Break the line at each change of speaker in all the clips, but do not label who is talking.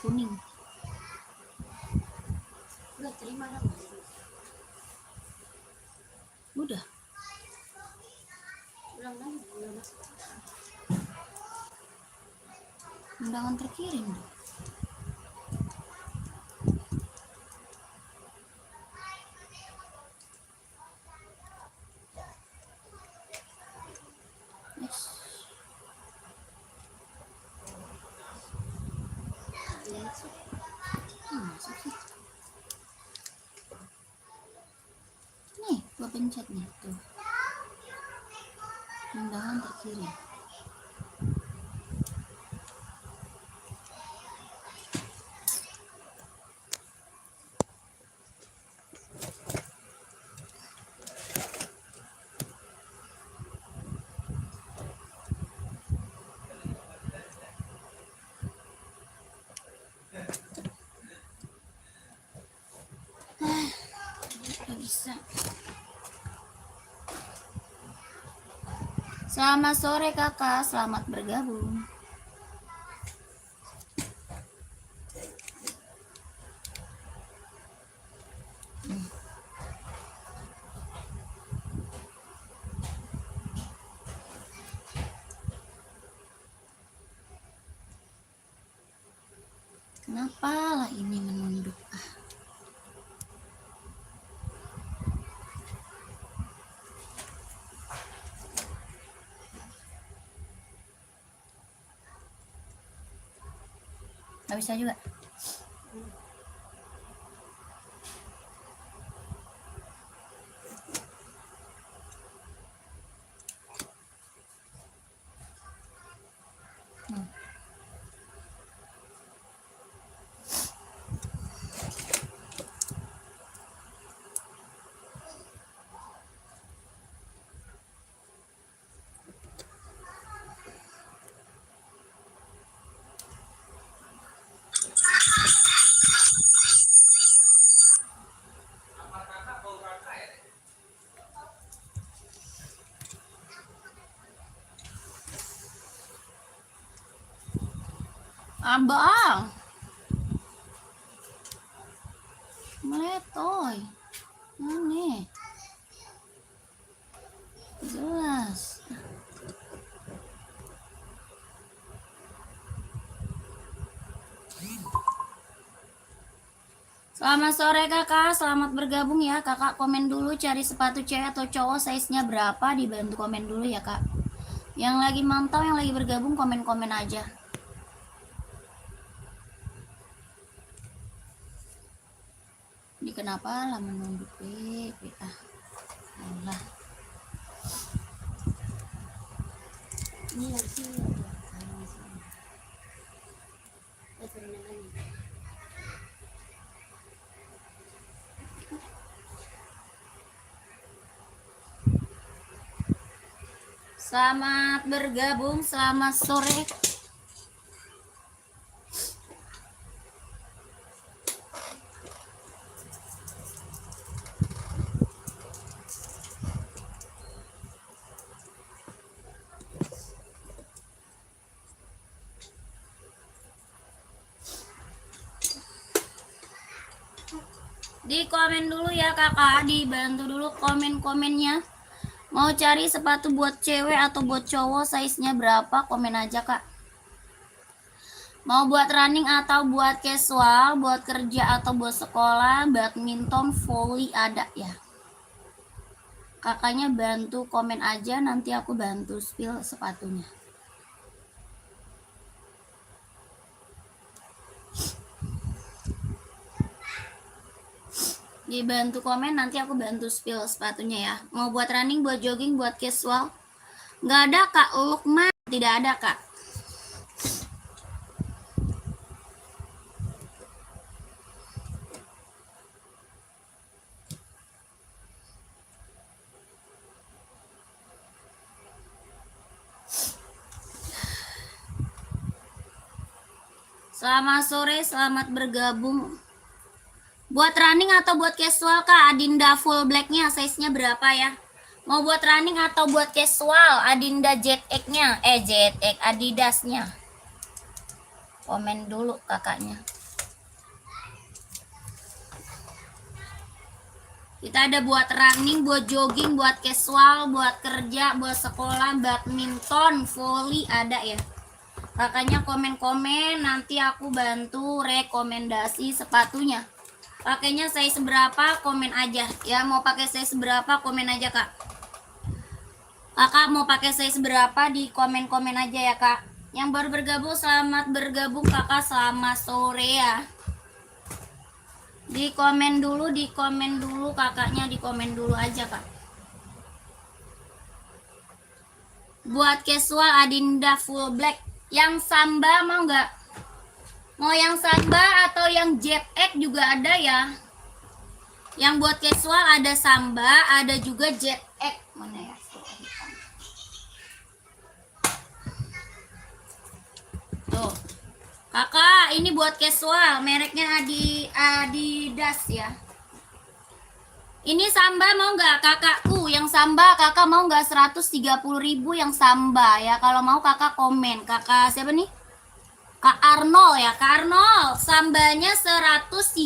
Kuning.
Udah terima dong.
Udah.
Ulang lagi, ulang.
Undangan terkirim. Masuk sih. Nih, gua pencet nih tuh. Undangan terkirim. Gak bisa. Selamat sore kakak, selamat bergabung. Kenapa lah ini menunduk? Gak bisa juga. Abang meletoy ini jelas. Selamat sore kakak, selamat bergabung ya kakak. Komen dulu cari sepatu cewek atau cowok, size-nya berapa, dibantu komen dulu ya kak. Yang lagi mantau, yang lagi bergabung, komen-komen aja. Ini kenapa lah menunduk Allah.
Ini lagi.
Selamat bergabung, selamat sore. Di komen dulu ya kakak, dibantu dulu komen-komennya. Mau cari sepatu buat cewek atau buat cowok, size-nya berapa, komen aja kak. Mau buat running atau buat casual, buat kerja atau buat sekolah, badminton, volley ada ya. Kakaknya bantu komen aja, nanti aku bantu spill sepatunya. Dibantu komen, nanti aku bantu spill sepatunya ya. Mau buat running, buat jogging, buat casual. Nggak ada kak, Lukman tidak ada kak. Selamat sore, selamat bergabung. Buat running atau buat casual kak, Adinda full blacknya size-nya berapa ya? Mau buat running atau buat casual, Adinda ZX-nya, ZX Adidasnya. Komen dulu kakaknya. Kita ada buat running, buat jogging, buat casual, buat kerja, buat sekolah, badminton, volley ada ya. Kakaknya komen-komen, nanti aku bantu rekomendasi sepatunya. Pakainya size berapa, komen aja. Ya mau pakai size berapa, komen aja kak. Kakak mau pakai size berapa, di komen-komen aja ya kak. Yang baru bergabung, selamat bergabung kakak, selamat sore ya. Di komen dulu kakaknya, di komen dulu aja kak. Buat casual Adinda full black. Yang samba mau nggak? Mau yang samba atau yang jet egg juga ada ya. Yang buat casual ada samba, ada juga jet egg. Mana ya? Tuh. Kakak, ini buat casual, mereknya Adidas ya. Ini samba mau nggak kakakku? Yang samba kakak mau nggak? 130.000 yang samba ya. Kalau mau kakak komen. Kakak siapa nih? Kak Arnold ya. Kak Arnold, sambanya 130.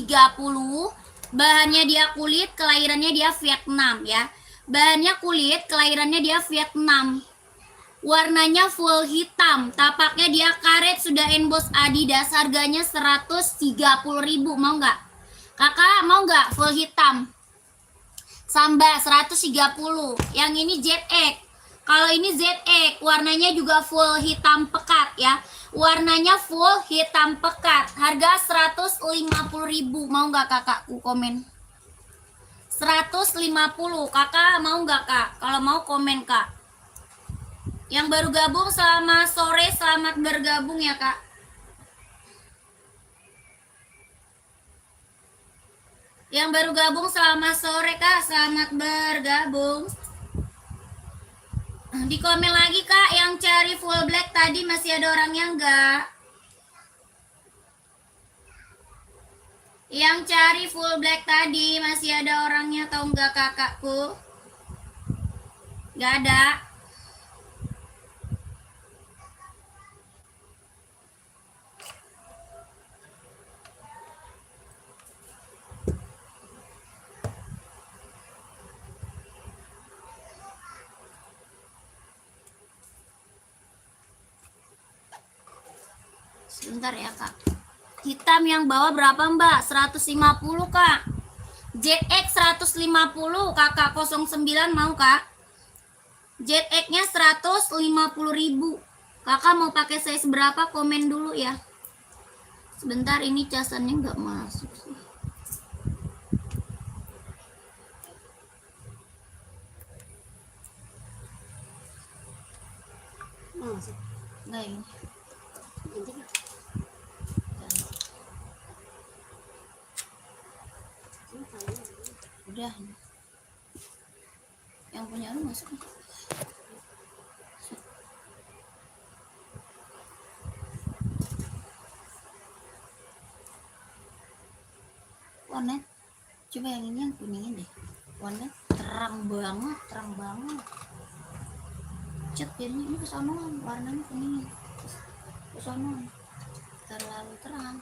Bahannya dia kulit, kelahirannya dia Vietnam ya. Bahannya kulit, kelahirannya dia Vietnam. Warnanya full hitam, tapaknya dia karet, sudah emboss Adidas, harganya 130.000. Mau nggak? Kakak mau nggak full hitam? Samba 130. Yang ini ZX. Kalau ini ZX, warnanya juga full hitam pekat ya. Warnanya full hitam pekat. Harga 150.000. Mau nggak kakakku komen? 150. Kakak mau nggak kak? Kalau mau komen kak. Yang baru gabung selamat sore, selamat bergabung ya kak. Yang baru gabung selamat sore kak, selamat bergabung. Di komen lagi kak, yang cari full black tadi masih ada orangnya enggak? Yang cari full black tadi masih ada orangnya atau enggak kakakku? Enggak ada. Sebentar ya kak. Hitam yang bawah berapa mbak? 150 kak. ZX 150, kakak 09 mau kak? ZX nya 150.000. Kakak mau pakai size berapa, komen dulu ya. Sebentar, ini casannya nggak masuk sih.
Masuk.
Nggak ini.
Ganti kak.
Udah. Yang punya lu masuk. Warna. Coba yang ini, yang kuningin deh. Warna terang banget, terang banget. Cat ini kesonoan, warnanya kuning. Kesonoan. Terlalu terang.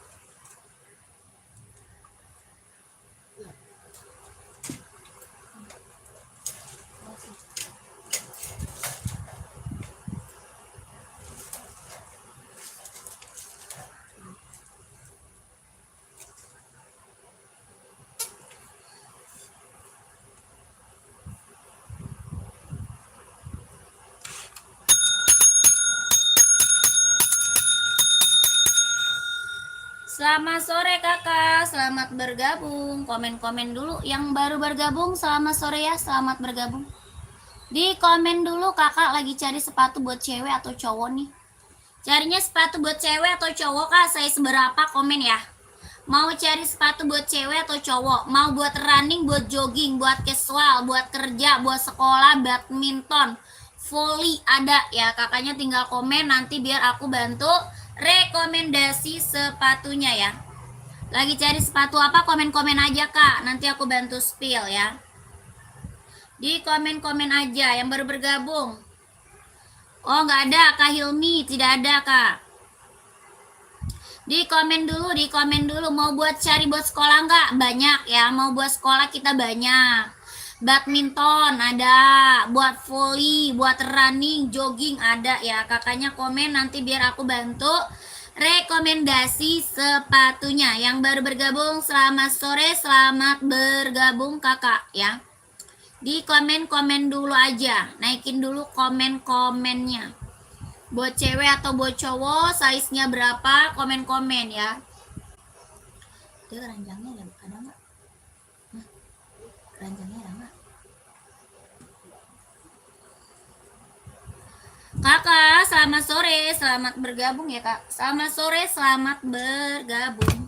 Selamat sore kakak, selamat bergabung. Komen-komen dulu. Yang baru bergabung, selamat sore ya, selamat bergabung. Di komen dulu kakak lagi cari sepatu buat cewek atau cowok nih. Carinya sepatu buat cewek atau cowok kak, size berapa, komen ya. Mau cari sepatu buat cewek atau cowok, mau buat running, buat jogging, buat casual, buat kerja, buat sekolah, badminton, volley ada ya. Kakaknya tinggal komen, nanti biar aku bantu rekomendasi sepatunya ya. Lagi cari sepatu apa, komen-komen aja kak, nanti aku bantu spill ya. Di komen-komen aja yang baru bergabung. Oh nggak ada kak Hilmi, tidak ada kak. Di komen dulu mau buat cari buat sekolah nggak? Banyak ya, mau buat sekolah kita banyak. Badminton ada, buat volley, buat running, jogging ada ya. Kakaknya komen nanti biar aku bantu rekomendasi sepatunya. Yang baru bergabung selamat sore, selamat bergabung kakak ya. Di komen-komen dulu aja, naikin dulu komen-komennya. Buat cewek atau buat cowok, size-nya berapa, komen-komen ya. Itu keranjangnya ada nggak? Keranjangnya ada nggak? Kakak, selamat sore, selamat bergabung ya kak. Selamat sore, selamat bergabung.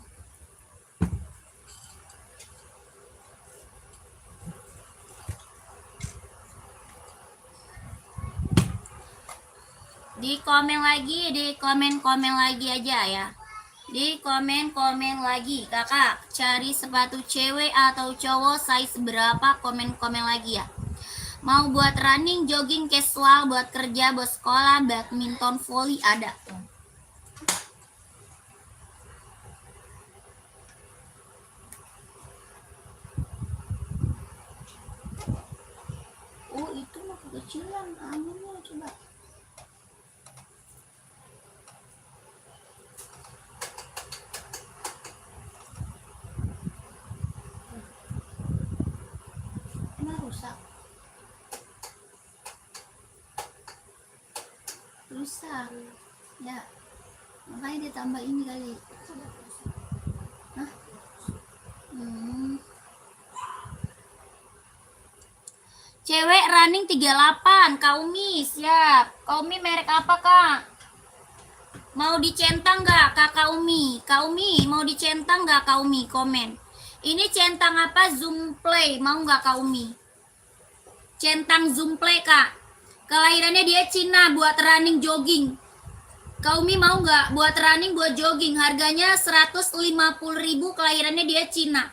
Di komen lagi aja ya. Di komen lagi kakak, cari sepatu cewek atau cowok size berapa, komen lagi ya. Mau buat running, jogging, casual, buat kerja, buat sekolah, badminton, volley ada. Oh itu mah kekecilan, anginnya coba. Rusak ya, makanya ditambah ini kali. Hah? Cewek running 38, Kaumi siap. Kaumi merek apa kak? Mau dicentang nggak kak Kaumi? Kaumi mau dicentang nggak Kaumi? Komen. Ini centang apa? Zoom Play mau nggak Kaumi? Centang Zoom Play kak. Kelahirannya dia Cina, buat running jogging. Kaumi mau nggak buat running buat jogging? Harganya 150.000, kelahirannya dia Cina.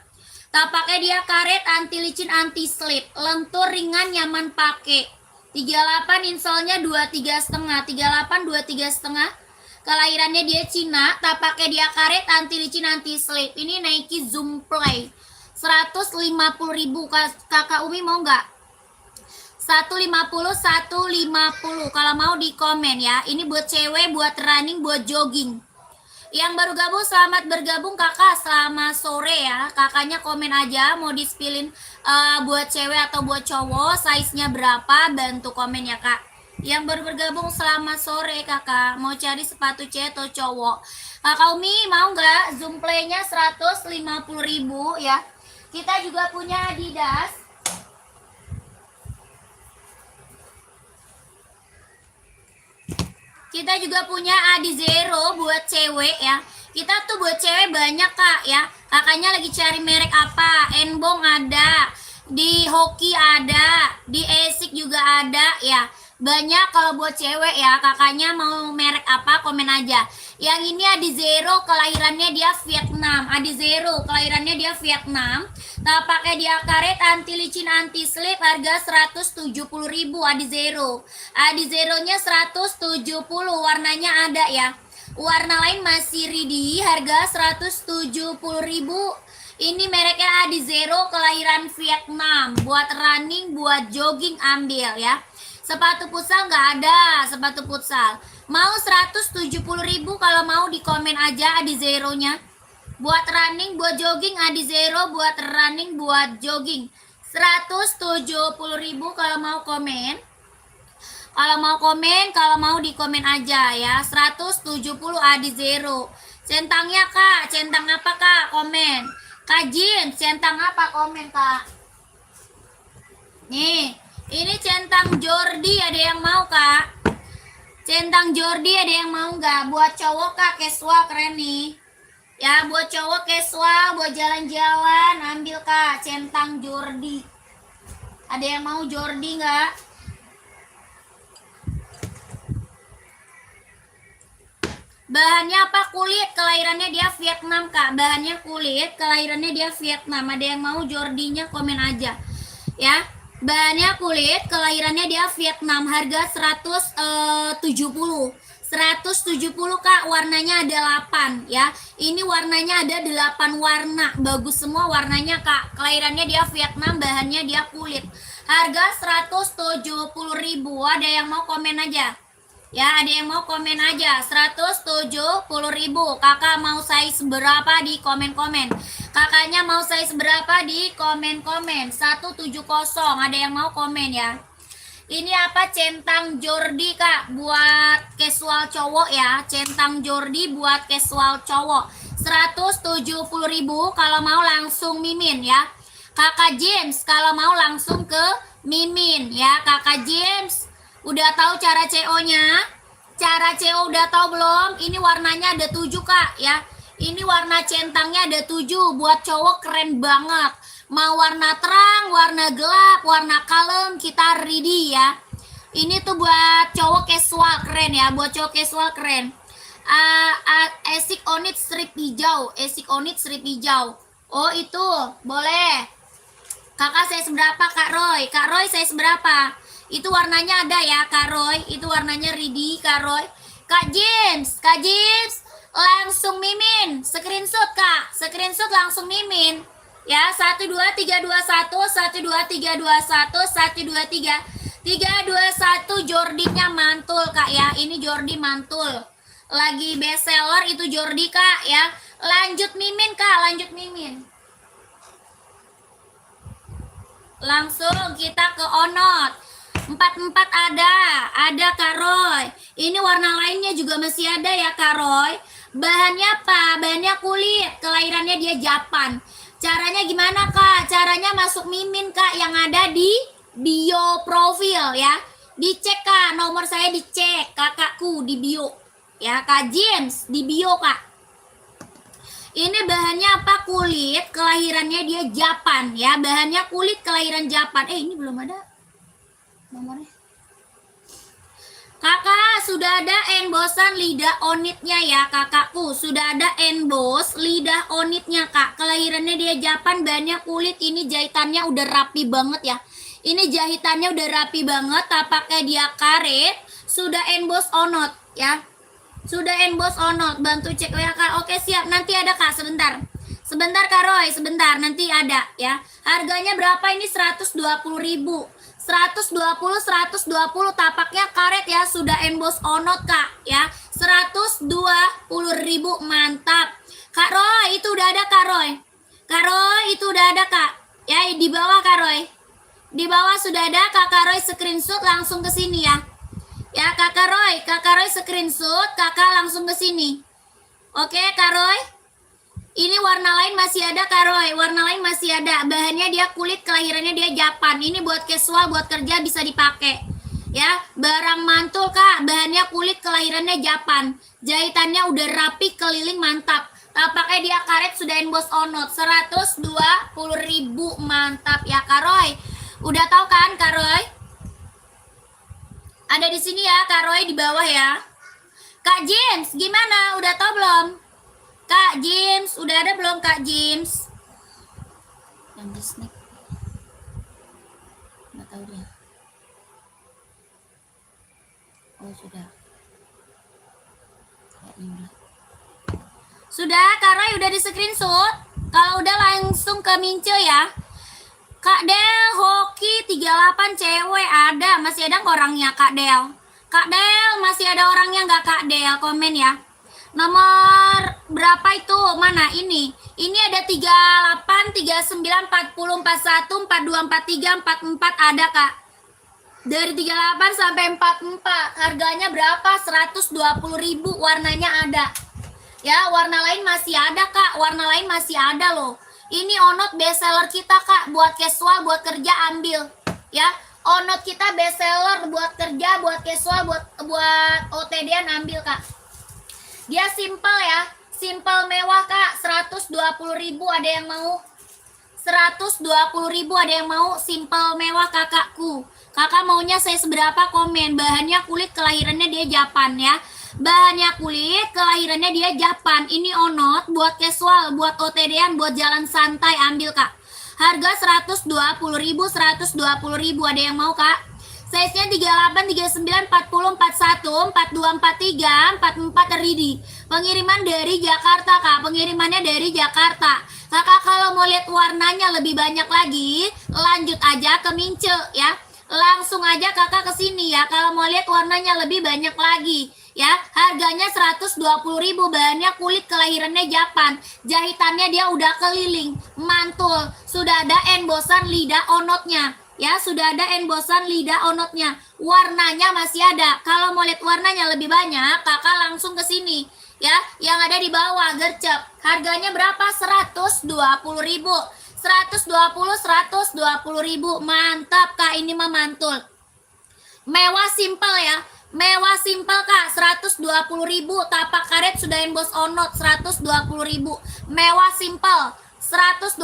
Tapaknya dia karet, anti licin, anti slip, lentur, ringan, nyaman pakai. 38 insolnya 23,5, 38 23,5. Kelahirannya dia Cina, tapaknya dia karet, anti licin, anti slip. Ini Nike Zoom Play. 150.000. Kakak Umi mau nggak? 150 kalau mau di komen ya. Ini buat cewek, buat running, buat jogging. Yang baru gabung selamat bergabung kakak, selamat sore ya. Kakaknya komen aja mau di-spillin buat cewek atau buat cowok, size-nya berapa, bantu komen ya kak. Yang baru bergabung selamat sore kakak, mau cari sepatu cewek atau cowok. Kakak Umi mau nggak? Zoom Play-nya 150.000 ya. Kita juga punya Adidas. Kita juga punya Adizero buat cewek ya. Kita tuh buat cewek banyak kak ya. Kakaknya lagi cari merek apa? Enbong ada, di Hoki ada, di Esik juga ada ya. Banyak kalau buat cewek ya. Kakaknya mau merek apa? Komen aja. Yang ini Adizero, kelahirannya dia Vietnam. Adizero, kelahirannya dia Vietnam. Nah, pakai dia karet, anti licin, anti slip, harga 170.000 Adizero. Adizeronya 170, warnanya ada ya. Warna lain masih ready, harga 170.000. Ini mereknya Adizero, kelahiran Vietnam. Buat running, buat jogging ambil ya. Sepatu futsal nggak ada, sepatu futsal. Mau 170.000, kalau mau di komen aja Adizeronya. Buat running, buat jogging Adizero, buat running, buat jogging 170.000 kalau mau komen. Kalau mau komen, kalau mau di komen aja ya. 170 Adizero. Centangnya kak, centang apa kak? Komen. Kak Jin, centang apa? Komen kak. Nih, ini centang Jordi, ada yang mau kak? Centang Jordi ada yang mau nggak? Buat cowok kak, casual keren nih. Ya, buat cowok casual, buat jalan-jalan, ambil kak, centang Jordi. Ada yang mau Jordi nggak? Bahannya apa? Kulit, kelahirannya dia Vietnam kak. Bahannya kulit, kelahirannya dia Vietnam. Ada yang mau Jordinya komen aja. Ya, bahannya kulit, kelahirannya dia Vietnam. Harga 170. 170 Kak, warnanya ada 8 ya. Ini warnanya ada 8 warna. Bagus semua warnanya Kak. Kelahirannya dia Vietnam, bahannya dia kulit. Harga 170.000. Ada yang mau komen aja? Ya, ada yang mau komen aja. 170.000. Kakak mau size berapa di komen-komen? Kakaknya mau size berapa di komen-komen? 170. Ada yang mau komen ya? Ini apa? Centang Jordi Kak, buat casual cowok ya. Centang Jordi buat casual cowok. 170.000 kalau mau langsung Mimin ya. Kakak James kalau mau langsung ke Mimin ya. Kakak James udah tahu cara CO-nya? Cara CO udah tahu belum? Ini warnanya ada 7 Kak ya. Ini warna centangnya ada 7. Buat cowok keren banget. Mau warna terang, warna gelap, warna kalem, kita ready ya. Ini tuh buat cowok casual keren ya, buat cowok casual keren. Esik Onit strip hijau, Esik Onit strip hijau. Oh itu, boleh. Kakak size berapa Kak Roy? Kak Roy size berapa? Itu warnanya ada ya Kak Roy, itu warnanya ready Kak Roy. Kak James langsung Mimin, screenshot Kak, screenshot langsung Mimin. Ya, 1 2 3 2 1 1 2 3 2 1 1 2 3 3 2 1. Jordinya mantul Kak ya. Ini Jordi mantul. Lagi best seller itu Jordi Kak ya. Lanjut Mimin Kak, lanjut Mimin. Langsung kita ke Onot. 44 ada Kak Roy. Ini warna lainnya juga masih ada ya Kak Roy. Bahannya apa? Bahannya kulit. Kelahirannya dia Japan. Caranya gimana Kak? Caranya masuk Mimin Kak yang ada di bio profil ya. Dicek Kak, nomor saya dicek. Kakakku di bio. Ya Kak James di bio Kak. Ini bahannya apa? Kulit. Kelahirannya dia Japan ya. Bahannya kulit kelahiran Japan. Ini belum ada nomornya. Kakak sudah ada embosan lidah onitnya ya kakakku. Sudah ada emboss lidah onitnya Kak. Kelahirannya dia Japan, bahannya kulit. Ini jahitannya udah rapi banget ya. Ini jahitannya udah rapi banget. Tapaknya dia karet. Sudah emboss onot ya. Sudah emboss onot. Bantu cek ya Kak. Oke siap. Nanti ada Kak sebentar. Sebentar Kak Roy. Sebentar nanti ada ya. Harganya berapa ini? 120.000. 120 tapaknya karet ya, sudah emboss onot Kak ya. 120.000 mantap. Kak Roy itu udah ada Kak Roy. Kak Roy itu udah ada Kak. Ya di bawah Kak Roy. Di bawah sudah ada. Kakak Roy screenshot langsung ke sini ya. Ya Kakak Roy screenshot, Kakak langsung ke sini. Oke Kak Roy. Ini warna lain masih ada Kak Roy, warna lain masih ada. Bahannya dia kulit, kelahirannya dia Japan. Ini buat casual, buat kerja bisa dipakai. Ya, barang mantul Kak, bahannya kulit, kelahirannya Japan. Jahitannya udah rapi, keliling mantap. Tapaknya dia karet, sudah emboss onot. 120.000 mantap ya Kak Roy. Udah tahu kan Kak Roy? Ada di sini ya Kak Roy di bawah ya. Kak James, gimana? Udah tahu belum? Kak James, udah ada belum Kak James? Yang di snack. Nggak tahu dia. Oh sudah. Kayaknya udah. Sudah, Kak Roy udah di screenshot. Kalau udah langsung ke Mince ya. Kak Del, hoki 38 cewek ada. Masih ada nggak orangnya Kak Del? Kak Del, masih ada orangnya nggak Kak Del? Komen ya. Nomor berapa itu? Mana ini? Ini ada 38, 39, 40, 41, 42, 43, 44 ada Kak. Dari 38 sampai 44. Harganya berapa? 120.000. Warnanya ada. Ya, warna lain masih ada Kak. Warna lain masih ada loh. Ini onot best seller kita Kak. Buat casual, buat kerja ambil. Ya, onot kita best seller buat kerja, buat casual, buat OTD-an ambil Kak. Dia simple ya, simple mewah Kak. 120.000 ada yang mau? 120.000 ada yang mau? Simple mewah kakakku. Kakak maunya saya seberapa? Komen. Bahannya kulit, kelahirannya dia Japan ya. Bahannya kulit, kelahirannya dia Japan. Ini onot buat casual, buat OTD-an, buat jalan santai ambil Kak. Harga 120.000, 120.000 ada yang mau Kak? Size-nya 38, 39, 40, 41, 42, 43, 44 ready. Pengiriman dari Jakarta, Kak. Pengirimannya dari Jakarta. Kakak kalau mau lihat warnanya lebih banyak lagi, lanjut aja ke Mince ya. Langsung aja kakak ke sini ya. Kalau mau lihat warnanya lebih banyak lagi ya. Harganya 120.000, bahannya kulit kelahirannya Japan. Jahitannya dia udah keliling, mantul. Sudah ada embosan lidah onotnya. Ya, sudah ada embosan lidah onotnya. Warnanya masih ada. Kalau mau lihat warnanya lebih banyak, kakak langsung ke sini. Ya, yang ada di bawah gercep. Harganya berapa? 120.000. 120.000. Mantap Kak, ini mah mantul. Mewah simpel ya. Mewah simpel Kak, 120.000. Tapak karet sudah emboss onot 120.000. Mewah simpel 120.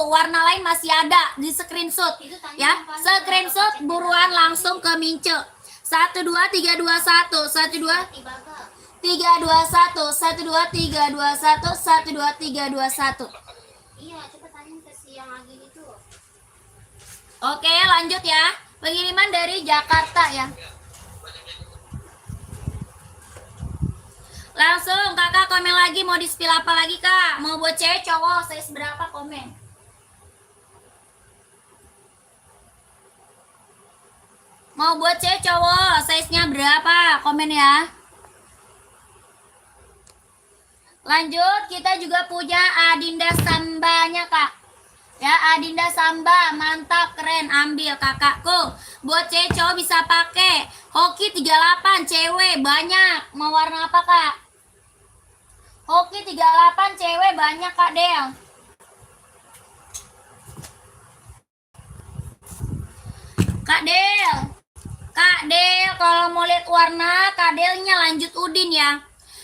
Warna lain masih ada, di screenshot ya. Screenshot buruan langsung ke Mince. 1 2 3 2 1 1 2 3 2 1 1 2 3 2 1 1 1 2 3 2 1.
Iya, coba tanya ke si yang lagi itu.
Oke, lanjut ya. Pengiriman dari Jakarta ya. Langsung kakak komen lagi, mau di-spill apa lagi kak? Mau buat cewek cowok, size berapa komen? Mau buat cewek cowok, size-nya berapa? Komen ya. Lanjut, kita juga punya Adinda Sambanya kak. Ya, Adinda Samba, mantap, keren, ambil kakakku. Buat cewek cowok bisa pakai. Hoki 38, cewek banyak. Mau warna apa kak? Hoki 38, cewek banyak kak Del. Kak Del. Kak Del, kalau mau lihat warna, Kak Delnya lanjut Udin ya.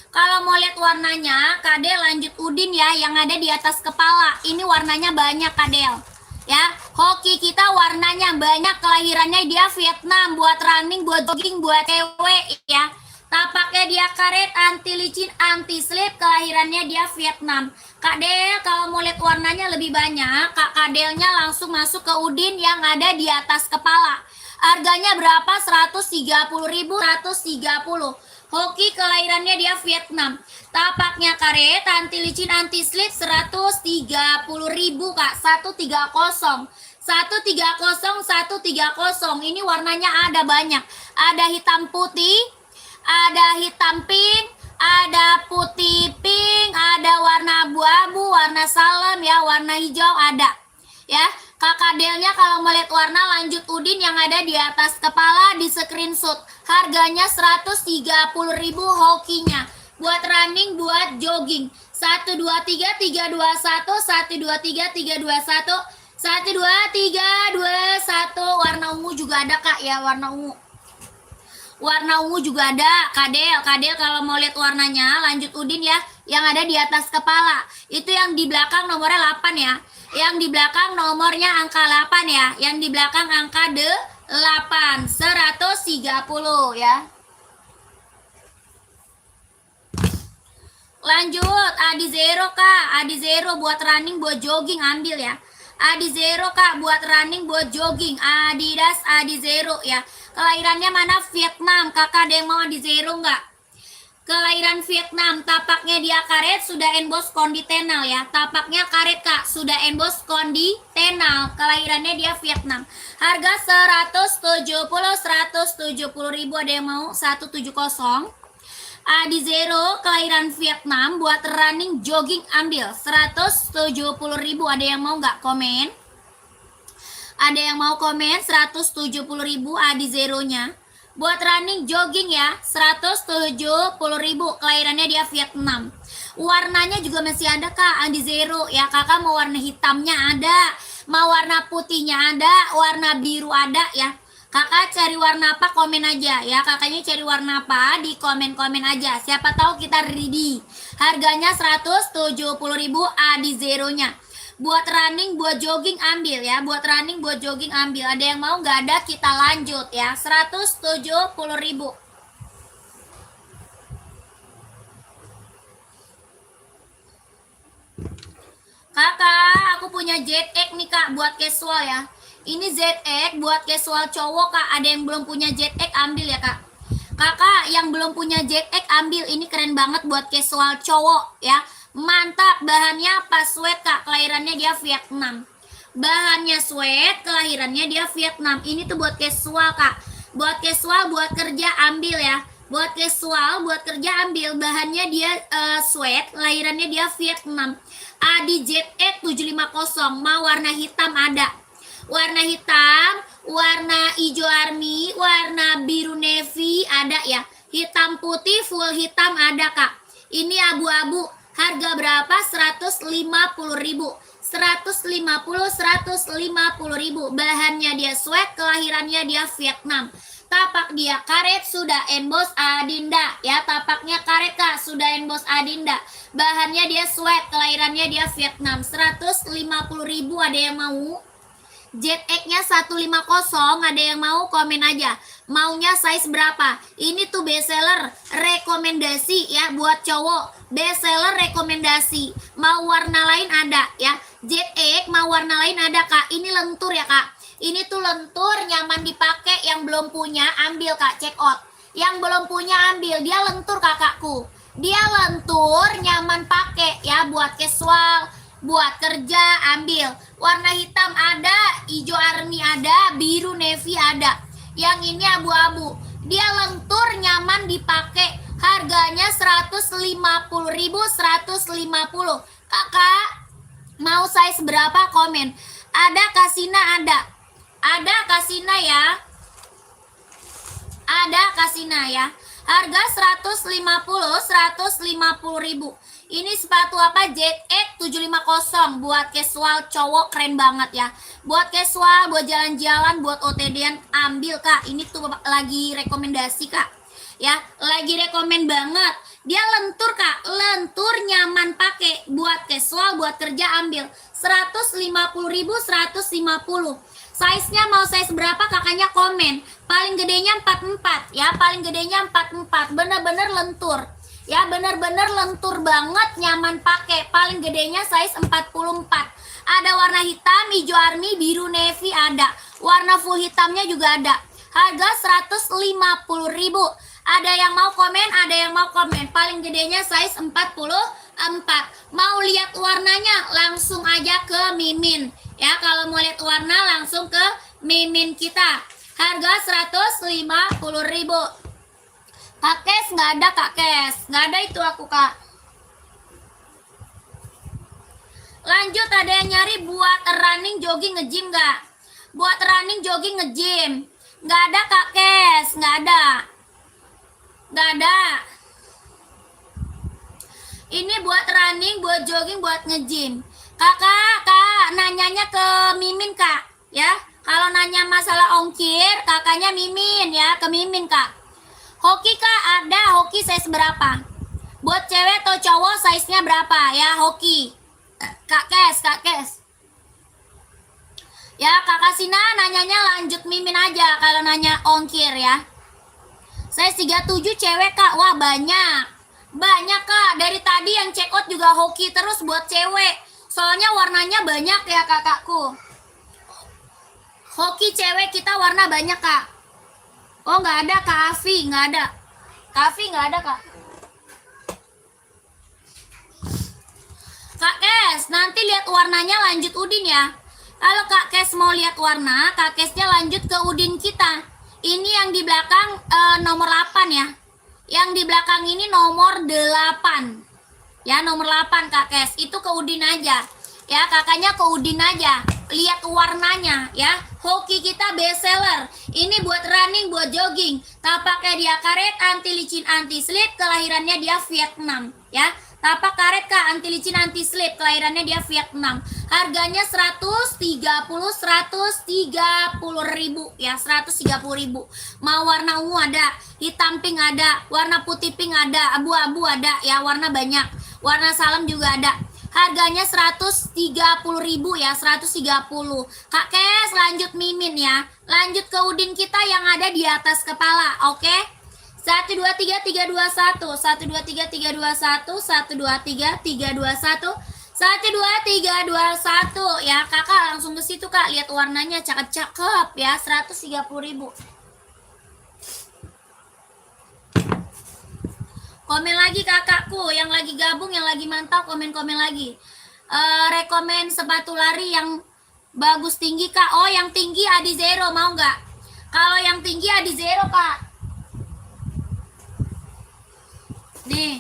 Kalau mau lihat warnanya, Kak Del lanjut Udin ya, yang ada di atas kepala. Ini warnanya banyak Kak Del. Ya, hoki kita warnanya banyak, kelahirannya dia Vietnam, buat running, buat jogging, buat cewek ya. Tapaknya dia karet, anti licin, anti slip, kelahirannya dia Vietnam. Kak Del, kalau mau lihat warnanya lebih banyak, Kak Delnya langsung masuk ke Udin yang ada di atas kepala. Harganya berapa? 130.000, 130. Hoki kelahirannya dia Vietnam. Tapaknya karet, anti licin, anti slip 130.000 kak. 130. 130, 130. Ini warnanya ada banyak. Ada hitam putih, ada hitam pink, ada putih pink, ada warna abu-abu, warna salem ya, warna hijau ada. Ya, kakak Delnya kalau melihat warna lanjut Udin yang ada di atas kepala di screenshot. Harganya 130.000 hokinya. Buat running, buat jogging. 1 2 3 3 2 1 1 2 3 3 2 1 1 2 3 2 1. Warna ungu juga ada kak ya, warna ungu. Warna ungu juga ada, Kadel. Kadel kalau mau lihat warnanya lanjut Udin ya, yang ada di atas kepala. Itu yang di belakang nomornya 8 ya. Yang di belakang nomornya angka 8 ya. Yang di belakang angka 8. 130 ya. Lanjut, Adi Zero kak. Adi Zero buat running, buat jogging ambil ya. Adi Zero kak buat running, buat jogging. Adidas Adi Zero ya. Kelahirannya mana? Vietnam. Kakak ada yang mau Adi Zero nggak? Kelahiran Vietnam. Tapaknya dia karet, sudah emboss konditenal ya. Tapaknya karet kak, sudah emboss konditenal. Kelahirannya dia Vietnam. Harga 170.000. Ada yang mau? 170. Adi Zero kelahiran Vietnam buat running jogging ambil 170.000. Ada yang mau nggak komen? Ada yang mau komen 170.000 Adi Zero-nya. Buat running jogging ya 170.000. Kelahirannya dia Vietnam. Warnanya juga masih ada kak Adi Zero ya. Kakak mau warna hitamnya ada, mau warna putihnya ada, warna biru ada ya. Kakak cari warna apa komen aja ya. Kakaknya cari warna apa di komen-komen aja. Siapa tahu kita ready. Harganya 170.000 Adi Zero-nya. Buat running, buat jogging ambil ya. Buat running, buat jogging ambil. Ada yang mau nggak ada kita lanjut ya. 170.000. Kakak, aku punya jet egg nih kak buat casual ya. Ini ZX buat casual cowok Kak. Ada yang belum punya ZX ambil ya Kak. Kakak yang belum punya ZX ambil, ini keren banget buat casual cowok ya. Mantap, bahannya pas sweat Kak, kelahirannya dia Vietnam. Bahannya sweat, kelahirannya dia Vietnam. Ini tuh buat casual Kak. Buat casual, buat kerja ambil ya. Buat casual, buat kerja ambil. Bahannya dia sweat, kelahirannya dia Vietnam. Adi ZX 750, mau warna hitam ada. Warna hitam, warna hijau army, warna biru navy ada ya. Hitam putih, full hitam ada Kak. Ini abu-abu. Harga berapa? 150.000. 150.000. Bahannya dia sweat, kelahirannya dia Vietnam. Tapak dia karet, sudah emboss Adinda ya. Tapaknya karet Kak, sudah emboss Adinda. Bahannya dia sweat, kelahirannya dia Vietnam. 150.000. Ada yang mau? ZX-nya 150, ada yang mau? Komen aja. Maunya size berapa? Ini tuh bestseller rekomendasi ya buat cowok. Bestseller rekomendasi. Mau warna lain ada ya. ZX mau warna lain ada Kak. Ini lentur ya Kak. Ini tuh lentur, nyaman dipakai. Yang belum punya ambil Kak, check out. Yang belum punya ambil, dia lentur kakakku. Dia lentur, nyaman pakai ya buat casual, buat kerja ambil. Warna hitam ada, hijau army ada, biru navy ada. Yang ini abu-abu. Dia lentur, nyaman dipakai. Harganya 150.000, 150. Kakak mau size berapa? Komen. Ada kasina ada. Ada kasina ya. Ada kasina ya. Harga 150.000. Ini sepatu apa? ZX 750 buat casual cowok, keren banget ya. Buat casual, buat jalan-jalan, buat OTD-an ambil Kak. Ini tuh lagi rekomendasi Kak. Ya, lagi rekomen banget. Dia lentur Kak, lentur, nyaman pakai. Buat casual, buat kerja ambil. 150.000, 150. Size-nya mau size berapa kakaknya komen. Paling gedenya 44 ya, paling gedenya 44. Bener-bener lentur. Ya, bener-bener lentur banget, nyaman pakai. Paling gedenya size 44. Ada warna hitam, hijau army, biru navy ada. Warna full hitamnya juga ada. Harga 150.000. Ada yang mau komen, ada yang mau komen. Paling gedenya size 44. Mau lihat warnanya langsung aja ke Mimin. Ya, kalau mau lihat warna langsung ke Mimin kita. Harga 150.000. Kak Kes nggak ada Kak Kes. Nggak ada itu aku Kak. Lanjut, ada yang nyari buat running jogging nge-gym nggak? Buat running jogging nge-gym. Nggak ada Kak Kes. Nggak ada. Nggak ada. Ini buat running, buat jogging, buat nge-gym. Kak, nanyanya ke Mimin Kak, ya. Kalau nanya masalah ongkir, kakaknya Mimin ya, ke Mimin Kak. Hoki Kak, ada hoki size berapa? Buat cewek atau cowok size-nya berapa ya hoki? Kak Kes. Ya, Kakak Sina nanyanya lanjut Mimin aja kalau nanya ongkir ya. Size 37 cewek Kak, wah banyak. Banyak Kak, dari tadi yang check out juga hoki terus buat cewek. Soalnya warnanya banyak ya kakakku. Hoki cewek kita warna banyak Kak. Oh nggak ada Kak Afi, nggak ada. Kak Afi nggak ada Kak. Kak Kes, nanti lihat warnanya lanjut Udin ya. Kalau Kak Kes mau lihat warna, Kak Kesnya lanjut ke Udin kita. Ini yang di belakang nomor 8 ya. Yang di belakang ini nomor 8. Ya, nomor 8 Kak Kes. Itu ke Udin aja. Ya, kakaknya ke Udin aja. Lihat warnanya ya. Hoki kita best seller. Ini buat running, buat jogging. Tapaknya dia karet, anti licin, anti slip. Kelahirannya dia Vietnam ya. Tapak karet Kak, anti licin, anti slip. Kelahirannya dia Vietnam. Harganya 130.000 ya, 130.000. Mau warna ungu ada, hitam pink ada, warna putih pink ada, abu-abu ada ya, warna banyak. Warna salem juga ada. Harganya 130.000 ya, 130. Kak Kes lanjut Mimin ya. Lanjut ke Udin kita yang ada di atas kepala, oke? 1 2 3 3 2 1 1 2 3 3 2 1 1 2 3 3 2 1 1, 2, 3, 2, 1 ya. Kakak langsung ke situ Kak, lihat warnanya cakep-cakep ya. 130.000. Komen lagi kakakku yang lagi gabung, yang lagi mantau, komen-komen lagi. Rekomen sepatu lari yang bagus tinggi Kak. Oh, yang tinggi Adi Zero mau nggak? Kalau yang tinggi Adi Zero Kak. Nih,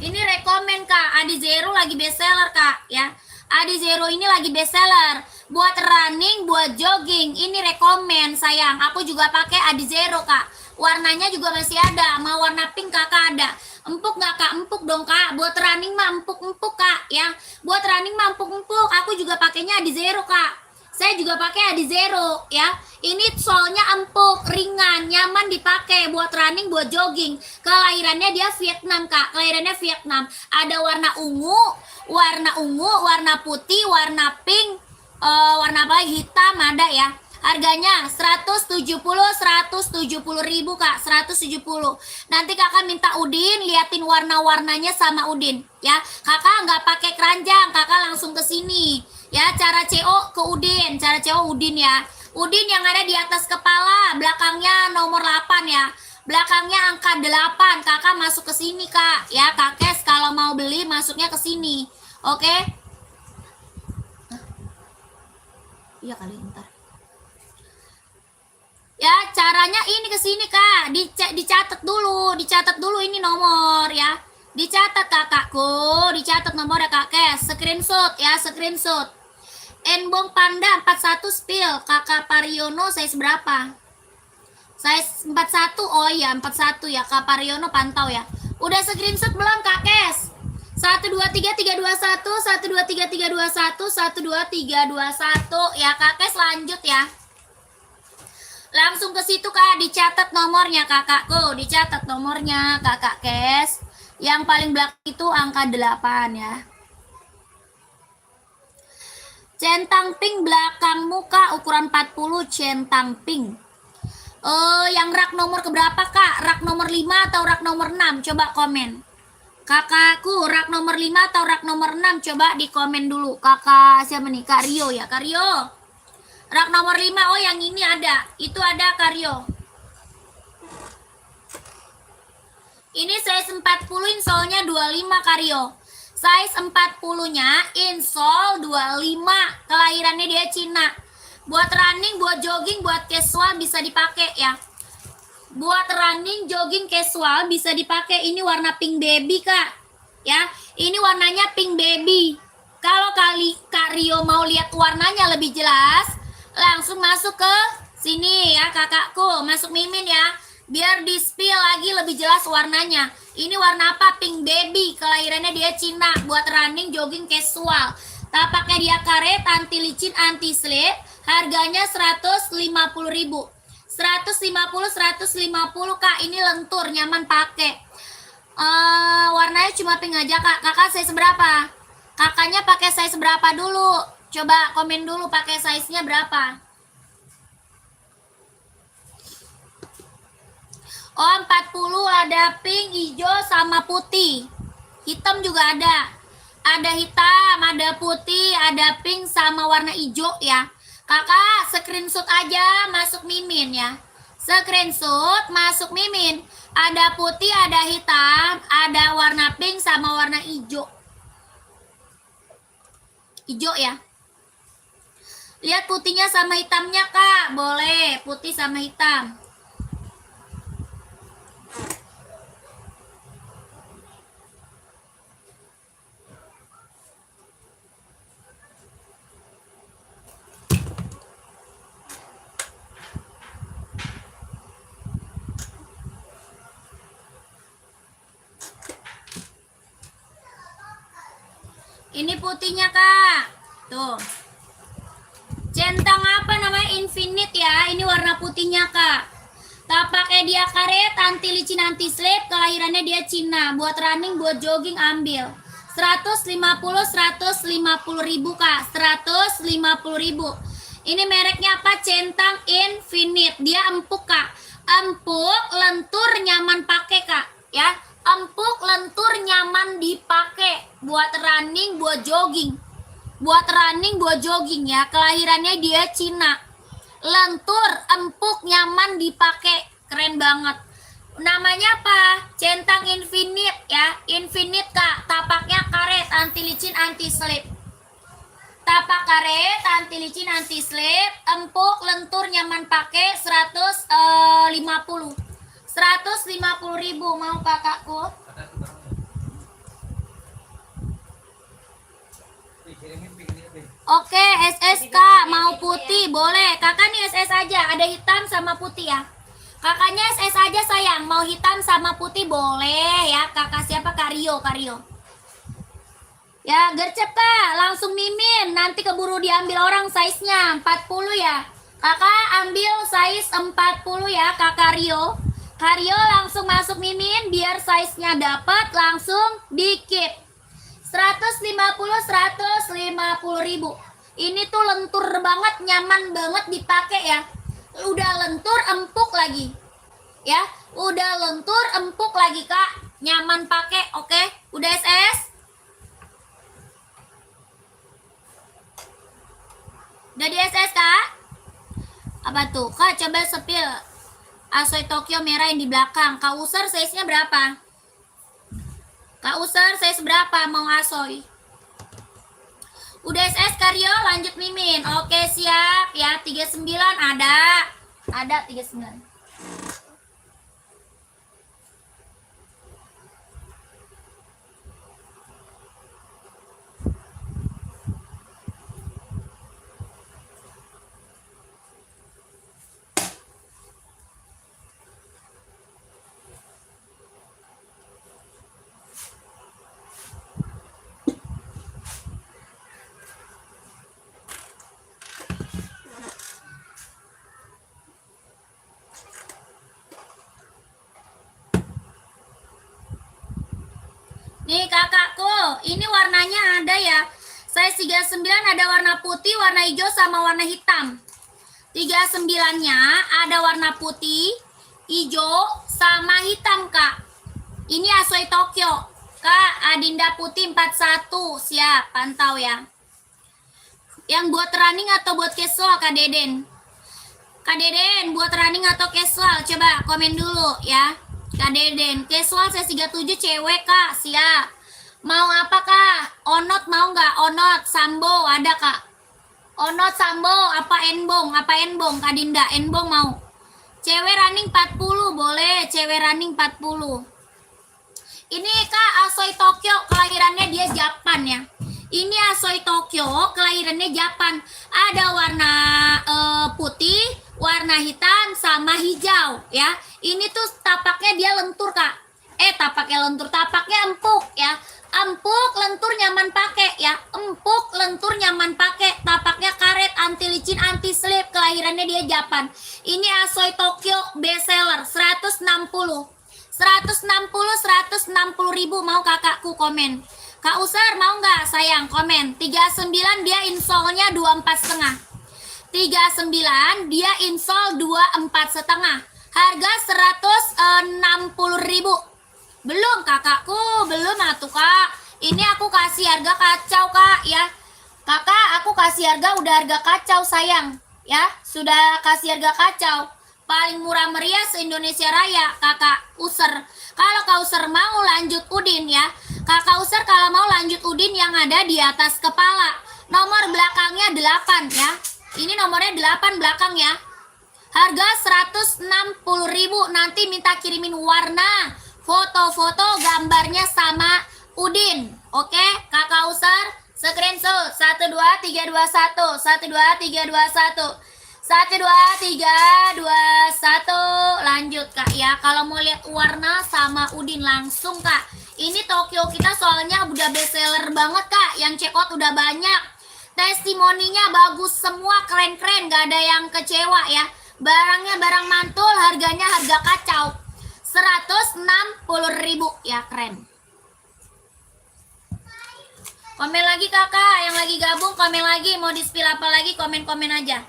ini rekomen Kak. Adi Zero lagi bestseller Kak ya. Adi Zero ini lagi bestseller. Buat running, buat jogging, ini rekomen sayang. Aku juga pakai Adi Zero Kak. Warnanya juga masih ada. Mau warna pink kakak ada. Empuk nggak Kak? Empuk dong Kak. Buat running mah empuk-empuk Kak ya. Buat running mah empuk-empuk. Aku juga pakainya Adi Zero Kak. Saya juga pakai Adi Zero ya. Ini solnya empuk, ringan, nyaman dipakai buat running, buat jogging. Kelahirannya dia Vietnam Kak. Kelahirannya Vietnam. Ada warna ungu, warna putih, warna pink, warna apa lagi? Hitam ada ya. Harganya 170 ribu Kak, 170. Nanti kakak minta Udin liatin warna-warnanya sama Udin ya. Kakak nggak pakai keranjang, kakak langsung ke sini ya. Cara CO ke Udin, cara CO Udin ya. Udin yang ada di atas kepala, belakangnya nomor 8 ya. Belakangnya angka 8. Kakak masuk ke sini Kak ya. Kakes kalau mau beli masuknya ke sini. Oke? Iya kali ntar. Ya, caranya ini ke sini Kak. Dicatat dulu ini nomor ya. Dicatat kakakku, dicatat nomornya Kakek. Screenshot ya, screenshot. Enbong Panda 41 spill. Kakak Pariono size berapa? Size 41. Oh iya, 41 ya. Kak Pariono pantau ya. Udah screenshot belum Kakes? 1 2 3 3 2 1 1 2 3 3 2 1 1 2 3 2 1 ya Kakes, lanjut ya. Langsung ke situ Kak, dicatat nomornya kakakku, dicatat nomornya Kakak Kes. Yang paling belakang itu angka 8 ya. Centang pink belakang muka ukuran 40 centang pink. Yang rak nomor keberapa Kak? Rak nomor 5 atau rak nomor 6? Coba komen. Kakakku, rak nomor 5 atau rak nomor 6? Coba di komen dulu. Kakak siapa nih? Kak Rio ya, Kak Rio. Rak nomor 5, oh yang ini ada. Itu ada Karyo. Ini size 40 insolnya 25 Karyo. Size 40-nya insol 25. Kelahirannya dia Cina. Buat running, buat jogging, buat casual bisa dipakai ya. Buat running, jogging, casual bisa dipakai. Ini warna pink baby Kak. Ya, ini warnanya pink baby. Kalau Kak Rio mau lihat warnanya lebih jelas, langsung masuk ke sini ya kakakku, masuk mimin ya, biar di spill lagi lebih jelas warnanya. Ini warna apa? Pink baby. Kelahirannya dia Cina. Buat running, jogging, casual. Tapaknya dia karet, anti licin, anti slip. Harganya 150 ribu. 150 Kak. Ini lentur, nyaman pakai. Warnanya cuma pink aja Kak. Kakak size berapa? Kakaknya pakai size berapa dulu? Coba komen dulu pakai size-nya berapa. Oh 40 ada pink, hijau sama putih. Hitam juga ada. Ada hitam, ada putih, ada pink sama warna hijau ya. Kakak screenshot aja masuk mimin ya. Screenshot masuk mimin. Ada putih, ada hitam, ada warna pink sama warna hijau. Hijau ya. Lihat putihnya sama hitamnya Kak. Boleh, putih sama hitam. Ini putihnya Kak. Tuh. Centang apa namanya? Infinite ya. Ini warna putihnya Kak. Tapaknya dia karet, anti licin, anti slip. Kelahirannya dia Cina. Buat running, buat jogging ambil. 150 ribu Kak. 150 ribu. Ini mereknya apa? Centang Infinite. Dia empuk Kak. Empuk, lentur, nyaman pakai Kak. Ya. empuk, lentur, nyaman dipakai buat running, buat jogging. Buat running, buat jogging ya. Kelahirannya dia Cina. Lentur, empuk, nyaman dipakai. Keren banget. Namanya apa? Centang Infinite ya. Infinite Kak. Tapaknya karet, anti licin, anti slip. Tapak karet, anti licin, anti slip, empuk, lentur, nyaman pakai. 150. 150.000 mau kakakku. Oke, SSK mau putih boleh. Kakak nih SS aja, ada hitam sama putih ya. Kakaknya SS aja sayang, mau hitam sama putih boleh ya. Kakak siapa? Karyo. Ya, gercep Kak, langsung mimin. Nanti keburu diambil orang size-nya 40 ya. Kakak ambil size 40 ya, Kakak Rio. Karyo langsung masuk mimin biar size-nya dapat, langsung dikit. 150.000. Ini tuh lentur banget, nyaman banget dipakai ya. Udah lentur, empuk lagi. Ya, udah lentur, empuk lagi Kak. Nyaman pakai, oke? Udah SS? Udah di SS Kak? Apa tuh? Kak coba sepil Asoy Tokyo merah yang di belakang. Kak User size-nya berapa? Kak User size berapa mau Asoy? Udah SS Karyo, lanjut mimin. Oke siap ya. 39 ada. Ada 39. Nih kakakku, ini warnanya ada ya. Size 39 ada warna putih, warna hijau, sama warna hitam. 39-nya ada warna putih, hijau, sama hitam Kak. Ini Asoy Tokyo. Kak, Adinda putih 41. Siap, pantau ya. Yang buat running atau buat casual Kak Deden? Kak Deden, buat running atau casual? Coba komen dulu ya. Kak Deden, casual saya 37 cewek Kak, siap. Mau apa Kak? Onot mau nggak? Onot, sambo ada Kak. Onot, sambo, apa enbong? Apa enbong Kak Dinda? Enbong mau. Cewek running 40 boleh, cewek running 40. Ini Kak Asoy Tokyo, kelahirannya dia Japan ya. Ini Asoy Tokyo, kelahirannya Japan. Ada warna putih, warna hitam, sama hijau ya. Ini tuh tapaknya dia lentur Kak. Tapaknya lentur, tapaknya empuk ya. Empuk, lentur, nyaman pakai ya. Empuk, lentur, nyaman pakai. Tapaknya karet, anti licin, anti slip. Kelahirannya dia Japan. Ini Asoy Tokyo best seller 160. 160.000 mau kakakku komen. Kak Usar mau nggak sayang komen. 39 dia insolnya 24,5. 39 dia insol 24,5. Harga 160.000. Belum kakakku, belum atuh Kak. Ini aku kasih harga kacau Kak ya. Kakak aku kasih harga udah harga kacau sayang ya. Sudah kasih harga kacau. Paling murah meriah se-Indonesia Raya Kakak User. Kalau Kak User mau lanjut Udin ya. Kakak User kalau mau lanjut Udin yang ada di atas kepala. Nomor belakangnya 8 ya. Ini nomornya 8 belakang ya. Harga 160.000. Nanti minta kirimin warna, foto-foto, gambarnya sama Udin. Oke, Kakak User screenshot 12321 12321 12321. Lanjut Kak ya. Kalau mau lihat warna sama Udin langsung Kak. Ini Tokyo kita soalnya udah best seller banget Kak. Yang check out udah banyak. Testimoninya bagus semua, keren-keren, gak ada yang kecewa ya. Barangnya barang mantul, harganya harga kacau. 160.000 ya, keren. Komen lagi kakak, yang lagi gabung komen lagi. Mau di spill apa lagi, komen-komen aja.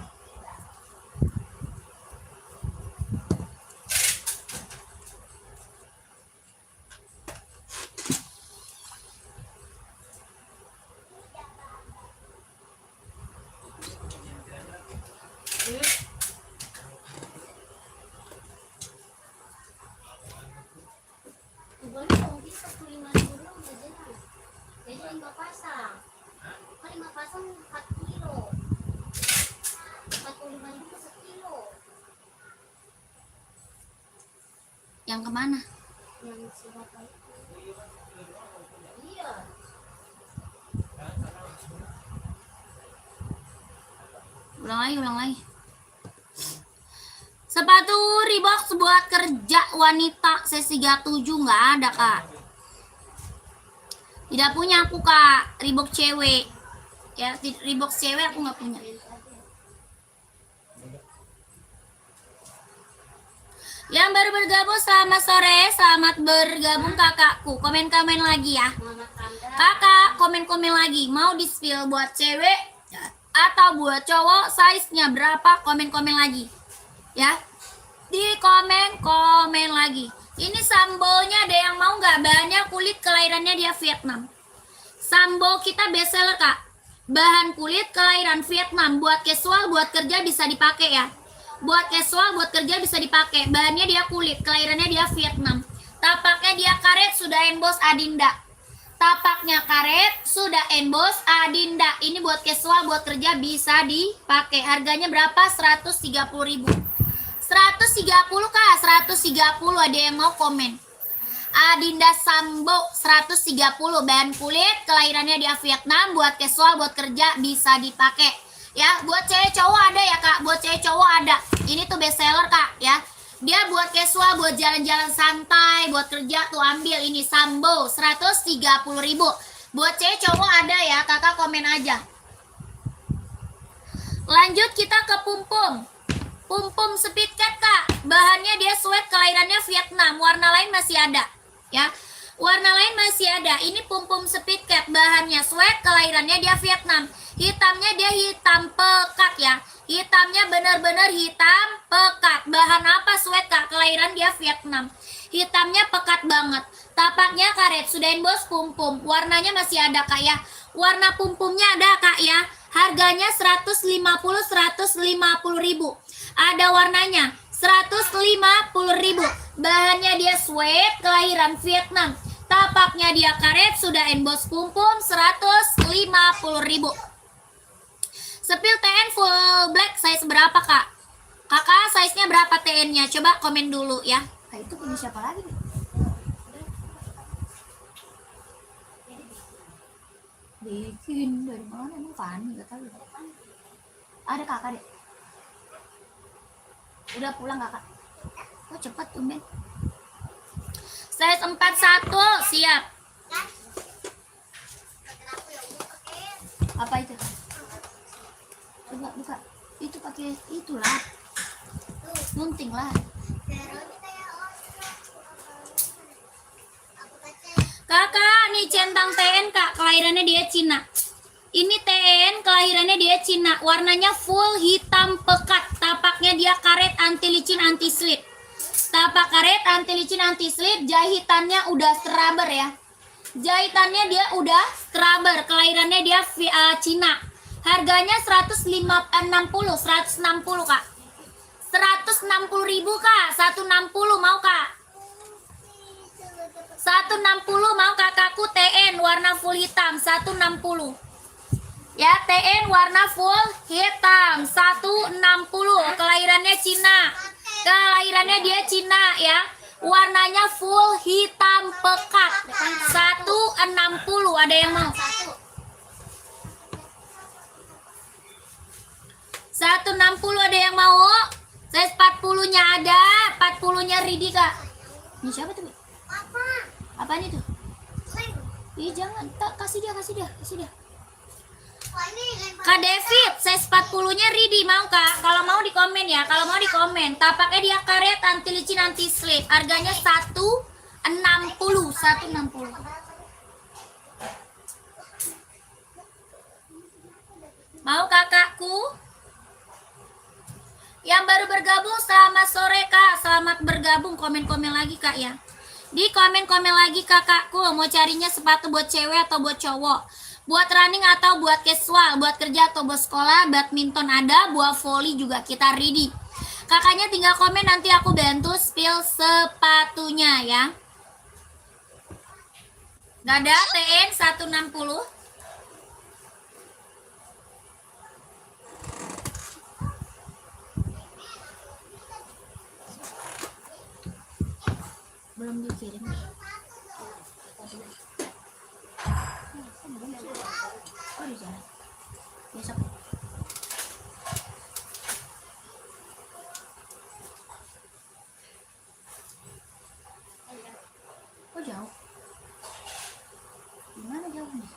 Yang kemana?
Yang siapa itu? Iya.
Ulang lagi. Sepatu Reebok buat kerja wanita size 37 nggak ada kak. Tidak punya aku kak, Reebok cewek. Ya, Reebok cewek aku nggak punya. Yang baru bergabung selamat sore, selamat bergabung kakakku. Komen-komen lagi ya. Kakak, komen-komen lagi. Mau di-spill buat cewek atau buat cowok, size-nya berapa? Komen-komen lagi. Ya. Di komen lagi. Ini sambonya ada yang mau nggak? Bahannya kulit, kelahirannya dia Vietnam. Sambo kita bestseller kak. Bahan kulit, kelahiran Vietnam. Buat casual, buat kerja bisa dipakai ya. Buat casual, buat kerja bisa dipakai. Bahannya dia kulit, kelahirannya dia Vietnam. Tapaknya dia karet, sudah emboss Adinda. Tapaknya karet, sudah emboss Adinda. Ini buat casual, buat kerja bisa dipakai. Harganya berapa? 130.000. 130 kak, 130. Ada yang mau komen? Adinda Sambo 130, bahan kulit, kelahirannya dia Vietnam, buat casual, buat kerja bisa dipakai. Ya, buat cewek cowok ada ya kak, buat cewek cowok ada. Ini tuh best seller kak ya. Dia buat casual, buat jalan-jalan santai, buat kerja tuh ambil ini Sambo 130.000. Buat cewek cowok ada ya, kakak komen aja. Lanjut kita ke Pumpum. Pumpum Speed Cat kak, bahannya dia sweat, kelahirannya Vietnam, warna lain masih ada ya. Warna lain masih ada. Ini Pumpum Speed Cat, bahannya sweat, kelahirannya dia Vietnam. Hitamnya dia hitam pekat ya. Hitamnya bener-bener hitam pekat. Bahan apa sweat kak? Kelahiran dia Vietnam. Hitamnya pekat banget. Tapaknya karet, sudah emboss Pumpum. Warnanya masih ada kak ya. Warna Pumpumnya ada kak ya. Harganya 150.000. Ada warnanya 150.000. Bahannya dia sweat, kelahiran Vietnam. Tapaknya dia karet, sudah emboss Pumpum 150.000. Sepil TN full black size berapa kak? Kakak size-nya berapa TN-nya? Coba komen dulu ya. Nah, itu punya siapa lagi nih? Bikin dari mana emang Fani? Gak tahu. Ada kakak deh. Udah pulang kakak? Oh cepet tumben. Size 41 siap. Apa itu? Coba buka. Itu pakai itulah. Gunting lah. Kakak, nih centang TN kak, kelahirannya dia Cina. Ini TN, kelahirannya dia Cina. Warnanya full hitam pekat. Tapaknya dia karet, anti licin, anti slip. Tapak karet, anti licin, anti slip. Jahitannya udah scrubber ya. Jahitannya dia udah scrubber. Kelahirannya dia Cina. Harganya 160 kak. 160.000 kak. 160 mau kak. 160 mau kakakku TN warna full hitam 160. Ya, TN warna full hitam 160. Kelahirannya Cina. Kelahirannya dia Cina ya. Warnanya full hitam pekat 160. Ada yang mau? 160 ada yang mau? Size 40-nya ada. 40-nya Ridi kak. Ini siapa tuh? Apaan itu? Ih jangan, kasih dia. Kak David, size 40-nya Ridi mau kak? Kalau mau di komen ya, kalau mau di komen. Tapaknya dia karet, anti licin, anti slip. Harganya 160. Mau kakakku? Yang baru bergabung selamat sore kak. Selamat bergabung, komen-komen lagi kak ya. Di komen-komen lagi kakakku, mau carinya sepatu buat cewek atau buat cowok, buat running atau buat casual, buat kerja atau buat sekolah. Badminton ada, buat volley juga kita ready. Kakaknya tinggal komen, nanti aku bantu spill sepatunya ya. Gak ada TN 160. Belum dikirim. Oh, di jalan. Besok. Oh, jauh. Gimana jauhnya?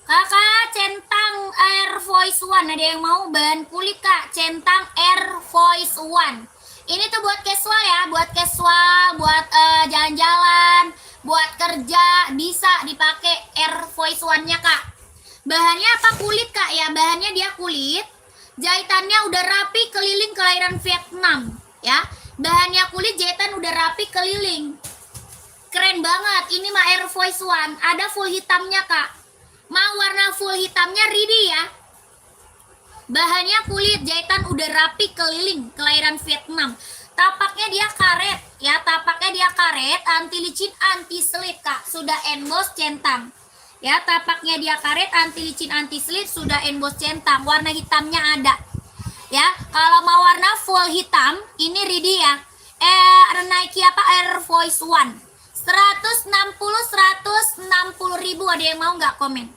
Kakak centang Air Voice One, ada yang mau bahan kulit kak? Centang Air Voice One. Ini tuh buat casual ya, buat casual, buat jalan-jalan, buat kerja, bisa dipakai Air Voice One-nya kak. Bahannya apa? Kulit kak ya, bahannya dia kulit. Jahitannya udah rapi, keliling kelahiran Vietnam ya. Bahannya kulit, jahitan udah rapi, keliling. Keren banget, ini mah Air Voice One. Ada full hitamnya kak. Mau warna full hitamnya ready ya. Bahannya kulit, jahitan udah rapi, keliling kelahiran Vietnam. Tapaknya dia karet ya, tapaknya dia karet, anti licin, anti slip kak. Sudah emboss centang ya, tapaknya dia karet, anti licin, anti slip, sudah emboss centang. Warna hitamnya ada ya. Kalau mau warna full hitam ini ready ya. Nike apa Air Voice One 160 ribu, ada yang mau nggak komen?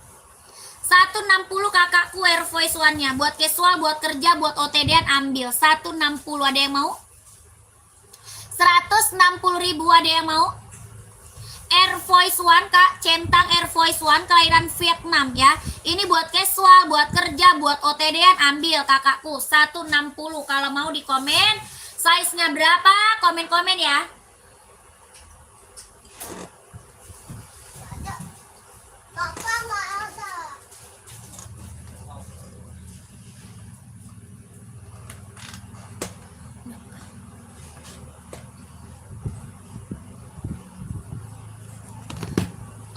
160 kakakku Air Voice One-nya. Buat casual, buat kerja, buat OTD-an ambil 160, ada yang mau? 160 ribu, ada yang mau? Air Voice One kak, centang Air Voice One kelahiran Vietnam ya. Ini buat casual, buat kerja, buat OTD-an ambil kakakku 160. Kalau mau di komen size-nya berapa, komen-komen ya.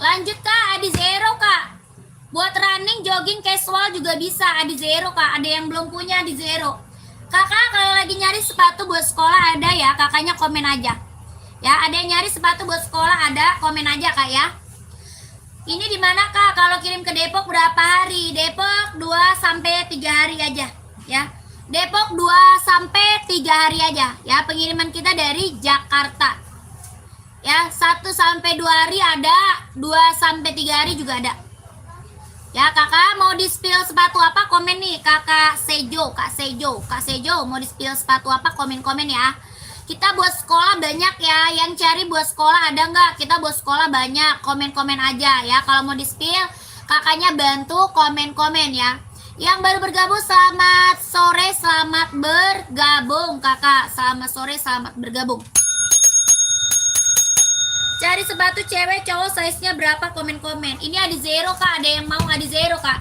Lanjut kak, Adi Zero kak. Buat running, jogging, casual juga bisa Adi Zero kak. Ada yang belum punya Adi Zero. Kakak kalau lagi nyari sepatu buat sekolah ada ya, kakaknya komen aja. Ya, ada yang nyari sepatu buat sekolah ada, komen aja kak ya. Ini di mana kak? Kalau kirim ke Depok berapa hari? Depok 2 sampai 3 hari aja ya. Depok 2 sampai 3 hari aja ya. Pengiriman kita dari Jakarta. Ya, 1 sampai 2 hari ada, 2 sampai 3 hari juga ada. Ya, kakak mau di-spill sepatu apa? Komen nih, kakak Sejo, Kak Sejo mau di-spill sepatu apa? Komen-komen ya. Kita buat sekolah banyak ya, yang cari buat sekolah ada nggak? Kita buat sekolah banyak, komen-komen aja ya. Kalau mau di-spill, kakaknya bantu komen-komen ya. Yang baru bergabung, selamat sore, selamat bergabung kakak. Selamat sore, selamat bergabung. Cari sepatu cewek cowok size-nya berapa, komen-komen. Ini Adi Zero kak, ada yang mau Adi Zero kak.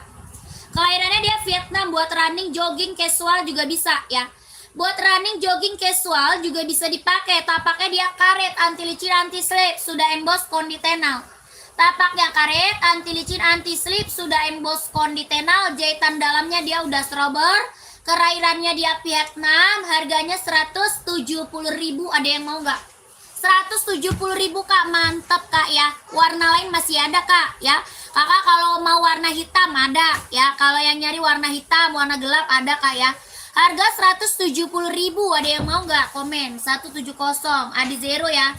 Kelahirannya dia Vietnam, buat running, jogging, casual juga bisa ya. Buat running, jogging, casual juga bisa dipakai. Tapaknya dia karet, anti licin, anti slip, sudah emboss konditenal. Tapaknya karet, anti licin, anti slip, sudah emboss konditenal. Jahitan dalamnya dia udah strober. Kelahirannya dia Vietnam, harganya 170 ribu, ada yang mau nggak? 170 ribu kak, mantep kak ya. Warna lain masih ada kak ya. Kakak kalau mau warna hitam ada ya. Kalau yang nyari warna hitam, warna gelap ada kak ya. Harga 170 ribu, ada yang mau nggak? Komen 170, Adi Zero ya.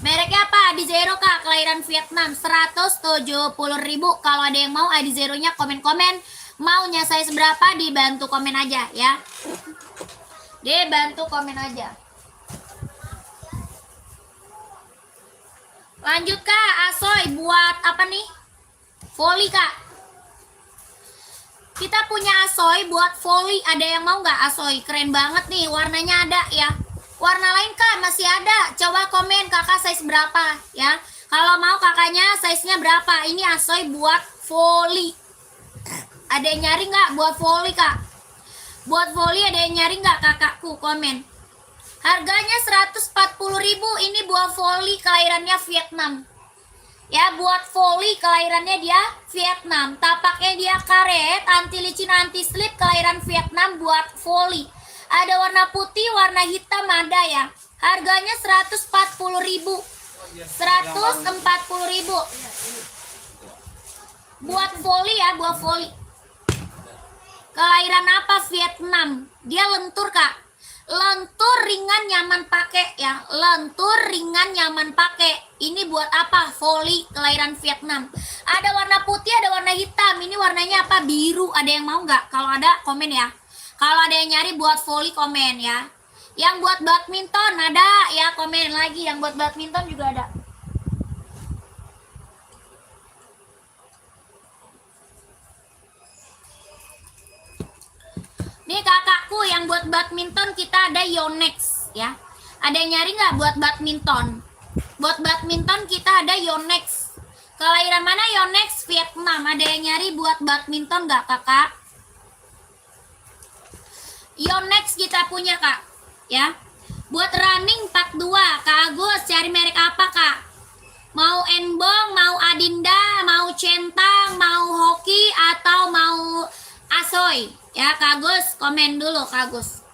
Mereknya apa? Adi Zero kak, kelahiran Vietnam, 170 ribu. Kalau ada yang mau Adi Zero-nya komen-komen. Maunya size berapa, dibantu komen aja ya. Dibantu komen aja. Lanjut kak, Asoy buat apa nih? Volley kak. Kita punya Asoy buat volley, ada yang mau nggak Asoy? Keren banget nih, warnanya ada ya. Warna lain kak masih ada. Coba komen kakak size berapa ya. Kalau mau kakaknya size-nya berapa? Ini Asoy buat volley. Ada yang nyari nggak buat volley kak? Buat volley ada yang nyari nggak kakakku? Komen. Harganya 140 ribu, ini buat volley kelahirannya Vietnam. Ya, buat volley kelahirannya dia Vietnam. Tapaknya dia karet, anti licin, anti slip, kelahiran Vietnam buat volley. Ada warna putih, warna hitam ada ya. Harganya 140 ribu. 140 ribu. Buat volley ya, buat volley. Kelahiran apa? Vietnam. Dia lentur kak. Lentur ringan nyaman pakai ya. Lentur ringan nyaman pakai. Ini buat apa? Volley kelahiran Vietnam. Ada warna putih, ada warna hitam. Ini warnanya apa? Biru. Ada yang mau nggak? Kalau ada komen ya. Kalau ada yang nyari buat volley komen ya. Yang buat badminton ada ya, komen lagi. Yang buat badminton juga ada. Nih kakakku, yang buat badminton kita ada Yonex ya. Ada yang nyari nggak buat badminton? Buat badminton kita ada Yonex. Kelahiran mana Yonex? Vietnam. Ada yang nyari buat badminton nggak kakak? Yonex kita punya kak ya. Buat running 42 Kak Agus, cari merek apa kak? Mau Enbong, mau Adinda, mau Centang, mau Hoki, atau mau Asoy ya Kak Agus? Komen dulu Kak Agus.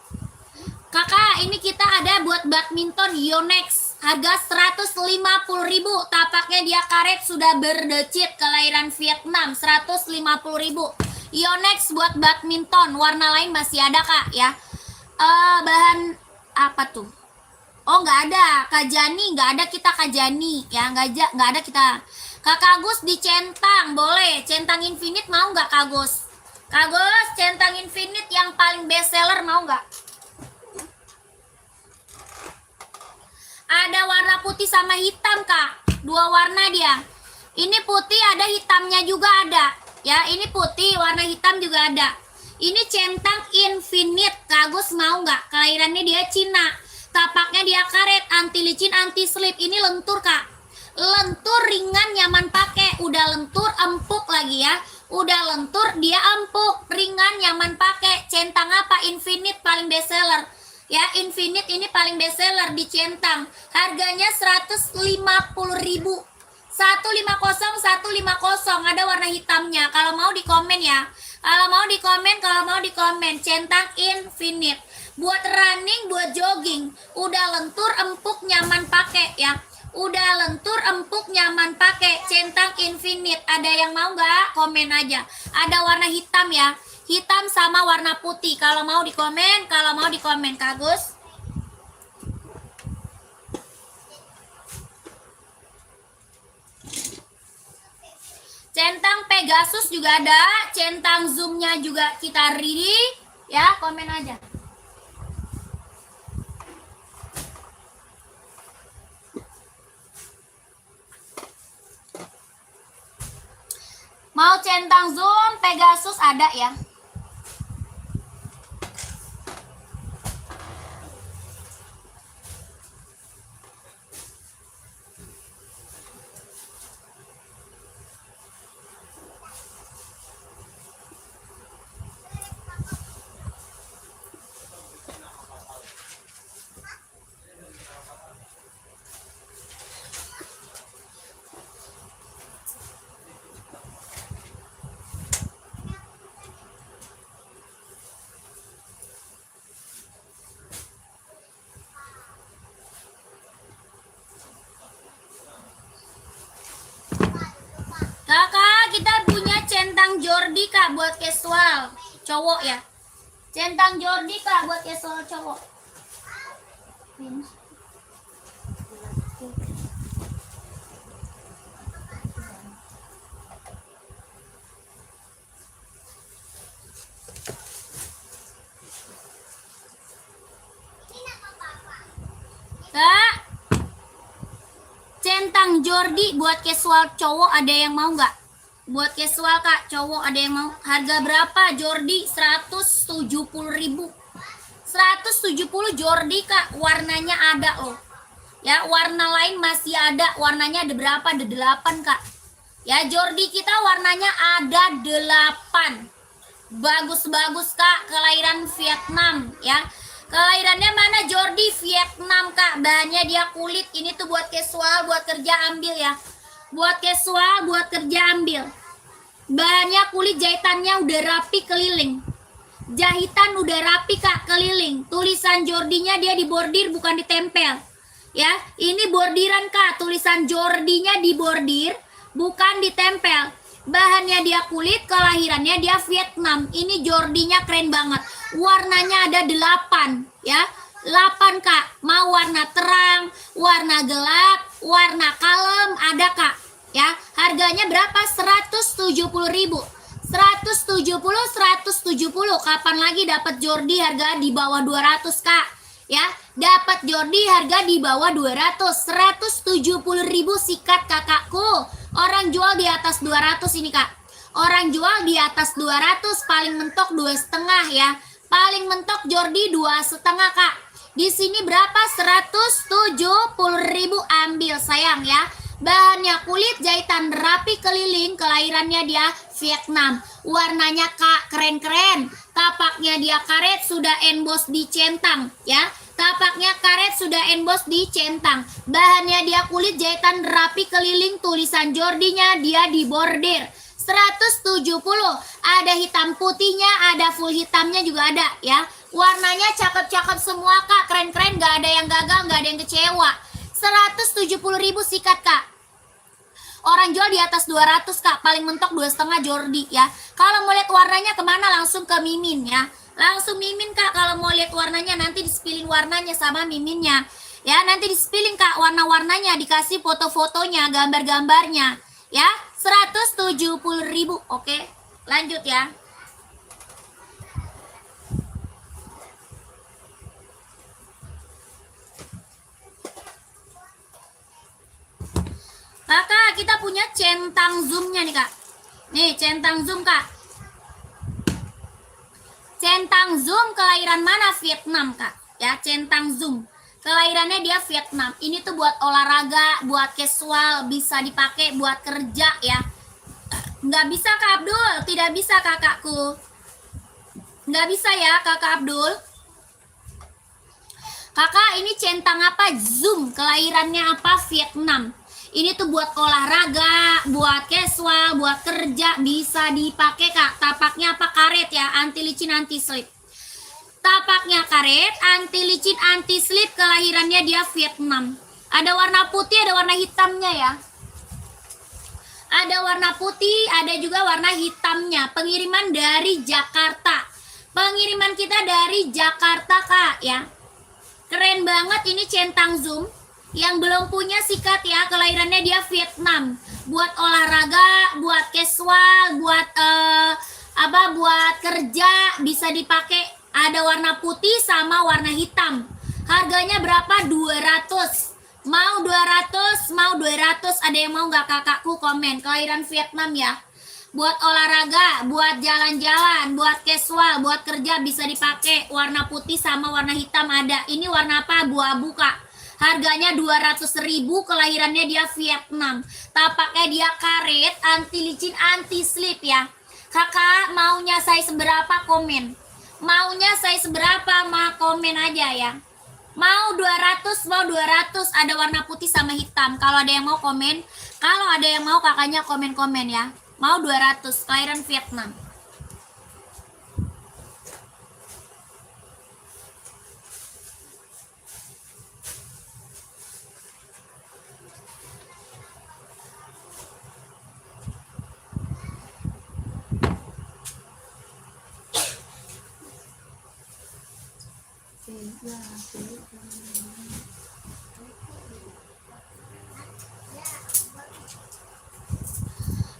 Kakak, ini kita ada buat badminton Yonex. Harga 150.000. Tapaknya dia karet, sudah berdecit, kelahiran Vietnam. 150.000. Yonex buat badminton. Warna lain masih ada kak ya. Bahan apa tuh? Oh nggak ada. Kajani nggak ada, kita Kajani ya. Nggak ada kita. Kak Agus di Centang boleh. Centang Infinite mau nggak Kak Agus? Kak Agus, Centang Infinite yang paling best seller mau nggak? Ada warna putih sama hitam kak. Dua warna dia. Ini putih ada, hitamnya juga ada. Ya, ini putih, warna hitam juga ada. Ini Centang Infinite. Kak Agus mau nggak? Kelahirannya dia Cina. Tapaknya dia karet, anti licin, anti slip. Ini lentur kak. Lentur, ringan, nyaman pakai. Udah lentur, empuk lagi ya. Udah lentur, dia empuk, ringan, nyaman pakai. Centang apa? Infinite paling best seller. Ya, Infinite ini paling best seller di Centang. Harganya 150.000. 150. Ada warna hitamnya. Kalau mau di komen ya. Kalau mau di komen. Centang Infinite. Buat running, buat jogging. Udah lentur, empuk, nyaman pakai ya. Udah lentur, empuk, nyaman pakai. Centang Infinite. Ada yang mau nggak? Komen aja. Ada warna hitam ya. Hitam sama warna putih. Kalau mau di komen, Kak Gus. Centang Pegasus juga ada, centang zoomnya juga kita ready ya, komen aja. Mau centang zoom, Pegasus ada ya. Kakak, kita punya centang Jordi kak buat casual cowok ya. Centang Jordi kak buat casual cowok. Kak, centang Jordi buat casual cowok ada yang mau nggak? Buat casual kak cowok ada yang mau? Harga berapa Jordi? 170.000. 170 Jordi kak, warnanya ada loh. Ya, warna lain masih ada. Warnanya ada berapa? Ada 8 kak. Ya, Jordi kita warnanya ada 8. Bagus-bagus kak, kelahiran Vietnam ya. Kelahirannya mana Jordi? Vietnam kak. Bahannya dia kulit. Ini tuh buat casual, buat kerja ambil ya. Buat casual, buat kerja ambil. Bahannya kulit, jahitannya udah rapi keliling. Jahitan udah rapi kak keliling. Tulisan Jordinya dia dibordir bukan ditempel. Ya, ini bordiran kak. Tulisan Jordinya dibordir bukan ditempel. Bahannya dia kulit, kelahirannya dia Vietnam. Ini Jordinya keren banget. Warnanya ada 8 ya. 8 Kak. Mau warna terang, warna gelap, warna kalem ada Kak. Ya, harganya berapa? 170.000. 170, 170. Kapan lagi dapat Jordi harga di bawah 200 Kak? Ya, dapat Jordi harga di bawah 200. 170.000 sikat kakakku. Orang jual di atas 200 ini Kak. Orang jual di atas 200, paling mentok 2,5 ya. Paling mentok Jordi 2,5 Kak. Di sini berapa? 170.000 ambil sayang ya. Bahannya kulit, jahitan rapi keliling, kelahirannya dia Vietnam. Warnanya Kak keren-keren. Tapaknya dia karet, sudah emboss di centang ya. Tapaknya karet, sudah emboss di centang. Bahannya dia kulit, jahitan rapi keliling, tulisan Jordinya dia di bordir. 170. Ada hitam putihnya, ada full hitamnya juga ada ya. Warnanya cakep-cakep semua Kak, keren-keren, gak ada yang gagal, gak ada yang kecewa. 170.000 sikat Kak. Orang jual di atas 200 Kak, paling mentok 2,5 Jordi ya. Kalau mau lihat warnanya kemana, langsung ke Mimin ya. Langsung Mimin Kak, kalau mau lihat warnanya nanti disepilin warnanya sama Miminnya. Ya, nanti disepilin Kak warna-warnanya, dikasih foto-fotonya, gambar-gambarnya. Ya, 170.000. Oke, lanjut ya. Kakak, kita punya centang zoomnya nih Kak. Nih, centang zoom Kak. Centang zoom kelahiran mana? Vietnam Kak. Ya, centang zoom. Kelahirannya dia Vietnam. Ini tuh buat olahraga, buat casual, bisa dipakai buat kerja ya. Nggak bisa Kak Abdul, tidak bisa kakakku. Nggak bisa ya Kakak Abdul. Kakak, ini centang apa? Zoom. Kelahirannya apa? Vietnam. Ini tuh buat olahraga, buat casual, buat kerja, bisa dipakai Kak. Tapaknya apa? Karet ya, anti licin, anti slip. Tapaknya karet, anti licin, anti slip, kelahirannya dia Vietnam. Ada warna putih, ada warna hitamnya ya. Ada warna putih, ada juga warna hitamnya. Pengiriman dari Jakarta. Pengiriman kita dari Jakarta Kak ya. Keren banget, ini centang zoom. Yang belum punya sikat ya, kelahirannya dia Vietnam. Buat olahraga, buat casual, buat buat kerja, bisa dipakai. Ada warna putih sama warna hitam. Harganya berapa? 200. Mau 200, mau 200. Ada yang mau nggak kakakku? Komen. Kelahiran Vietnam ya. Buat olahraga, buat jalan-jalan, buat casual, buat kerja bisa dipakai. Warna putih sama warna hitam ada. Ini warna apa? Abu-abu Kak. Harganya 200.000, kelahirannya dia Vietnam. Tapaknya dia karet, anti licin, anti slip ya. Kakak maunya size berapa? Komen. Maunya size berapa? Mau komen aja ya. Mau 200, mau 200. Ada warna putih sama hitam. Kalau ada yang mau komen. Kalau ada yang mau kakaknya komen-komen ya. Mau 200, kelahiran Vietnam.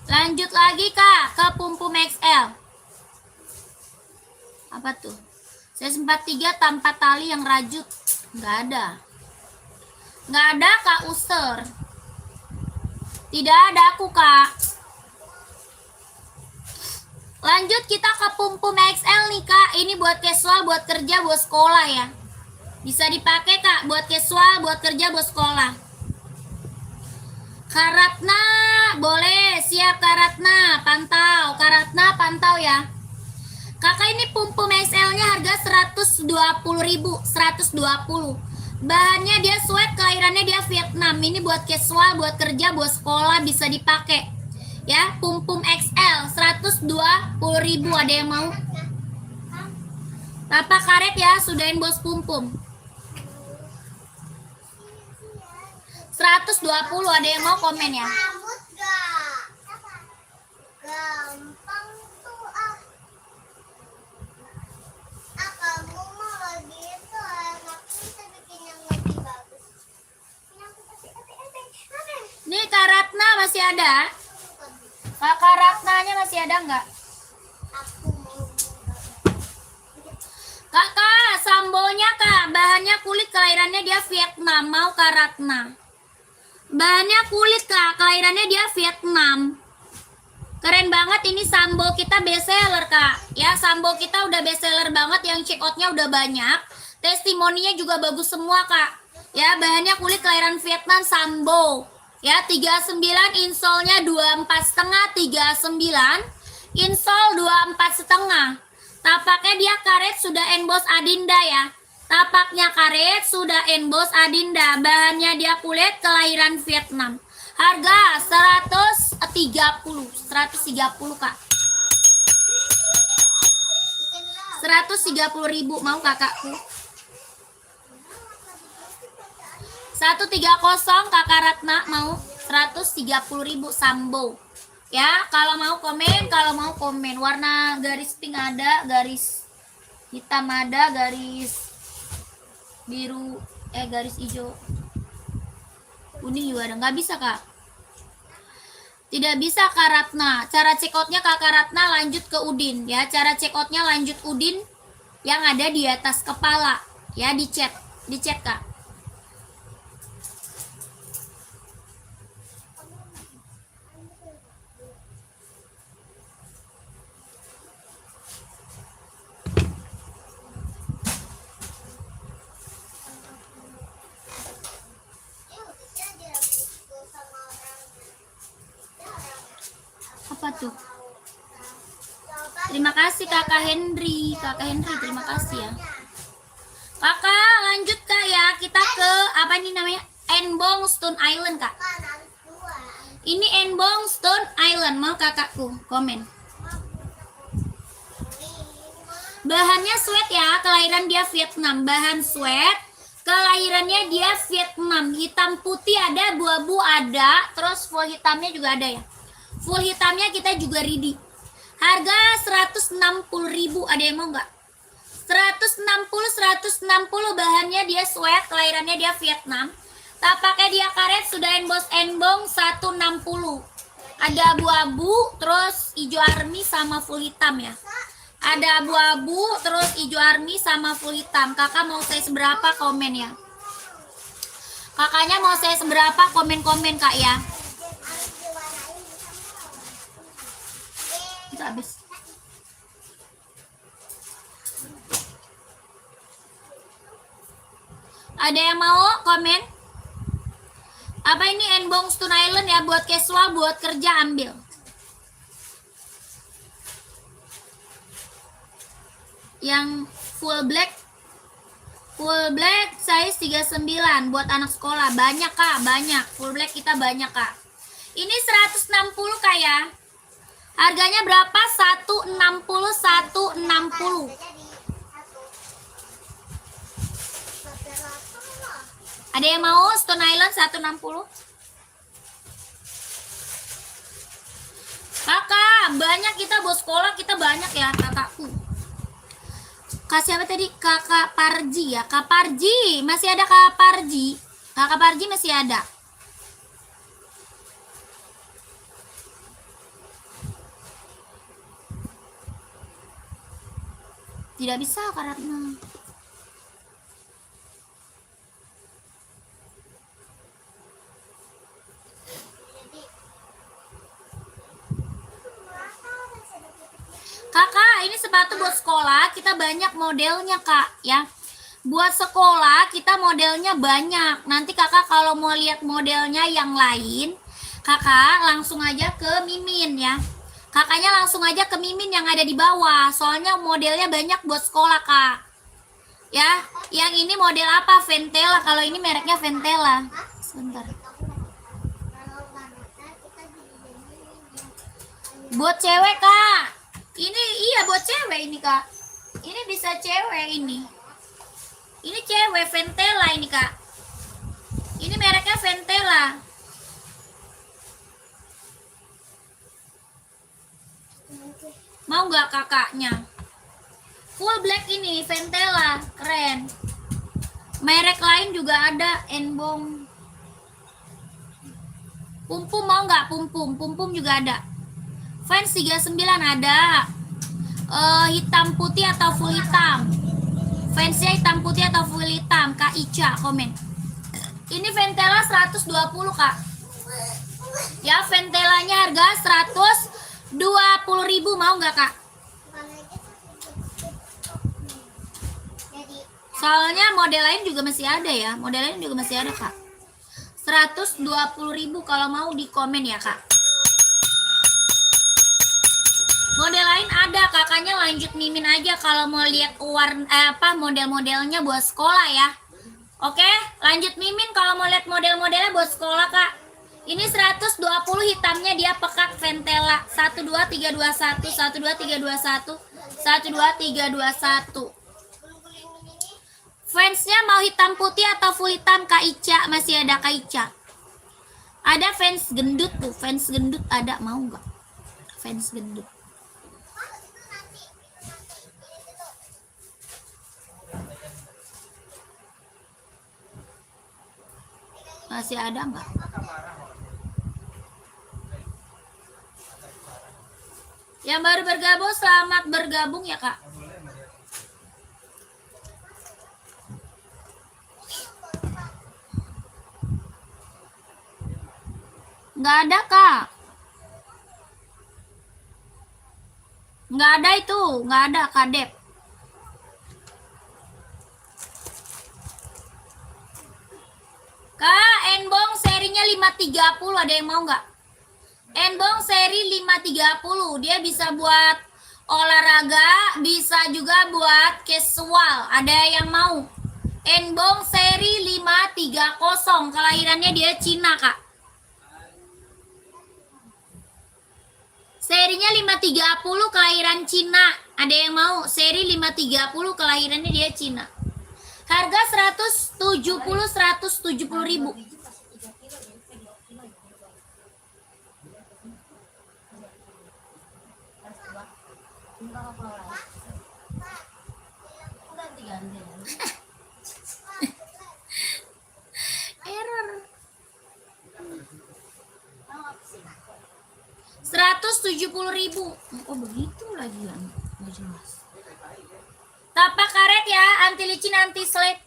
Lanjut lagi Kak ke Pumpum XL. Apa tuh? Size 43 tanpa tali yang rajut. Nggak ada. Nggak ada Kak User. Tidak ada aku Kak. Lanjut kita ke Pumpum XL nih Kak. Ini buat casual, buat kerja, buat sekolah ya. Bisa dipakai Kak buat casual, buat kerja, buat sekolah. Karatna, boleh, siap Karatna, pantau. Karatna pantau ya. Kakak, ini Pumpum XL-nya harga 120.000, 120. Bahannya dia sweat, kelahirannya dia Vietnam. Ini buat casual, buat kerja, buat sekolah bisa dipakai. Ya, Pumpum XL 120.000, ada yang mau? Tapak karet ya, sudahin bos Pumpum. 120, ada yang mau komen ya?
gampang tuh kamu mau gitu aku bisa bikin yang lebih bagus. Ini aku kasih
Nih Kak Ratna masih ada? Kakak Ratnanya masih ada nggak?
aku mau
Kakak, sambonya Kak, bahannya kulit, kelahirannya dia Vietnam. Mau Kak Ratna? Bahannya kulit Kak, kelahirannya dia Vietnam. Keren banget, ini sambo kita bestseller Kak. Ya, sambo kita udah bestseller banget, yang check outnya udah banyak. Testimoninya juga bagus semua Kak. Ya, bahannya kulit kelahiran Vietnam sambo. Ya, 39, insolnya 24,5, 39. Insol 24,5. Tapaknya dia karet sudah emboss Adinda ya. Tapaknya karet sudah emboss Adinda. Bahannya dia kulit kelahiran Vietnam. Harga 130 Kak. 130.000 mau kakakku. 130 Kakak Ratna mau 130.000 sambo. Ya, kalau mau komen, warna garis pink ada, garis hitam ada, garis biru, garis hijau, kuning juga ada. Nggak bisa Kak, tidak bisa Kak Ratna. Cara check outnya Kakak Ratna lanjut ke Udin ya. Cara check outnya lanjut Udin yang ada di atas kepala ya, di chat Kak. Apa tuh? Terima kasih Kakak Henry. Terima kasih ya. Kakak lanjut Kak ya. Kita ke apa ini namanya? Enbong Stone Island Kak. Ini Enbong Stone Island. Mau kakakku komen. Bahannya sweat ya. Kelahiran dia Vietnam. Bahan sweat. Kelahirannya dia Vietnam. Hitam putih ada, abu-abu ada. Terus full hitamnya juga ada ya. Full hitamnya kita juga ready. Harga 160.000. Ada yang mau nggak? 160 bahannya dia sweat, kelahirannya dia Vietnam. Tapaknya dia karet sudah emboss enbong 160. Ada abu-abu, terus hijau army sama full hitam ya. Ada abu-abu, terus hijau army sama full hitam. Kakak mau saya seberapa komen ya? Kakaknya mau saya seberapa komen-komen Kak ya? Habis. Ada yang mau komen? Apa ini Enbong Stone Island ya, buat casual, buat kerja ambil. Yang full black size 39 buat anak sekolah. Banyak Kak, banyak. Full black kita banyak Kak. Ini 160 Kak ya. Harganya berapa? 160. Ada yang mau Stone Island 160? Kakak, banyak kita bos sekolah, kita banyak ya kakakku. Kak siapa tadi? Kakak Parji ya. Kak Parji, masih ada Kak Parji? Kakak Parji masih ada. Tidak bisa karena Kakak, ini sepatu buat sekolah, kita banyak modelnya Kak ya. Buat sekolah kita modelnya banyak. Nanti Kakak kalau mau lihat modelnya yang lain, Kakak langsung aja ke Mimin ya. Kakaknya langsung aja ke Mimin yang ada di bawah. Soalnya modelnya banyak buat sekolah Kak. Ya, yang ini model apa? Ventela. Kalau ini mereknya Ventela. Sebentar. Buat cewek Kak. Ini iya buat cewek ini Kak. Ini bisa cewek ini. Ini cewek Ventela ini Kak. Ini mereknya Ventela. Mau nggak kakaknya? Full black ini, Ventela, keren. Merek lain juga ada, Enbong. Pumpum mau nggak? Pumpum juga ada. Fans 39 ada. Hitam putih atau full hitam? Fansnya hitam putih atau full hitam? Kak Ica komen. Ini Ventela 120 kak. Ya Ventelanya harga 120.000, mau nggak kak? Soalnya model lain juga masih ada ya. Model lain juga masih ada kak. 120.000 kalau mau di komen ya kak. Model lain ada, kakaknya lanjut mimin aja kalau mau lihat model-modelnya buat sekolah ya. Oke, lanjut mimin kalau mau lihat model-modelnya buat sekolah kak. Ini 120 hitamnya dia pekat Ventela. 12321 12321 12321. Fansnya mau hitam putih atau full hitam Kak Ica? Masih ada Kak Ica. Ada fans gendut tuh, fans gendut ada, mau nggak? Fans gendut. Masih ada nggak? Yang baru bergabung, selamat bergabung ya kak. Nggak ada kak. Nggak ada itu, nggak ada kadep. Kak, Enbong serinya 530, ada yang mau nggak? Enbong seri 530, dia bisa buat olahraga, bisa juga buat casual. Ada yang mau? Enbong seri 530, kelahirannya dia Cina kak. Serinya 530, kelahiran Cina. Ada yang mau? Seri 530, kelahirannya dia Cina. Harga 170.000. Error. 170.000. Oh begitu lagi ya, nggak jelas. Tapak karet ya, anti licin, anti slip.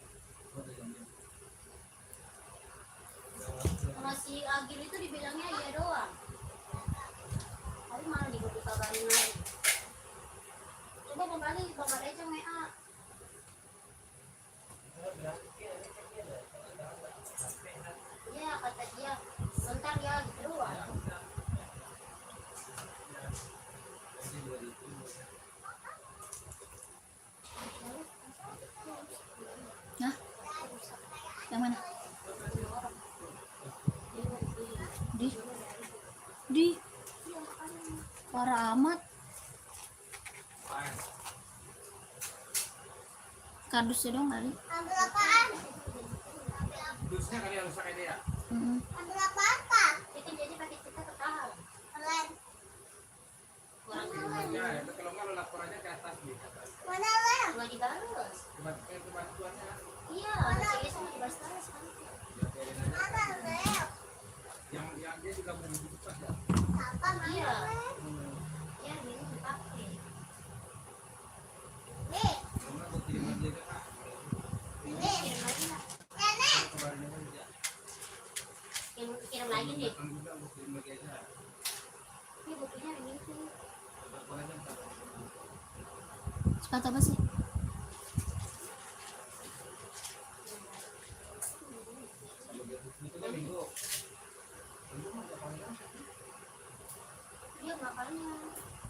Masih Agil itu dibilangnya iya doang. Tapi malah dikabarin lagi. Coba kembali Bapak aja WA. Iya kata dia, bentar ya gitu doang. Hah? Yang mana? Di parah amat. Kardusnya dong kali.
Ambil apaan?
Dusnya kali yang rusak ini ya?
Ambil apa-apa?
Itu jadi pakai kita ketahan.
Keren.
Ya, kalau nggak lo lapor aja ke atas gitu.
Mana lem?
Cuma dibalas.
Kemampuannya.
Iya, jadi sama dibalas terus kan.
Mana lem?
Yang dia juga begitu pas ya.
Apa mana
Iya.
lem?
Ya, ini dipakai.
Nih,
Karena buat kirim dia kan.
nih.
Kirim lagi lah.
Nenek.
Kabarnya kan dia.
Kirim lagi deh.
Kan juga buat kirim lagi aja.
Ini bukunya ini tuh.
Lapor aja ntar.
Sepatu apa sih?
Itu kan minggu.
Dia makanya.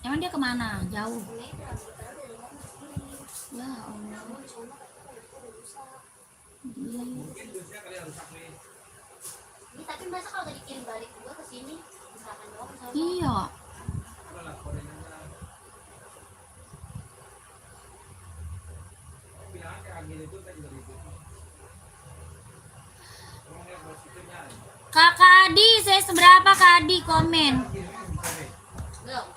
Emang dia kemana? Jauh.
Ini itu lagi taruh dari rumah sendiri.
Ya Allah.
Namun di sana katanya udah rusak.
Mungkin dusnya kali yang rusak nih.
Ini tapi masa kalau nggak dikirim balik juga ke sini, misalkan doang misalnya.
Iya.
Kalau laporin aja. Bilang ke Agil itu kan juga ribut. Ngomong yang bos itunya.
Kakak Adi, saya seberapa Kak Adi? Komen.
Belum.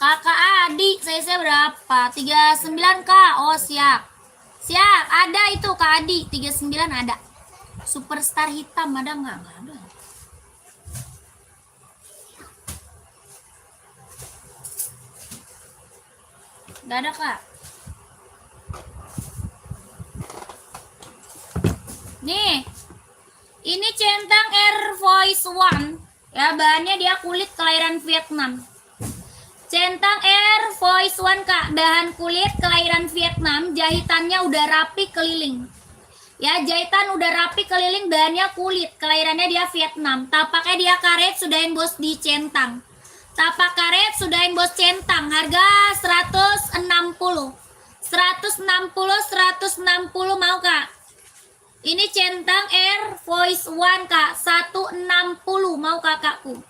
Kakak Adi, size-nya berapa? 39 Kak. Oh, siap. Siap, ada itu Kak Adi, 39 ada. Superstar hitam ada nggak? Nggak ada. Nggak ada Kak. Nih, ini centang Air Voice One. Ya, bahannya dia kulit kelahiran Vietnam. Centang Air Voice One Kak, bahan kulit kelahiran Vietnam, jahitannya udah rapi keliling. Ya, jahitan udah rapi keliling, bahannya kulit, kelahirannya dia Vietnam. Tapaknya dia karet, sudahin bos di centang. Tapak karet, sudahin bos centang, harga 160. 160 mau Kak? Ini centang Air Voice One Kak, 160 mau kakakku.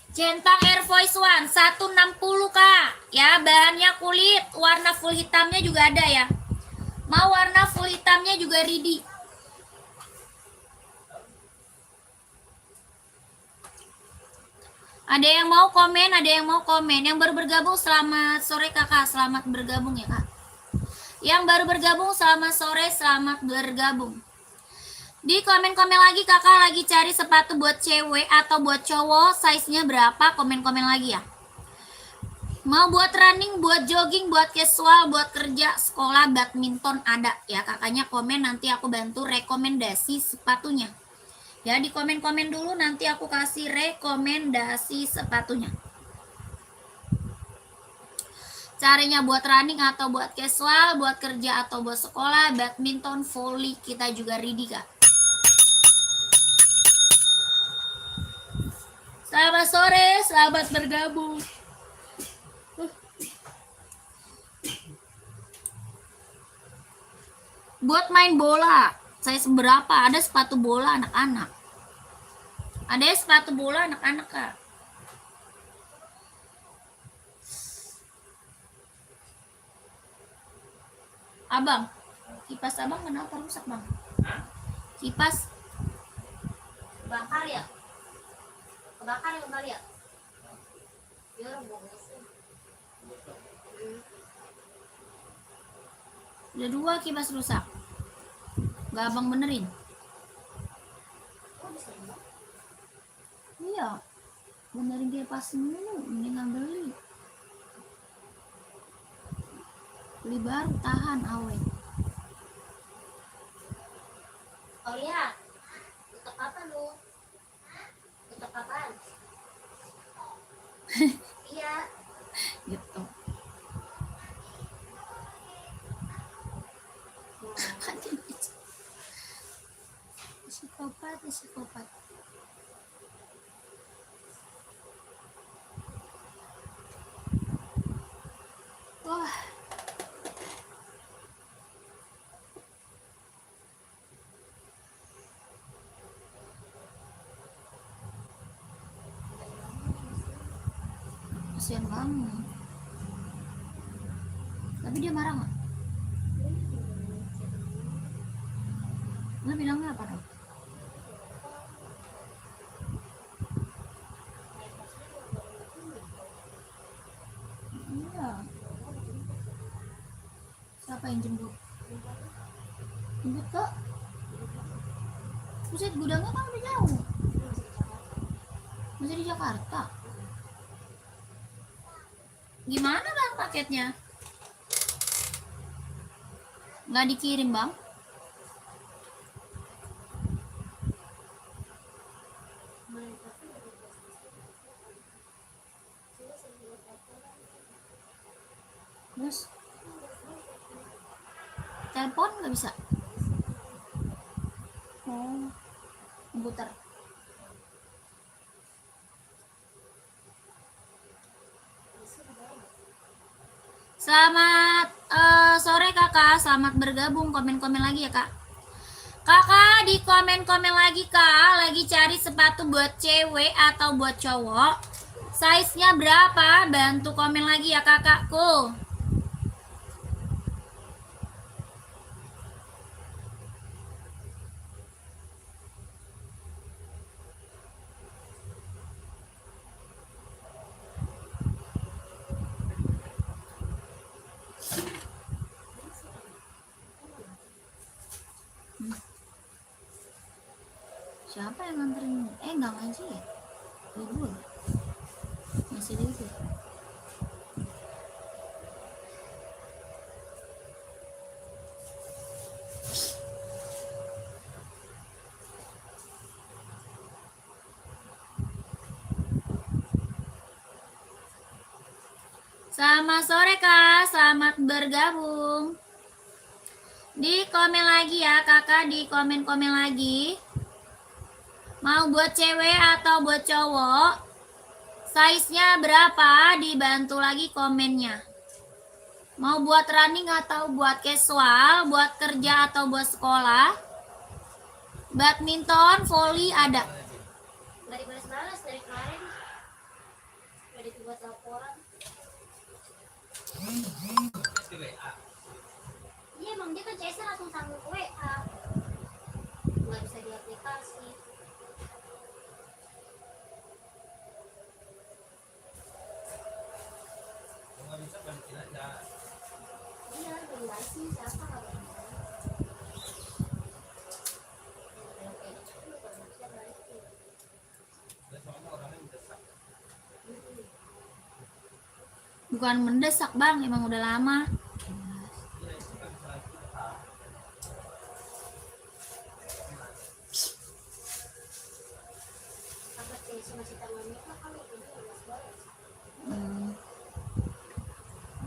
Centang Air Voice One 160 Kak. Ya, bahannya kulit, warna full hitamnya juga ada ya. Mau warna full hitamnya juga ready. Ada yang mau komen, ada yang mau komen. Yang baru bergabung selamat sore Kakak, selamat bergabung ya Kak. Yang baru bergabung selamat sore, selamat bergabung. Di komen-komen lagi Kakak lagi cari sepatu buat cewek atau buat cowok, size-nya berapa? Komen-komen lagi ya. Mau buat running, buat jogging, buat casual, buat kerja, sekolah, badminton ada ya. Kakaknya komen, nanti aku bantu rekomendasi sepatunya. Ya, di komen-komen dulu, nanti aku kasih rekomendasi sepatunya. Carinya buat running atau buat casual, buat kerja atau buat sekolah, badminton, volley, kita juga ready Kak. Selamat sore, selamat bergabung. Buat main bola, saya seberapa? Ada sepatu bola anak-anak. Ada sepatu bola anak-anak Kak. Abang, kipas abang kenapa rusak bang? Kipas bakar ya? Kebakar ya kembali ya? Ya udah 2 kipas rusak. Gak abang benerin? Iya, benerin kipas dulu, mendingan beli. Beli baru tahan awet. Oh lihat, tutup apa lu? Tutup apaan? Iya. Gitu. Psikopat. Wah. Kasian banget. Tapi dia marah nggak? Lo bilangnya apa dong? Iya. Siapa yang jemput? Jemput kok? Buset, gudangnya kan udah jauh. Masih di Jakarta. Gimana bang paketnya? Nggak dikirim bang? Terus telepon nggak bisa? Oh, komputer. Selamat sore kakak, selamat bergabung. Komen-komen lagi ya kak. Kakak di komen-komen lagi kak, lagi cari sepatu buat cewek atau buat cowok. Size-nya berapa? Bantu komen lagi ya kakakku.
Siapa yang nganterin? Nggak ngaji ya? Libur. Masih libur. Selamat sore Kak, selamat bergabung. Di komen lagi ya kakak, di komen-komen lagi. Mau buat cewek atau buat cowok? Size-nya berapa? Dibantu lagi komennya. Mau buat running atau buat casual? Buat kerja atau buat sekolah? Badminton, volley ada.
Nggak dibalas-balas dari kemarin. Udah dibuat laporan.
Di WA.
Iya emang dia kan CS langsung sambung ke WA. Nggak bisa di aplikasi.
Kalau nggak bisa balikin aja.
Iya, belum sih siapa nggak boleh.
Dan soalnya orangnya mendesak.
Bukan mendesak bang, emang udah lama.
Iya itu kan bisa kita.
Apa CS masih tanggal merah kali ini mas boleh.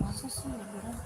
Masa sih liburan?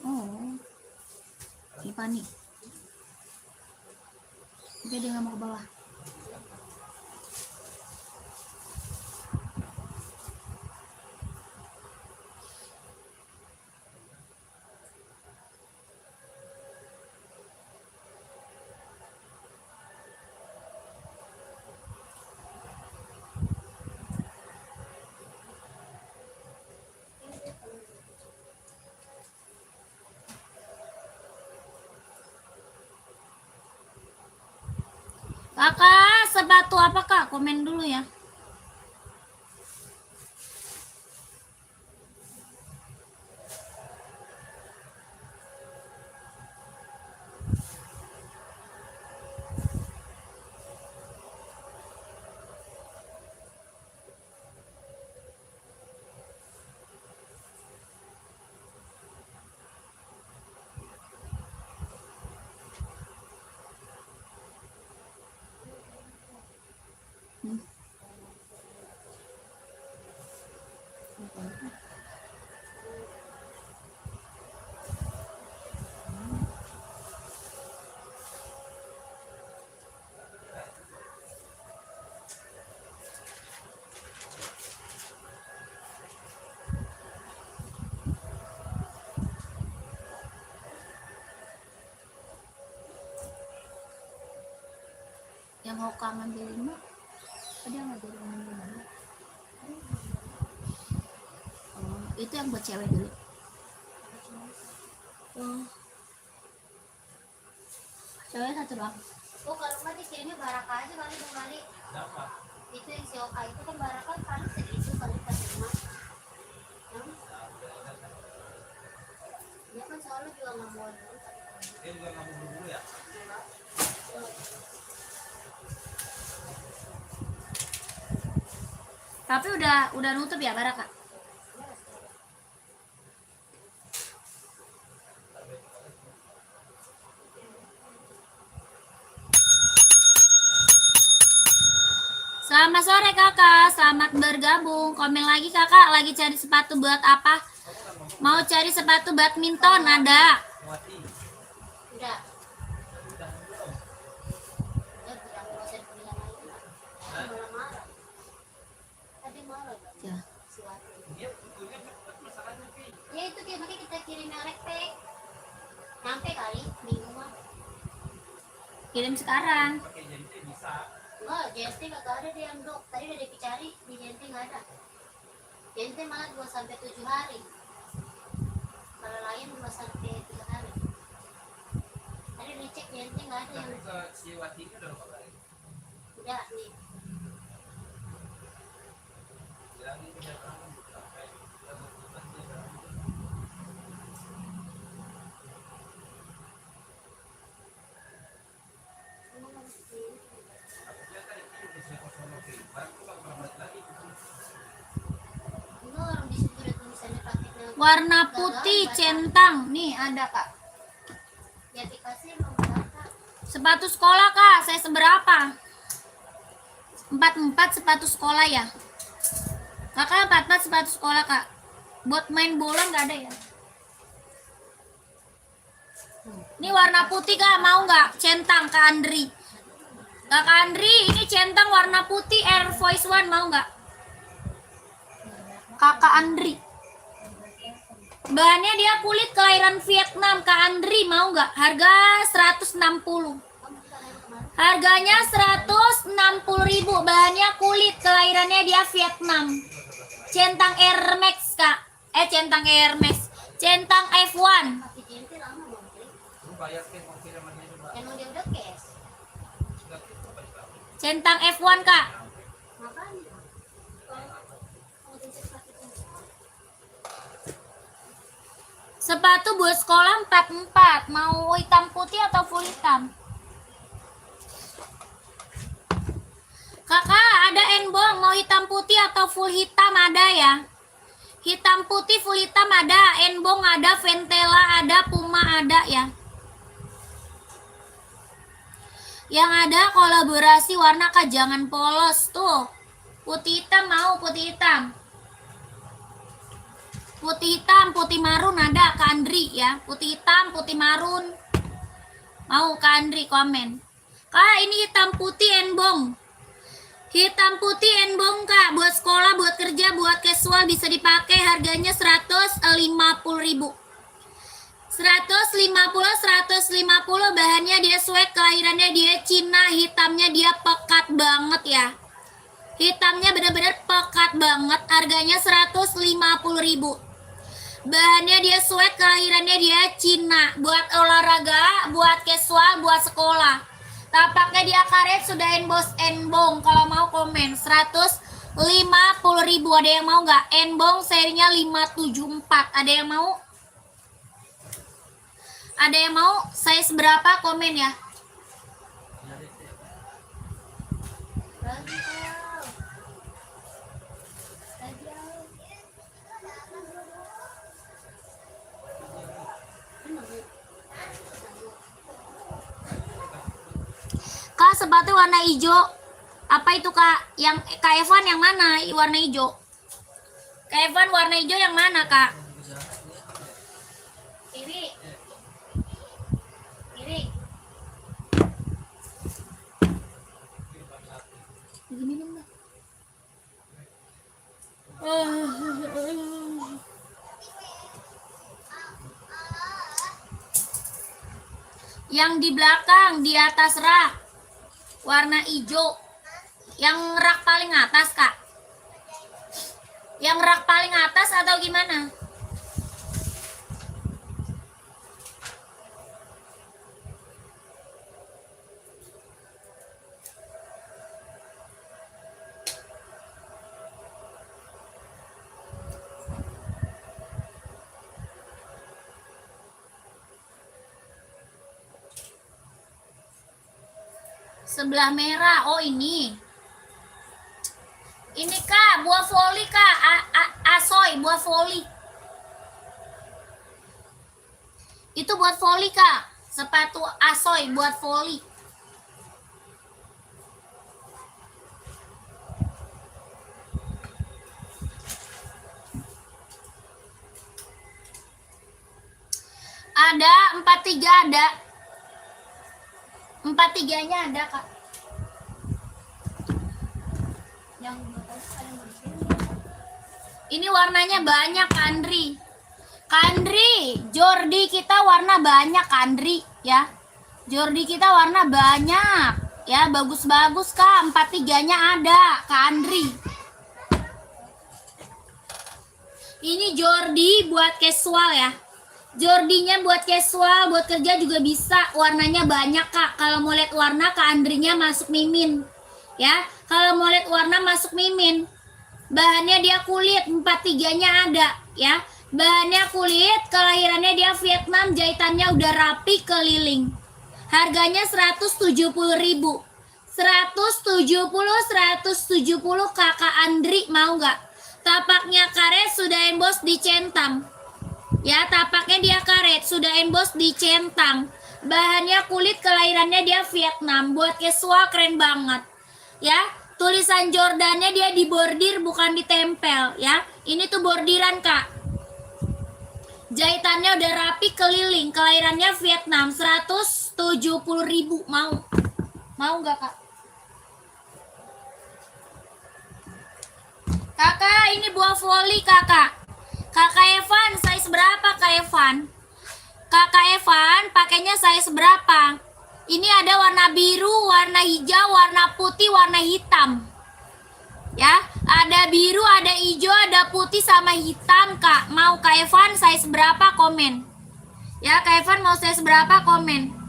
Oh, Ipani. Oke, dia nggak mau ke bawah. Kakak, sepatu apa kak? Komen dulu ya. Yang mau kangen di 5, dia nggak jadi ngambil 5. Oh, itu yang buat cewek dulu. Oh, cewek satu doang.
Oh kalau nggak dikirimnya Baraka aja kali dong kali.
Siapa?
Itu yang si Oka itu kan Baraka paling segitu kali pas rumah. Dia kan selalu juga nggak mau dulu.
Dia juga nggak mau buru ya.
Tapi udah nutup ya Baraka? Selamat sore kakak, selamat bergabung. Komen lagi kakak, lagi cari sepatu buat apa? Mau cari sepatu badminton ada.
Mati.
Udah.
Udah belum.
Ya bilang nggak usah dibeli yang lain lah. Malah marah. Kirim sekarang.
Pakai jente bisa.
Oh, Jente kagak ada di Amdok. Tadi udah dicari, di Jente nggak ada. Jente malah 2 sampai 7 hari. Kalau lain 2 sampai 3 hari. Tadi dicek Jente nggak ada yang
Tapi ke si Watinya udah lupa kali.
udah nih.
Bilangin punya kamu sampai udah berbulan dia berani. Aku lihat tadi itu di Seko Sono Kehidupan, itu nggak pernah balik lagi.
Ini orang di situ ada tulisannya pakai nama.
Warna putih centang. Nih ada kak.
Ya dikasih mau berapa?
Sepatu sekolah kak. Saya seberapa? 44 sepatu sekolah ya. Kakak 44 sepatu sekolah kak. Buat main bola nggak ada ya? Ini warna putih kak, mau nggak? Centang kak Andri. Kak Andri, ini centang warna putih Air Voice One, mau nggak? Kakak Andri. Bahannya dia kulit kelahiran Vietnam. Kak Andri mau nggak? Harga 160. Harganya 160.000. Bahannya kulit kelahirannya dia Vietnam. Centang Air Max kak. Centang Air Max. Centang F1.
Pakai Jente lama belum? Tri?
Lu bayar ke pengirimannya coba.
Emang dia udah cash.
Sudah kita balik lagi.
Centang F1 kak.
Makanya. Kalau Jente pakai Jente.
Sepatu buat sekolah 44. Mau hitam putih atau full hitam? Kakak ada enbong, mau hitam putih atau full hitam ada ya? Hitam putih full hitam ada, enbong ada, Ventela ada, Puma ada ya. Yang ada kolaborasi warna kak, jangan polos tuh. Putih hitam mau, putih hitam. Putih hitam, putih marun ada, Kak Andri ya. Putih hitam, putih marun. Mau Kak Andri komen. Kak ini hitam putih enbong. Hitam putih enbong kak, buat sekolah, buat kerja, buat casual bisa dipakai. Harganya 150.000. 150, bahannya dia sweat, kelahirannya dia Cina, hitamnya dia pekat banget ya. Hitamnya benar-benar pekat banget, harganya 150.000. Bahannya dia sweat, kelahirannya dia Cina, buat olahraga, buat casual, buat sekolah. Tapaknya dia karet, sudah emboss enbong. Kalau mau komen 150.000. Ada yang mau nggak? Enbong serinya 574. Ada yang mau? Ada yang mau? Size berapa? Komen ya.
Lagi kau. Lagi kau.
Kak sepatu warna hijau. Apa itu kak? Yang Kak Evan yang mana? Warna hijau. Kak Evan warna hijau yang mana kak?
Kiri. Kiri.
Minum nggak? Yang di belakang, di atas rak, warna hijau. Yang rak paling atas kak? Yang rak paling atas atau gimana? Sebelah merah. Oh ini. Ini kak, buah voli kak. Asoy, buah voli. Itu buat voli kak. Sepatu asoy buat voli. Ada 43 ada. 43-nya ada kak.
Yang paling bersih.
Ini warnanya banyak Kandri. Kandri, Jordi kita warna banyak Kandri ya. Jordi kita warna banyak. Ya, bagus-bagus Kak. 43-nya ada, Kak Andri. Ini Jordi buat casual ya. Jordinya buat casual, buat kerja juga bisa. Warnanya banyak Kak. Kalau mau lihat warna, Kak Andrinya masuk Mimin. Ya, kalau mau lihat warna masuk Mimin. Bahannya dia kulit, 43-nya ada ya. Bahannya kulit, kelahirannya dia Vietnam, jahitannya udah rapi keliling. Harganya 170.000. 170 Kakak Andri mau nggak? Tapaknya karet sudah emboss dicentang. Ya, tapaknya dia karet sudah emboss dicentang. Bahannya kulit, kelahirannya dia Vietnam. Buat casual keren banget. Ya, tulisan Jordannya dia dibordir bukan ditempel ya. Ini tuh bordiran Kak. Jahitannya udah rapi keliling. Kelahirannya Vietnam. 170.000 mau. Mau nggak Kak? Kakak, ini buah voli Kakak. Kakak Evan, size berapa Kak Evan? Kakak Evan, pakainya size berapa? Ini ada warna biru, warna hijau, warna putih, warna hitam. Ya, ada biru, ada hijau, ada putih sama hitam Kak. Mau Kak Evan size berapa komen? Ya, Kak Evan mau size berapa komen?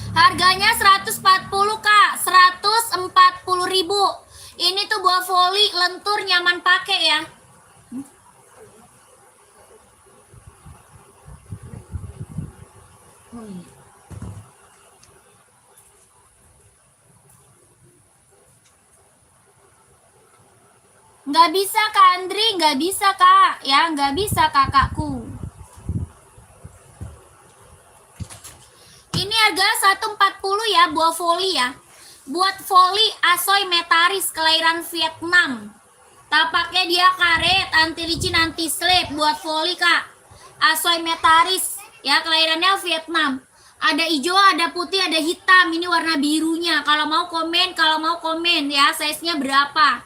Harganya 140 Kak, 140.000. Ini tuh buah voli lentur nyaman pakai ya. Nggak bisa Kak Andri, nggak bisa Kak. Ya, nggak bisa kakakku. Ini harga 140 ya, buah voli ya. Buat voli Asoy Metaris, kelahiran Vietnam. Tapaknya dia karet, anti licin, anti slip. Buat voli Kak. Asoy Metaris, ya kelahirannya Vietnam. Ada hijau, ada putih, ada hitam. Ini warna birunya. Kalau mau komen ya, size-nya berapa.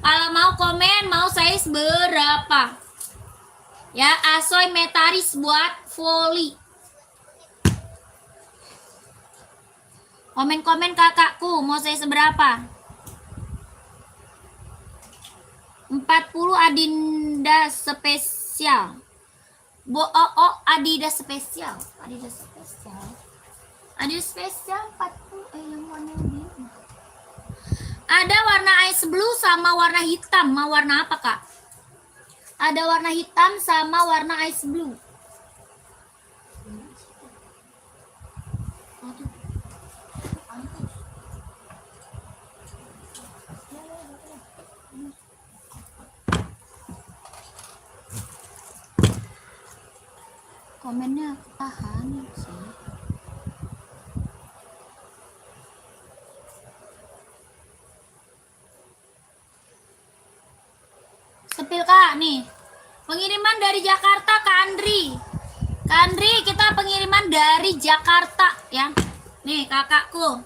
Kalau mau komen, mau size berapa. Ya, Asoy Metaris buat voli. Komen-komen kakakku, mau saya seberapa? 40 Adinda spesial. Adidas spesial. Adidas spesial. Adidas spesial 40 yang warna biru. Ada warna ice blue sama warna hitam. Mau warna apa, Kak? Ada warna hitam sama warna ice blue. Komennya tahan sih. Sepil Kak nih. Pengiriman dari Jakarta Kak Andri. Kak Andri, kita pengiriman dari Jakarta ya. Nih kakakku.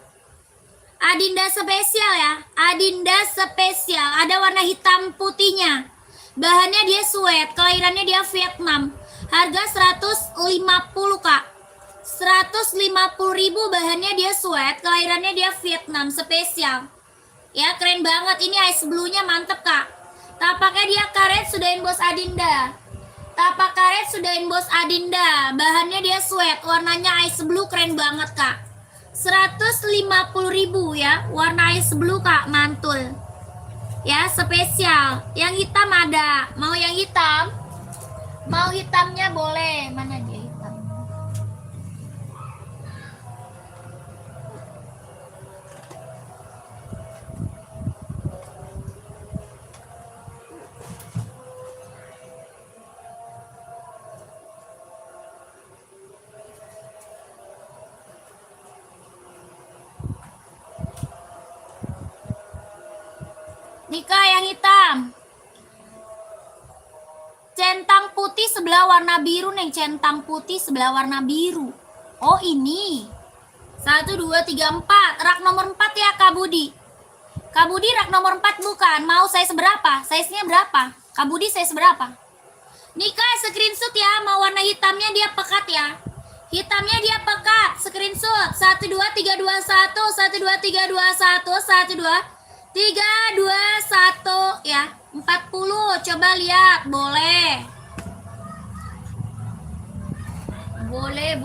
Adinda spesial ya. Adinda spesial. Ada warna hitam putihnya. Bahannya dia suede, kelahirannya dia Vietnam. Harga 150 Kak. 150.000, bahannya dia suede, kelahirannya dia Vietnam spesial. Ya, keren banget. Ini ice blue-nya mantep Kak. Tapaknya dia karet sudah emboss Adinda. Tapak karet sudah emboss Adinda. Bahannya dia suede, warnanya ice blue, keren banget Kak. 150.000 ya. Warna ice blue Kak, mantul. Ya, spesial. Yang hitam ada. Mau yang hitam? Mau hitamnya boleh. Mana dia hitam? Nikah yang hitam. Centang putih sebelah warna biru neng. Centang putih sebelah warna biru. Oh ini 1, 2, 3, 4. Rak nomor 4 ya Kak Budi. Kak Budi rak nomor 4 bukan. Mau size berapa? Size nya berapa? Kak Budi size berapa?
Nih Kak, screenshot ya, mau warna hitamnya dia pekat ya. Hitamnya dia pekat, screenshot 12321 12321 12321 ya. 40, coba lihat, boleh. Boleh.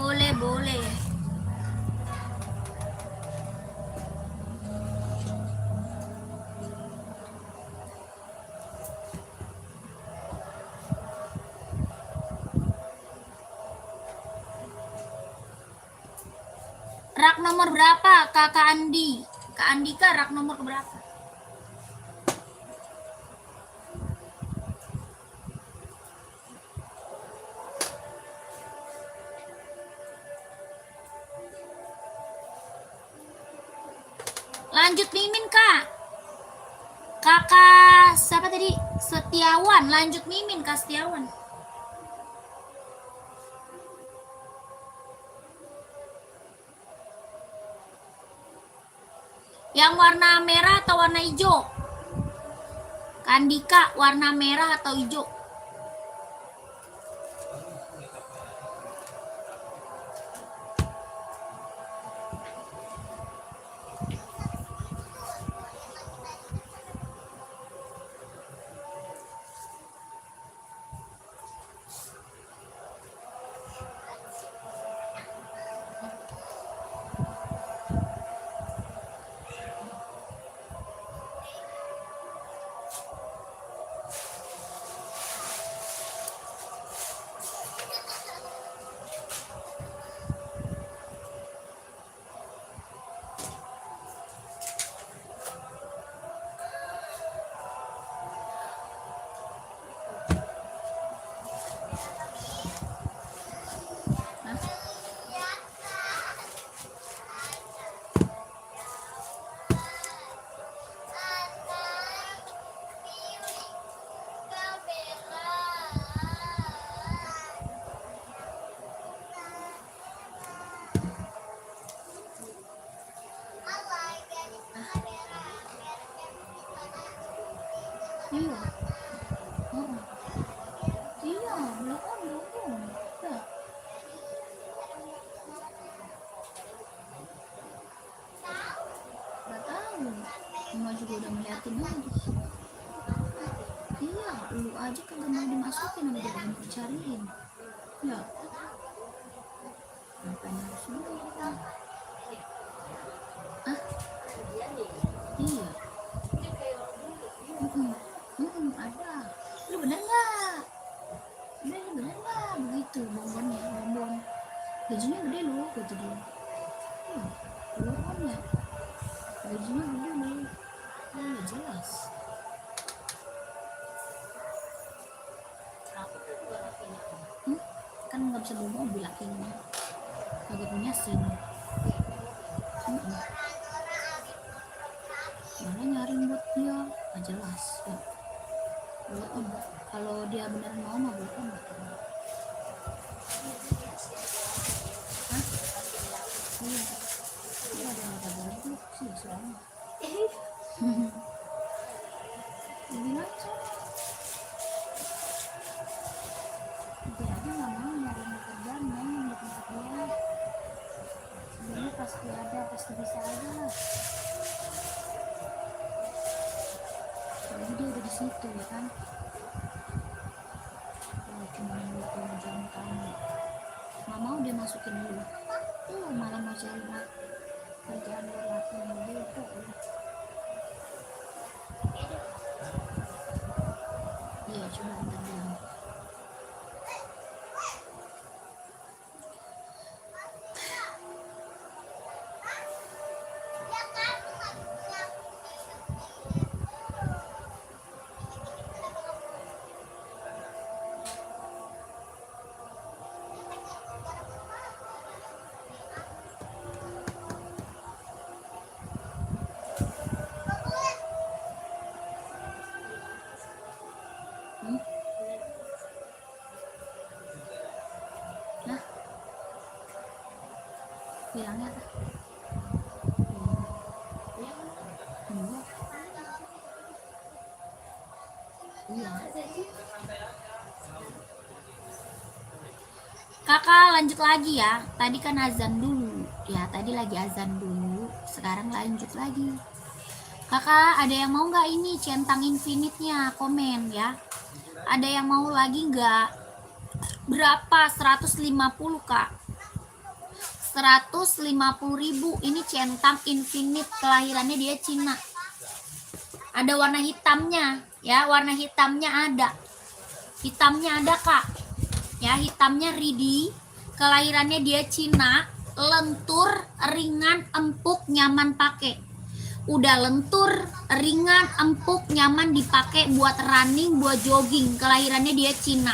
Rak nomor berapa, Kakak Andi? Kak Andika, rak nomor berapa? Lanjut Mimin, Kak. Kakak siapa tadi? Setiawan, lanjut Mimin, Kak Setiawan. Yang warna merah atau warna hijau? Kandika, warna merah atau hijau? Iya. Iya, belum. Ya. Gak tahu. Mama juga udah ngeliatin lagi. Iya, lu aja kagak mau dimasukin sama dia yang dicariin. Ya. Ngapain harus lu? Ah? Iya. Ada. Lu bener nggak? Bener nggak? Begitu bonbon. Gajinya gede loh, gaji dia. Bonbonnya. Gajinya gede loh. Ya jelas. Kan nggak bisa bawa mobil lakinya. Kagak punya SIM. Mana nyariin buat dia? Nggak jelas. Ya. Belum. Kalau dia benar mau mah belum. Hah? Iya. Iya ada baru sih soalnya. Bilang dia aja nggak mau nyari pekerjaan main di tempat dia. Sebenarnya pasti ada, pasti bisa aja lah. Jadi dia udah di situ ya kan. Kalau cuma 20 jam kamu nggak mau dia masukin dulu. Malah mau cari kerjaan luar laki dia itu. Iya coba ntar bilang. Nah, bilangnya apa? Iya.
Kakak lanjut lagi ya. Tadi kan azan dulu. Ya, tadi lagi azan dulu. Sekarang lanjut lagi. Kakak, ada yang mau nggak ini centang infinite-nya? Komen ya. Ada yang mau lagi nggak? Berapa? 150 Kak. 150.000. Ini centang infinite, kelahirannya dia Cina. Ada warna hitamnya ya, warna hitamnya ada. Hitamnya ada Kak. Ya, hitamnya Ridi, kelahirannya dia Cina, lentur, ringan, empuk, nyaman pakai. Udah lentur, ringan, empuk, nyaman dipakai buat running, buat jogging. Kelahirannya dia Cina.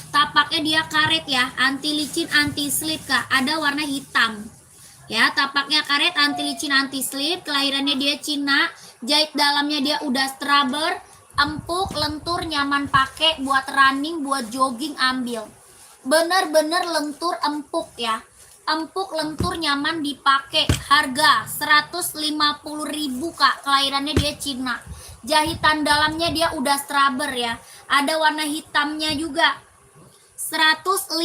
Tapaknya dia karet ya, anti licin, anti slip Kak. Ada warna hitam. Ya, tapaknya karet, anti licin, anti slip. Kelahirannya dia Cina. Jahit dalamnya dia udah strabber, empuk, lentur, nyaman pakai buat running, buat jogging, ambil. Bener-bener lentur, empuk ya. Empuk, lentur, nyaman dipakai. Harga 150.000 Kak. Kelahirannya dia Cina. Jahitan dalamnya dia udah strabber ya. Ada warna hitamnya juga. 150.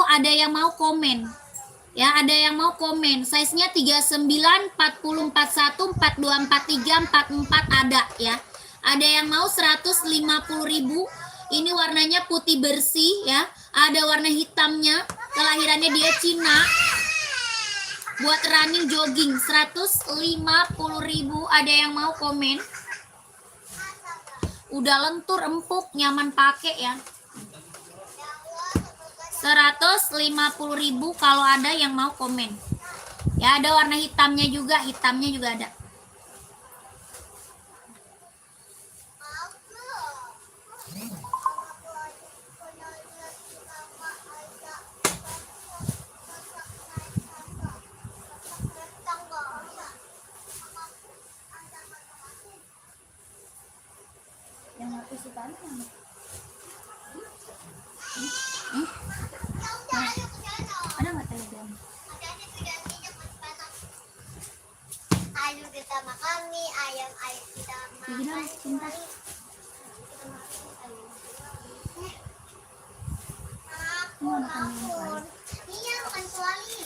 Ada yang mau komen? Ya, ada yang mau komen. Size-nya 39, 40, 41, 42, 43, 44 ada ya. Ada yang mau 150.000. Ini warnanya putih bersih ya. Ada warna hitamnya. Kelahirannya dia Cina. Buat running jogging 150.000. Ada yang mau komen? Udah lentur, empuk, nyaman pakai ya. 150.000 kalau ada yang mau komen. Ya, ada warna hitamnya juga ada. Yang aku suka yang ada nggak telegram?
Ayo kita makan mie ayam, ayo kita
Jadi
makan.
cinta.
Lapor. Iya, makan kuali.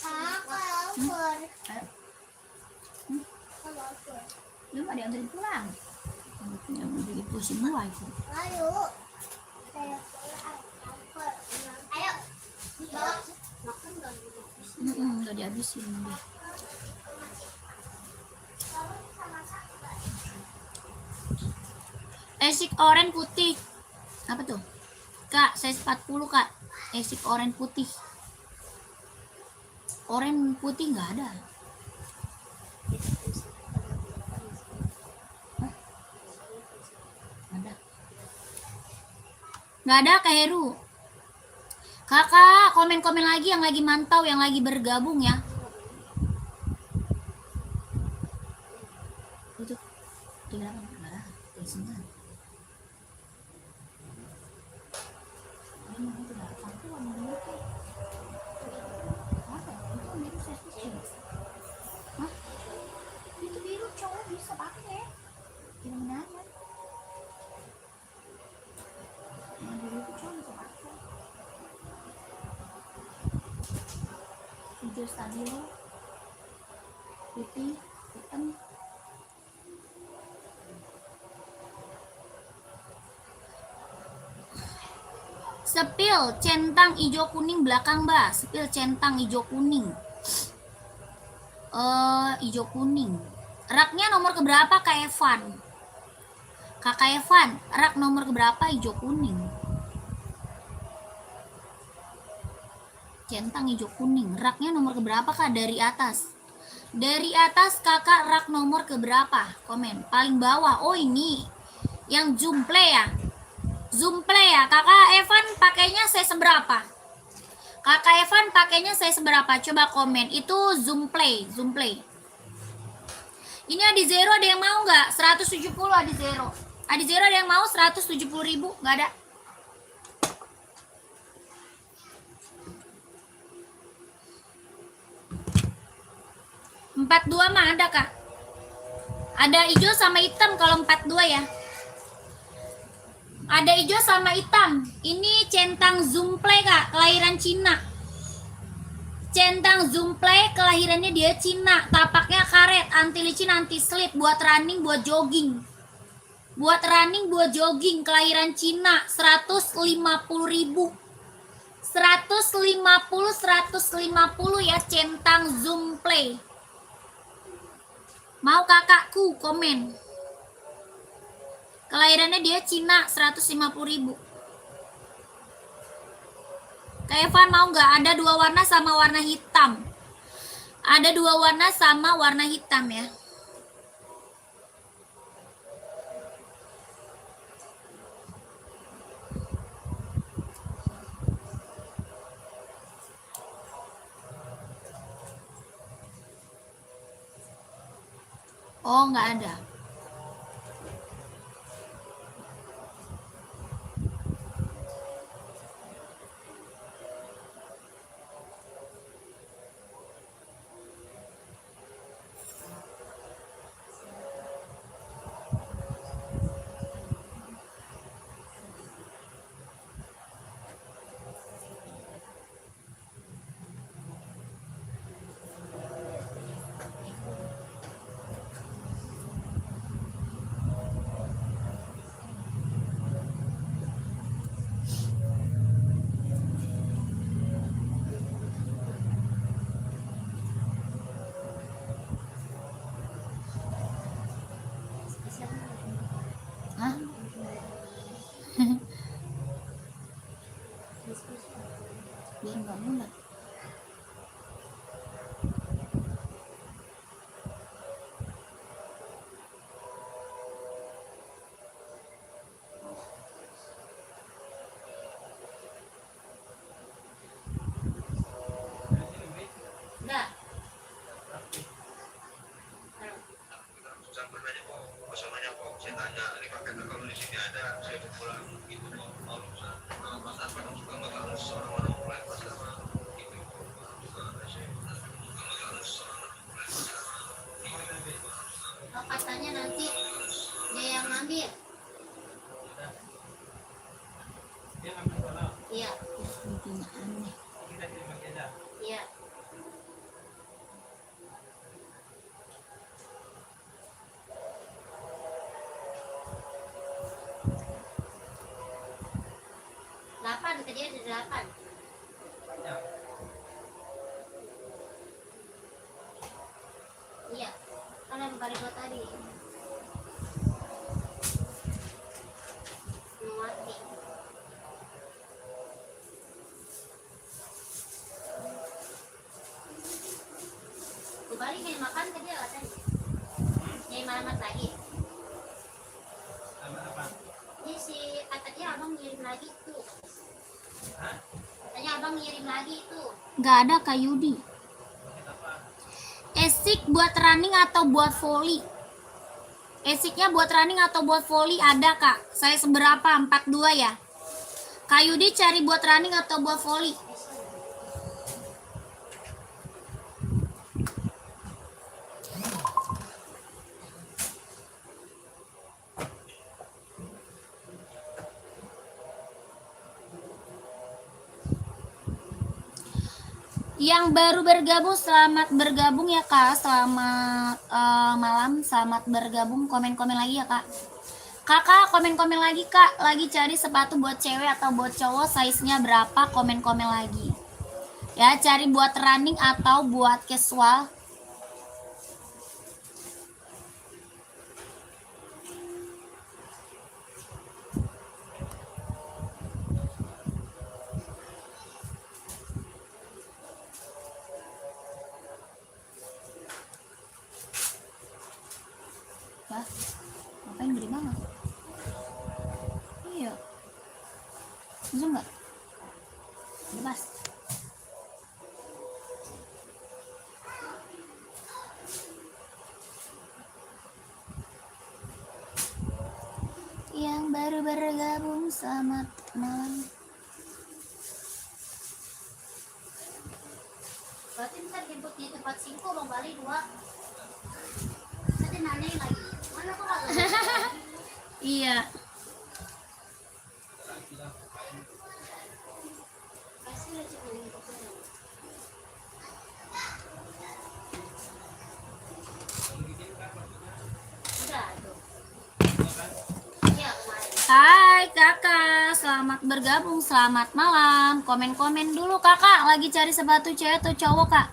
Aku lapor.
Belum ada yang anterin pulang. Yang udah pusing semua itu.
Ayo. Saya lapor. Ayo. Bawa. Makan dong.
Udah dihabisin deh. Esik oranye putih. Apa tuh? Kak, size 40 Kak. Esik oranye putih. Oranye putih nggak ada. Hah? Ada. Nggak ada Kak Heru. Kakak, komen-komen lagi yang lagi mantau, yang lagi bergabung ya. Itu 38 berapa? 39. Itu biru cowok bisa pakai. Tidak menarik. Yang biru itu cowok bisa pakai. Hijau stabilo, putih, hitam. Sepil centang hijau kuning belakang Mbak. Sepil centang hijau kuning. Hijau kuning. Raknya nomor keberapa Kak Evan? Kakak Evan, rak nomor keberapa hijau kuning? Centang hijau kuning. Raknya nomor keberapa Kak? Dari atas. Dari atas Kakak rak nomor keberapa? Komen. Paling bawah. Oh ini. Yang zoom play ya. Zoom play ya. Kakak Evan pakainya size seberapa? Kakak Evan pakainya size seberapa? Coba komen. Itu zoom play. Zoom play. Ini Adi Zero ada yang mau nggak? 170 Adi Zero. Adi Zero ada yang mau 170.000? Nggak ada. Empat dua mah ada Kak. Ada hijau sama hitam kalau 42 ya.
Ada hijau sama hitam. Ini centang zumplay kak, kelahiran Cina. Centang zumplay kelahirannya dia Cina. Tapaknya karet, anti licin, anti slip, buat running, buat jogging. Buat running, buat jogging, kelahiran Cina. 150.000. 150 ya centang zumplay. Mau kakakku komen. Kelahirannya dia Cina, 150.000. Kak Evan mau nggak? Ada 2 warna sama warna hitam. Ada 2 warna sama warna hitam ya. Oh, nggak ada. Hah? Biar nggak mulat.
Enggak.
Sampai nanya kok, masalahnya kok saya tanya, ini paket kalau di sini ada, saya pulang gitu kok, mau urusan. Mas Arman juga nggak tahu seorang orang mulai pas sama gitu, juga ada saya.
Oh, katanya nanti dia yang ngambil.
Dia ngambil barang,
Iya,
Intinya aneh.
kita terima aja.
iya. Delapan, ke dia ada 8.
Ya,
Iya, kan yang barigo tadi. Mati. Kembali nyai makan ke dia katanya. Nyai malamat lagi.
apa?
Ini si katanya abang ngirim lagi tuh.
Hah?
Katanya abang ngirim lagi tuh.
Nggak ada Kak Yudi. Esik buat running atau buat volley? Esiknya buat running atau buat volley ada kak. Saya seberapa? 42 ya. Kak Yudi cari buat running atau buat volley? Yang baru bergabung, selamat bergabung ya kak. Selamat malam, selamat bergabung. Komen-komen lagi ya kak. Kakak komen-komen lagi kak. Lagi cari sepatu buat cewek atau buat cowok, size-nya berapa? Komen-komen lagi. Ya, cari buat running atau buat casual. Ya, ngapain gede banget? Iya. Bisa nggak? Bebas. Yang baru bergabung, selamat malam.
Berarti ntar jemput di tempat Singko Bang Bali 2. Nanti nanyain lagi. Mana kok kagak?
Iya.
selamat bergabung, selamat malam. Komen-komen dulu kakak, lagi cari sepatu cewek atau cowok kak?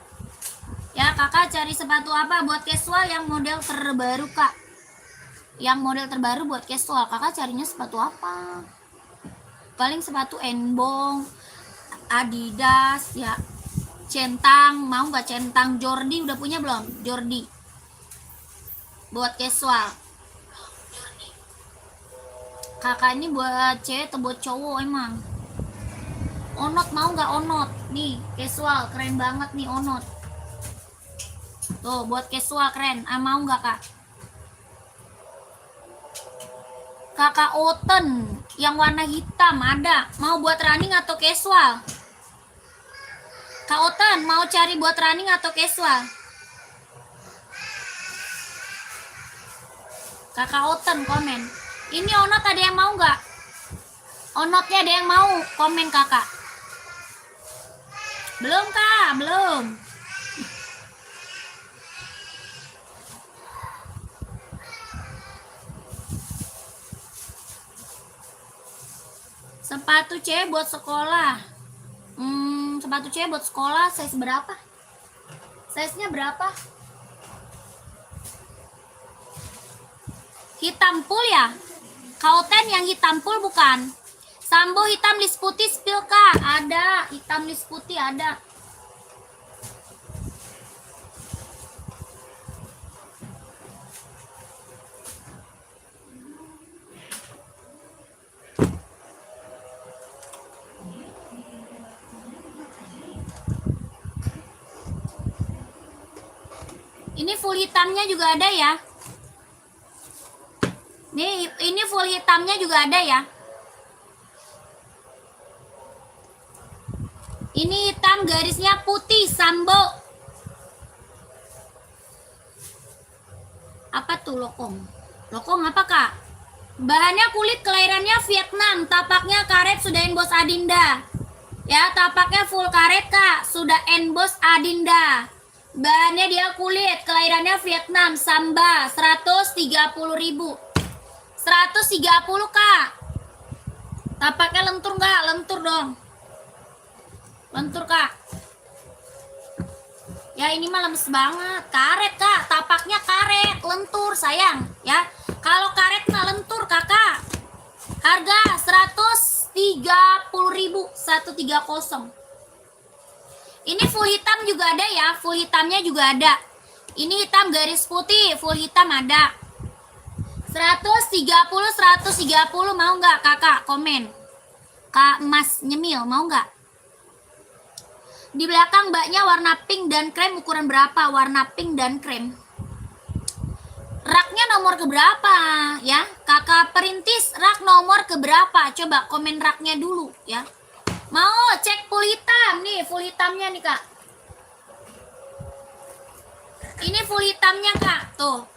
Ya kakak cari sepatu apa buat casual yang model terbaru kak? Yang model terbaru buat casual, kakak carinya sepatu apa? Paling sepatu Enbong, Adidas ya, centang, mau nggak centang? Jordi udah punya belum? Jordi buat casual. Kakak ini buat cewek atau buat cowok emang? Onot mau nggak onot? Nih casual keren banget nih onot. Tuh buat casual keren. Mau nggak kak? Kakak Oten yang warna hitam ada. Mau buat running atau casual? Kak Oten mau cari buat running atau casual? Kakak Oten komen. Ini onot ada yang mau nggak? Onotnya ada yang mau? Komen kakak. Belum kak, belum. Sepatu cewek buat sekolah. Sepatu cewek buat sekolah size berapa? Size-nya berapa? Hitam full ya? Kaoten yang hitam full bukan? Sambo hitam list putih spill kak? Ada, hitam list putih ada. Ini full hitamnya juga ada ya. Nih, ini full hitamnya juga ada ya. Ini hitam garisnya putih Sambo. Apa tuh lokong? Lokong apa kak? Bahannya kulit, kelahirannya Vietnam, tapaknya karet, sudah embos Adinda. Ya, tapaknya full karet kak, sudah embos Adinda. Bahannya dia kulit, kelahirannya Vietnam, Samba, 130.000. 130 kak. Tapaknya lentur nggak? Lentur dong. Lentur kak. Ya ini mah lemes banget. Karet kak, tapaknya karet, lentur sayang. Ya, kalau karet mah lentur kakak. Harga 130.000, 130. Ini full hitam juga ada ya, full hitamnya juga ada. Ini hitam garis putih, full hitam ada. 130 mau nggak kakak? Komen. Kak Mas Nyemil mau nggak? Di belakang mbaknya warna pink dan krem, ukuran berapa? Warna pink dan krem. Raknya nomor keberapa ya? Kakak perintis rak nomor keberapa? Coba komen raknya dulu ya. Mau cek full hitam nih, full hitamnya nih kak. Ini full hitamnya kak, tuh.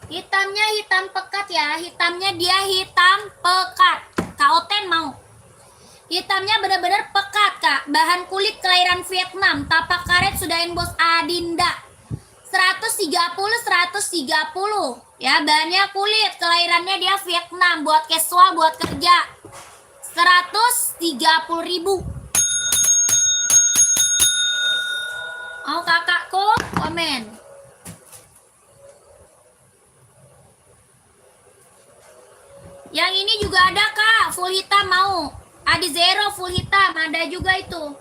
Hitamnya hitam pekat ya, hitamnya dia hitam pekat. Kak Oten mau. Hitamnya benar-benar pekat kak. Bahan kulit kelahiran Vietnam, tapak karet sudah embos Adinda. 130 ya, bahannya kulit, kelahirannya dia Vietnam, buat casual, buat kerja. 130.000. Mau kakakku? Komen. Yang ini juga ada kak, full hitam mau. Adi Zero full hitam, ada juga itu.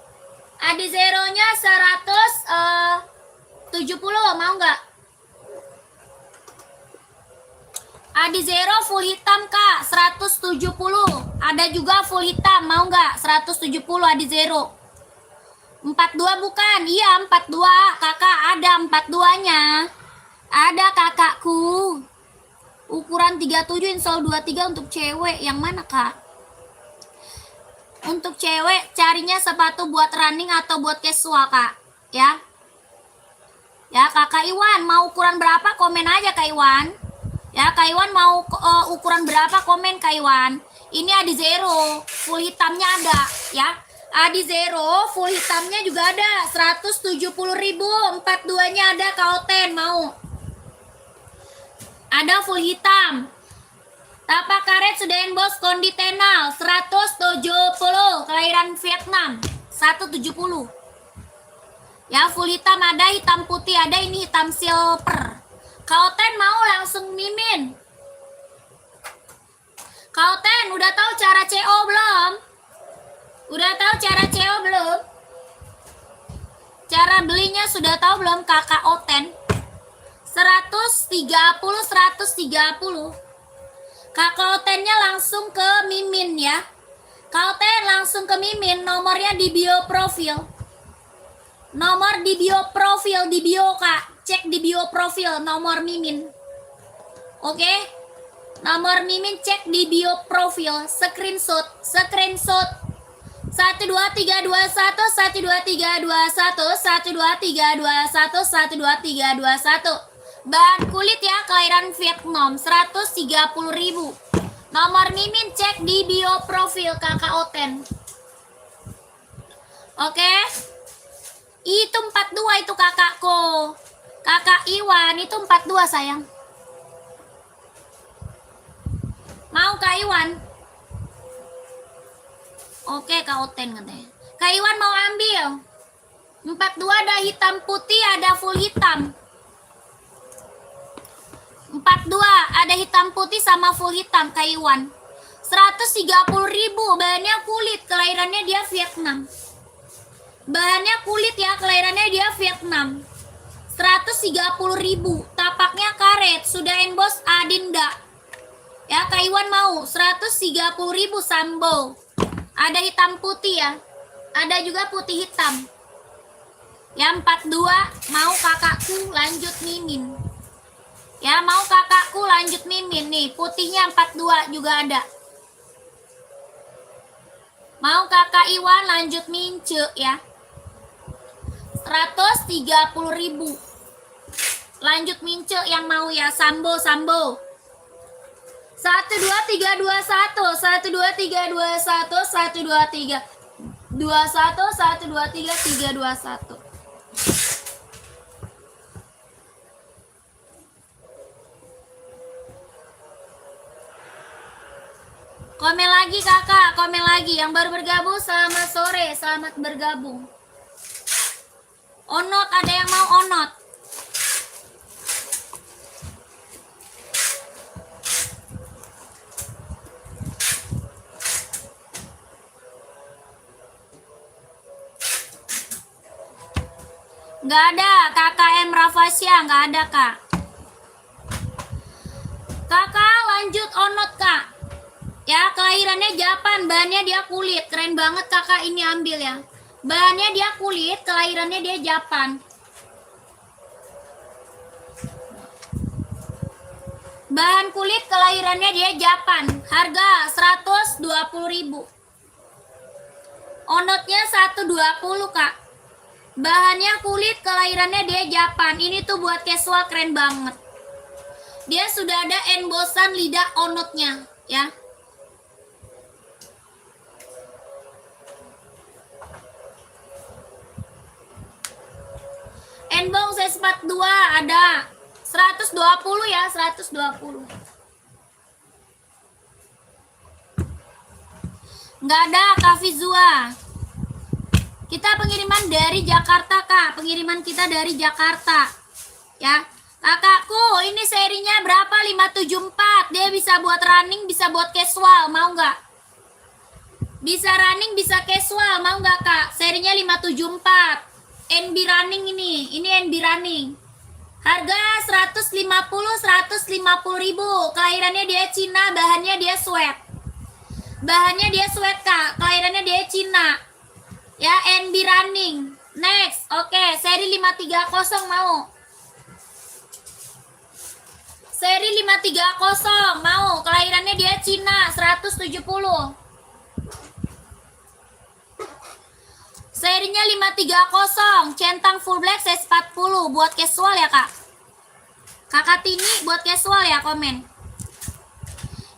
Adi Zero-nya 170, mau nggak? Adi Zero full hitam kak, 170. Ada juga full hitam, mau nggak? 170 Adi Zero. 42 bukan? Iya 42 kakak, ada 42-nya. Ada kakakku. Ukuran 37 insole 23 untuk cewek. Yang mana kak? Untuk cewek carinya sepatu buat running atau buat casual kak. Ya. Ya kakak Iwan mau ukuran berapa? Komen aja kak Iwan. Ya kak Iwan mau ukuran berapa? Komen kak Iwan. Ini Adi Zero full hitamnya ada ya. Adi Zero full hitamnya juga ada. 170.000. 42-nya ada kak Oten mau. Ada full hitam.
Tapak karet sudah inbox konditenal 170, kelahiran Vietnam 170. Ya, full hitam ada, hitam putih ada, ini hitam silver. Kaoten mau langsung mimin. Kaoten udah tahu cara CO belum? Udah tahu cara CO belum? Cara belinya sudah tahu belum kakak Oten? 130 130. Kakak Otennya langsung ke mimin ya. Kakak Oten langsung ke mimin, nomornya di bio profil. Nomor di bio profil, di bio Kak. Cek di bio profil nomor mimin. Oke? Nomor mimin cek di bio profil, screenshot 12321 12321 12321 bahan kulit ya, kelahiran Vietnam 130.000. Nomor mimin cek di bio profil kakak Oten. Oke? Itu 42 itu kakakku. Kakak Iwan itu 42 sayang. Mau Kak Iwan? Oke Kak Oten katanya. Kak Iwan mau ambil. 42 ada hitam putih, ada full hitam. 42 ada hitam putih sama full hitam Kak Iwan. 130.000, bahannya kulit, kelahirannya dia Vietnam. Bahannya kulit ya, kelahirannya dia Vietnam. 130.000, tapaknya karet, sudah inbox Adinda. Ya, Kak Iwan mau 130.000 sambo. Ada hitam putih ya. Ada juga putih hitam. Ya, 42 mau kakakku lanjut mimin. Ya, mau kakakku lanjut mimin nih, putihnya 42 juga ada. Mau kakak Iwan lanjut mince ya. 130.000. Lanjut mince yang mau ya, sambo. 12321 12321 123 21 123 321. Komen lagi kakak, komen lagi. Yang baru bergabung selamat sore, selamat bergabung. Onot, ada yang mau onot? Nggak ada, KKM Rafasya, nggak ada kak. Kakak lanjut onot kak. Ya, kelahirannya Japan, bahannya dia kulit. Keren banget kakak, ini ambil ya. Bahannya dia kulit, kelahirannya dia Japan. Bahan kulit, kelahirannya dia Japan. Harga 120.000. Onotnya 120 kak. Bahannya kulit, kelahirannya dia Japan. Ini tuh buat casual, keren banget. Dia sudah ada embosan lidah onotnya ya. Enbong size 42 ada 120 ya, 120. Nggak ada Kak Fizua. Kita pengiriman dari Jakarta kak, pengiriman kita dari Jakarta ya. Kakakku ini serinya berapa? 574. Dia bisa buat running, bisa buat casual, mau nggak? Bisa running, bisa casual, mau nggak kak? Serinya 574. NB running ini NB running. Harga 150.000. Kelahirannya dia Cina, bahannya dia sweat. Bahannya dia sweat kak, kelahirannya dia Cina. Ya, NB running. Next, oke, seri 530 mau. Seri 530 mau, kelahirannya dia Cina, 170. Serinya 530, centang full black size 40, buat casual ya kak. Kakak Tini buat casual ya, komen.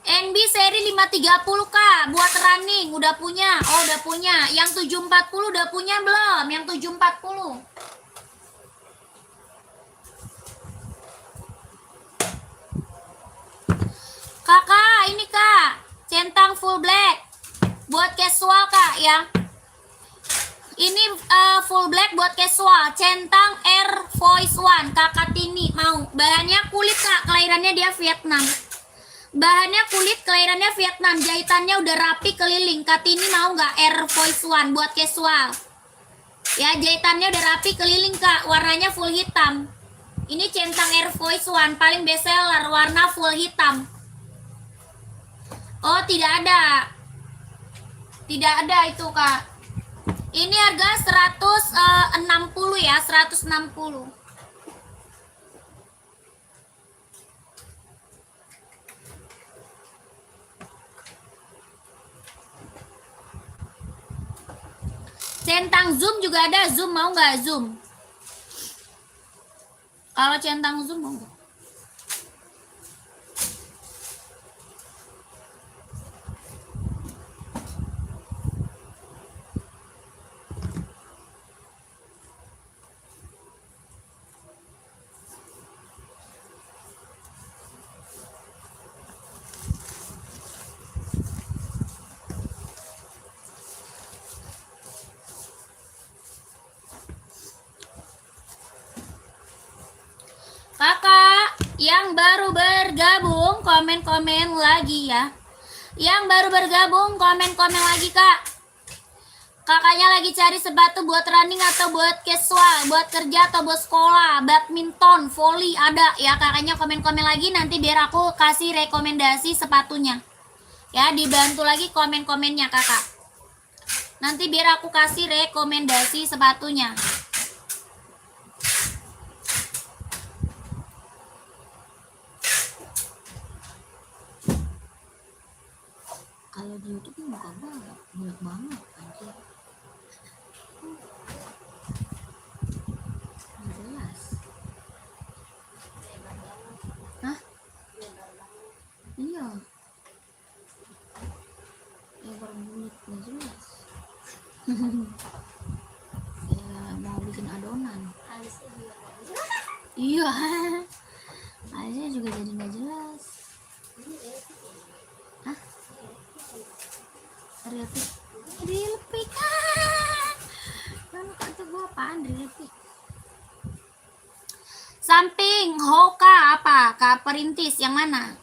NB seri 530 kak, buat running, udah punya. Oh udah punya. Yang 740 udah punya belum? Yang 740. Kakak, ini kak, centang full black buat casual kak ya. Ini full black buat casual, centang Air Voice One, kakak Tini mau. Bahannya kulit kak, kelahirannya dia Vietnam. Bahannya kulit, kelahirannya Vietnam, jahitannya udah rapi keliling. Kak Tini mau nggak Air Voice One buat casual? Ya, jahitannya udah rapi keliling kak, warnanya full hitam. Ini centang Air Voice One, paling best seller, warna full hitam. Oh, tidak ada. Tidak ada itu, Kak. Ini harga 160 ya, 160. Centang Zoom juga ada, Zoom mau nggak Zoom? Kalau centang Zoom mau nggak? Kakak yang baru bergabung komen-komen lagi ya. Yang baru bergabung komen-komen lagi kak. Kakaknya lagi cari sepatu buat running atau buat casual, buat kerja atau buat sekolah, badminton, volley ada ya. Kakaknya komen-komen lagi, nanti biar aku kasih rekomendasi sepatunya. Ya, dibantu lagi komen-komennya kakak. Nanti biar aku kasih rekomendasi sepatunya. Kalau di YouTube muka banget, banyak banget anjir. Nggak jelas. Hah? Iya. Ya berbunyi nggak jelas. Ya mau bikin adonan. Iya. Alisnya juga jadi nggak jelas. Hah? Real pic kan? Lalu kata gua apaan real pic? Samping Hoka apa? Kak Perintis yang mana?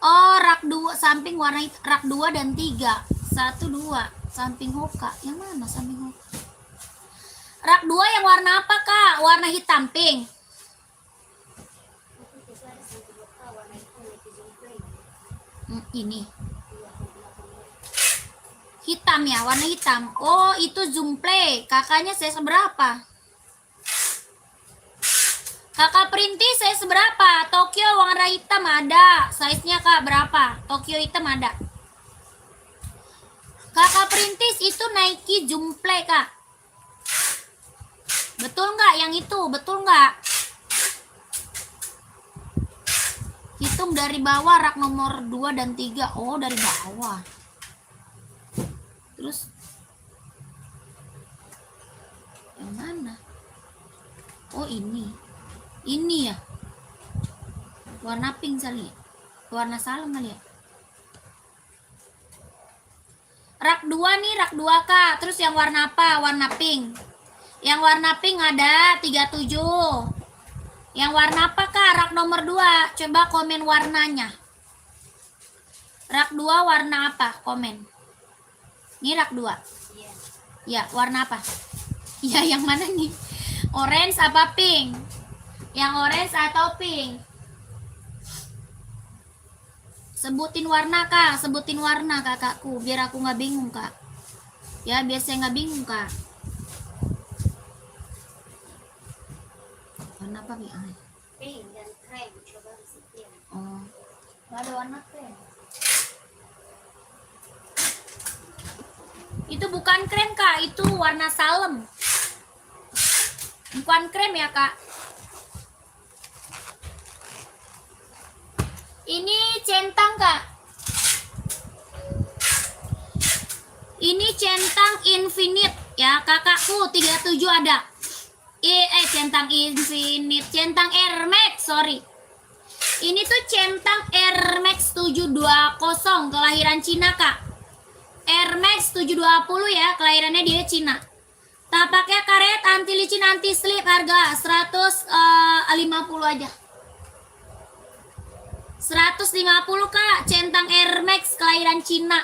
Oh, rak 2 samping warna rak 2 dan 3. 1 2 samping Hoka. Yang mana samping Hoka? Rak 2 yang warna apa, Kak? Warna hitam pink. Ini. Hitam ya, warna hitam. Oh, itu Zoom Play. Kakaknya saya seberapa? Kakak Perintis saya seberapa? Tokyo warna hitam ada. Size-nya Kak berapa? Tokyo hitam ada. Kakak Perintis itu Nike Zoom Play Kak. Betul nggak yang itu? Betul nggak? Hitung dari bawah rak nomor 2 dan 3. Oh, dari bawah. Terus yang mana? Oh, ini ya, warna pink kali ya, warna salem kali ya. Rak 2 nih, rak 2 Kak. Terus yang warna apa? Warna pink. Yang warna pink ada 37. Yang warna apa Kak? Rak nomor 2. Coba komen warnanya. Rak 2 warna apa? Komen. Ini rak 2.
Iya.
Ya, warna apa? Ya, yang mana nih? Orange apa pink? Yang orange atau pink? Sebutin warna Kak, sebutin warna kakakku, biar aku nggak bingung Kak. Ya, biar saya nggak bingung Kak. Warna apa nih?
Pink dan krem, coba sekian.
Oh, nggak ada warna krem. Itu bukan krem Kak, itu warna salem. Bukan krem ya Kak. Ini centang Kak. Ini centang infinite ya kakakku, 37 ada. Centang infinite, centang Air Max, sorry.
Ini tuh centang Air Max 720 kelahiran Cina, Kak. Air Max 720 ya, kelahirannya dia Cina. Tapaknya karet, anti licin, anti slip, harga 150 aja. 150 Kak, centang Air Max kelahiran Cina.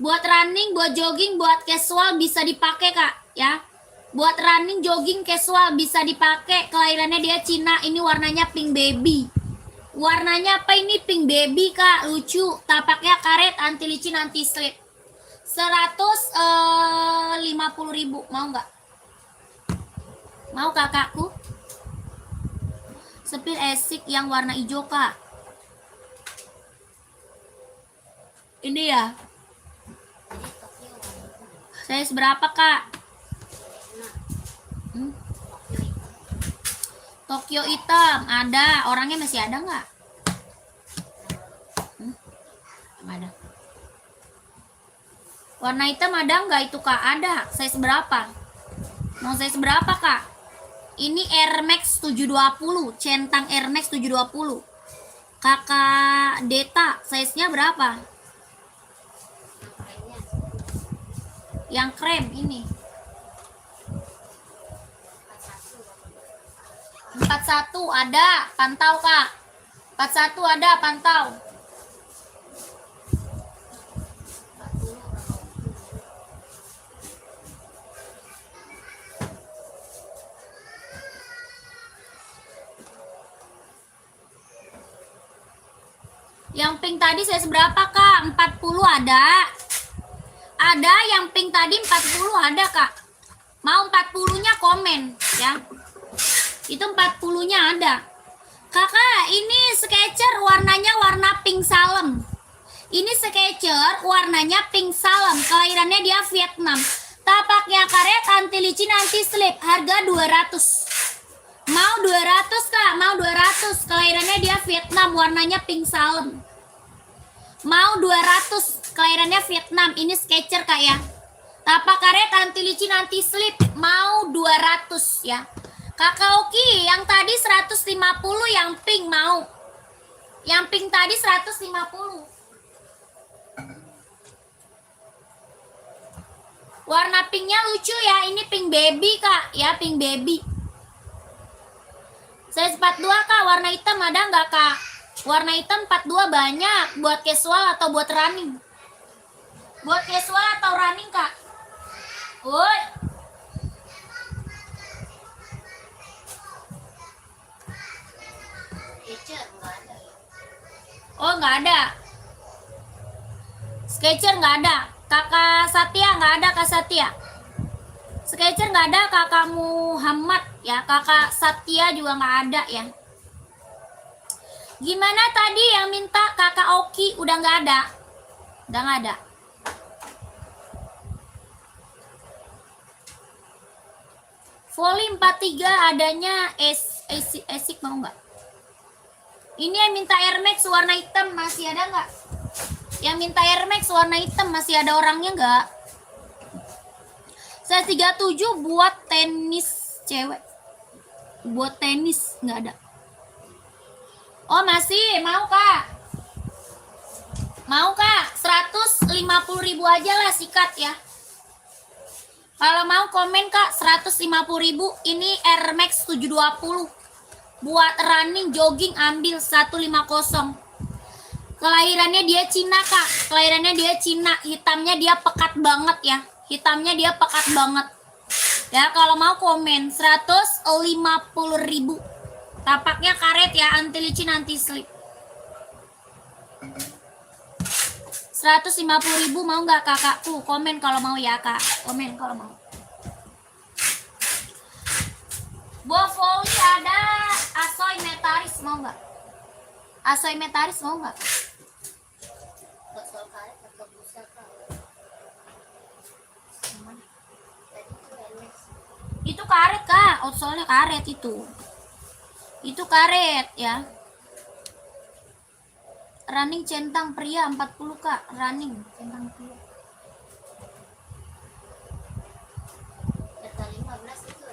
Buat running, buat jogging, buat casual bisa dipakai Kak, ya. Buat running, jogging, casual bisa dipakai. Kelahirannya dia Cina. Ini warnanya pink baby. Warnanya apa ini? Pink baby Kak, lucu. Tapaknya karet, anti licin, anti slip. 150.000, mau nggak? Mau kakakku? Sepir esik yang warna hijau Kak. Ini ya. Saya seberapa Kak? Tokyo hitam ada, orangnya masih ada nggak? Ada. Warna hitam ada nggak itu Kak? Ada. Size berapa? Mau size berapa Kak? Ini Air Max 720, centang Air Max 720. Kakak Deta, size-nya berapa? Yang krem ini. 41 ada, pantau Kak. 41 ada, pantau. Yang pink tadi saya seberapa Kak? 40 ada. Ada yang pink tadi 40 ada Kak. Mau 40-nya komen ya. Itu 40-nya ada. Kakak, ini Skechers warnanya warna pink salem. Ini Skechers warnanya pink salem. Kelahirannya dia Vietnam. Tapaknya karet, anti licin, anti slip. Harga 200. Mau 200 Kak, mau 200. Kelahirannya dia Vietnam, warnanya pink salem. Mau 200. Kelahirannya Vietnam. Ini Skechers Kak ya. Tapak karet, anti licin, anti slip. Mau 200 ya. Kakak Oki, yang tadi 150, yang pink mau. Yang pink tadi 150. Warna pinknya lucu ya, ini pink baby Kak, ya pink baby. Size 42 Kak, warna hitam ada nggak Kak? Warna hitam 42 banyak, buat casual atau buat running? Buat casual atau running Kak? Woi. Oh nggak ada. Skechers nggak ada. Kakak Satya nggak ada Kak Satya. Skechers nggak ada Kakak Muhammad ya. Kakak Satya juga nggak ada ya. Gimana tadi yang minta Kakak Oki? Udah nggak ada. Udah nggak ada. Volley 43 adanya Esik mau nggak? Ini yang minta Air Max warna hitam masih ada nggak? Yang minta Air Max warna hitam masih ada orangnya nggak? Saya 37 buat tenis cewek. Buat tenis nggak ada. Oh masih mau Kak? Mau Kak? 150.000 aja lah sikat ya. Kalau mau komen Kak 150.000. Ini Air Max 720. Buat running, jogging ambil 150. Kelahirannya dia Cina Kak. Kelahirannya dia Cina. Hitamnya dia pekat banget ya. Hitamnya dia pekat banget. Ya kalau mau komen 150.000. Tapaknya karet ya, anti licin, anti slip. 150.000 mau nggak kakakku? Komen kalau mau ya Kak. Komen kalau mau. Bovoli ada. Asoy Metaris mau nggak? Asoy Metaris mau nggak? Itu karet Kak, outsole-nya karet itu. Itu karet ya. Running centang pria 40 Kak, running centang pria.
Data 15 itu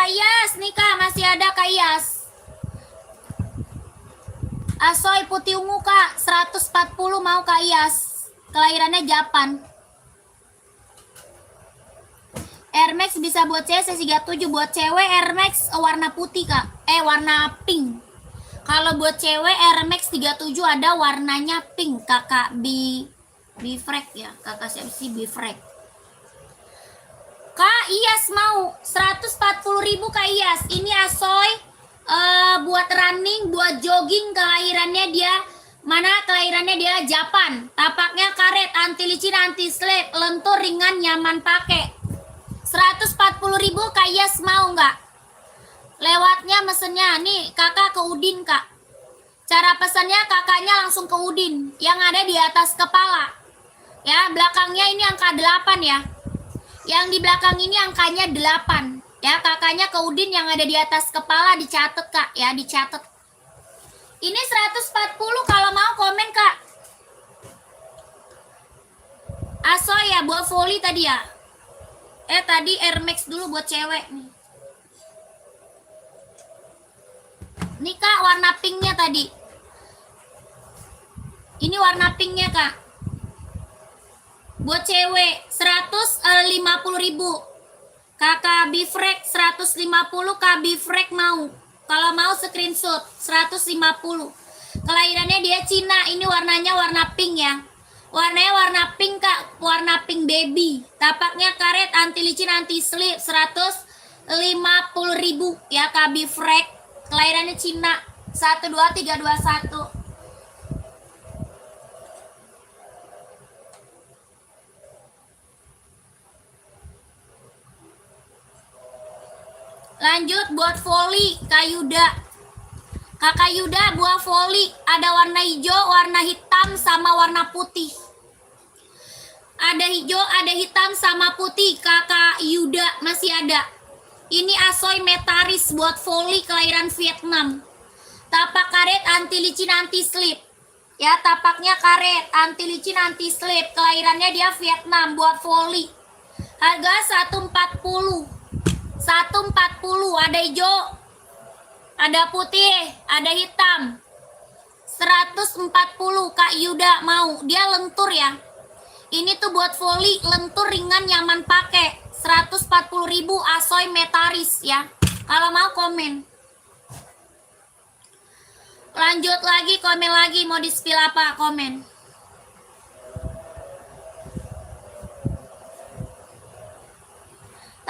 Kak Iyas nih Kak, masih ada Kak Iyas. Asoy putih ungu Kak, 140 mau Kak Iyas. Kelahirannya Japan. Air Max bisa buat cewek, saya 37 buat cewek Air Max warna putih Kak. Warna pink. Kalau buat cewek Air Max 37 ada warnanya pink, Kakak Bifrek ya. Kakak siapa sih Bifrek? Kak Iyas mau 140.000 Kak Iyas. Ini Asoy buat running, buat jogging. Kelahirannya dia mana? Kelahirannya dia Japan. Tapaknya karet, anti licin, anti slip, lentur, ringan, nyaman pakai. 140.000 Kak Iyas mau nggak? Lewatnya mesennya nih kakak ke Udin Kak. Cara pesannya kakaknya langsung ke Udin yang ada di atas kepala. Ya, belakangnya ini angka 8 ya. Yang di belakang ini angkanya 8. Ya, kakaknya ke Udin yang ada di atas kepala dicatat Kak, ya dicatat. Ini 140 kalau mau komen Kak. Asoy ya buat volley tadi ya. Tadi Air Max dulu buat cewek nih. Nih Kak warna pinknya tadi. Ini warna pinknya Kak. Buat cewek 150.000. Kakak Bifrek 150, Kak Bifrek mau. Kalau mau screenshot 150. Kelahirannya dia Cina. Ini warnanya warna pink ya. Warnanya warna pink Kak, warna pink baby. Tapaknya karet, anti licin, anti slip, 150.000 ya Kak Bifrek. Kelahirannya Cina. 12321. Lanjut buat volley Kak Yuda. Kakak Yuda buat volley ada warna hijau, warna hitam sama warna putih. Ada hijau, ada hitam sama putih. Kakak Yuda masih ada. Ini Asoy Metaris buat volley kelahiran Vietnam. Tapak karet, anti licin, anti slip. Ya, tapaknya karet, anti licin, anti slip. Kelahirannya dia Vietnam buat volley. Harga 140. 140, ada hijau, ada putih, ada hitam. 140 Kak Yuda mau. Dia lentur ya. Ini tuh buat volley, lentur, ringan, nyaman pakai. 140.000 Asoy Metaris ya. Kalau mau komen. Lanjut lagi, komen lagi. Mau di-spill apa? Komen.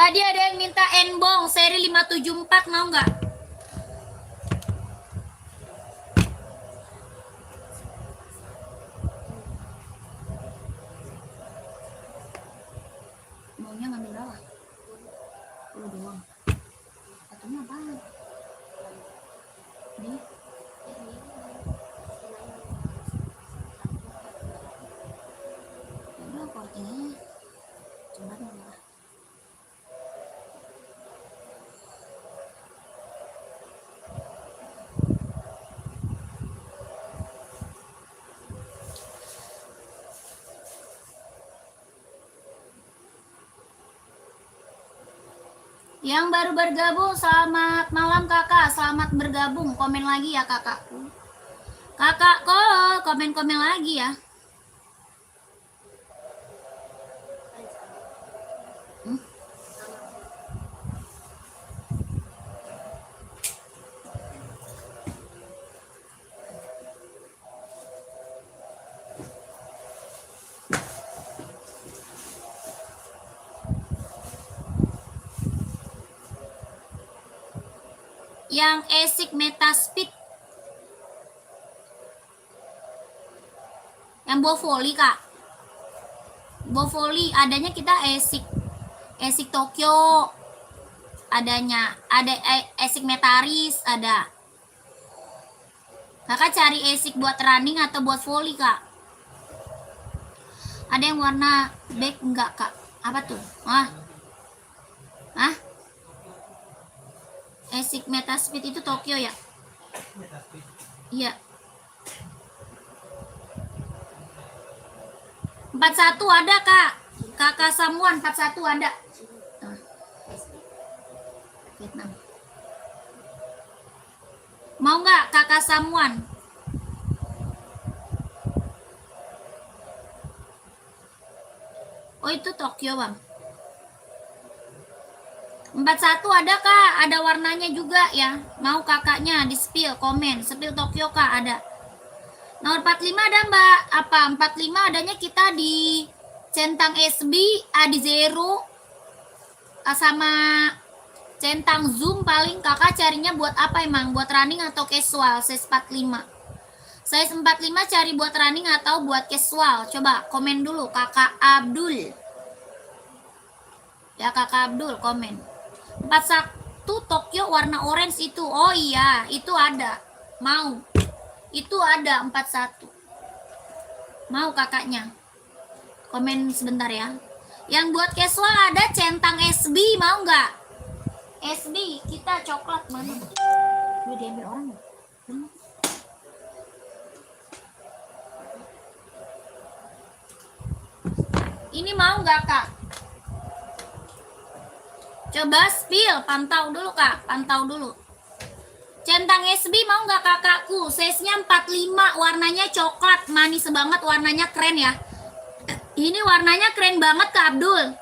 Tadi ada yang minta Enbong seri 574, mau nggak? Maunya ngambil berapa? 10 doang. Satunya apaan? Ini? Udah kortingnya. Coba dulu. Yang baru bergabung, selamat malam kakak. Selamat bergabung. Komen lagi ya kakakku. Kakak kok komen-komen lagi ya. Yang ASIC Metaspeed. Yang bawa volley kak. Bawa volley adanya kita ASIC Tokyo. Adanya ada ASIC Metaris ada. Kakak cari ASIC buat running atau buat volley kak. Ada yang warna black enggak kak? Apa tuh? Hah? ASIC Metaspeed itu Tokyo ya? Iya. 41 ada kak. Kakak Samuan 41 ada. Vietnam. Mau nggak kakak Samuan? Oh itu Tokyo bang. 41 ada kak, ada warnanya juga ya. Mau kakaknya di spill, komen. Spill Tokyo kak ada. Nomor 45 ada mbak. Apa 45 adanya kita di centang SB, di Zero, sama centang Zoom. Paling kakak carinya buat apa emang? Buat running atau casual? Size 45. Size 45 cari buat running atau buat casual? Coba komen dulu kakak Abdul. Ya kakak Abdul komen. 41 Tokyo warna orange itu. Oh iya, itu ada. Mau. Itu ada 41. Mau kakaknya. Komen sebentar ya. Yang buat casual ada centang SB, mau nggak? SB kita coklat mana? Gue diambil orang ya? Ini mau nggak kak? Coba spill, pantau dulu kak, pantau dulu. Centang SB mau nggak kakakku? Size-nya 45, warnanya coklat, manis banget, warnanya keren ya. Ini warnanya keren banget kak Abdul.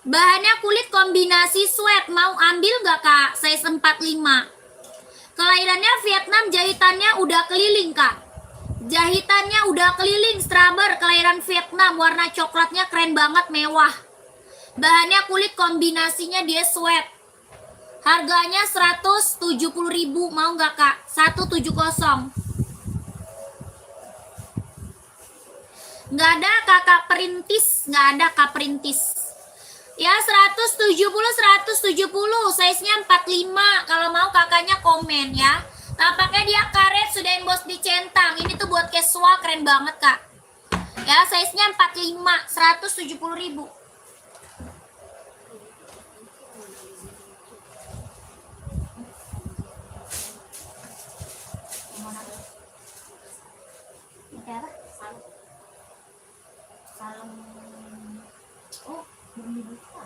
Bahannya kulit kombinasi sweat, mau ambil nggak kak? Size 45. Kelahirannya Vietnam, jahitannya udah keliling kak. Jahitannya udah keliling, Straber, kelahiran Vietnam, warna coklatnya keren banget, mewah. Bahannya kulit kombinasinya dia sweat. Harganya 170.000, mau nggak kak? 170. Nggak ada kakak perintis, nggak ada kak perintis. Ya 170, size-nya 45. Kalau mau kakaknya komen ya. Tampaknya dia karet, sudah emboss di centang. Ini tuh buat casual, keren banget kak. Ya size-nya 45, 170.000. Apa? Salam. Oh, belum dibuka.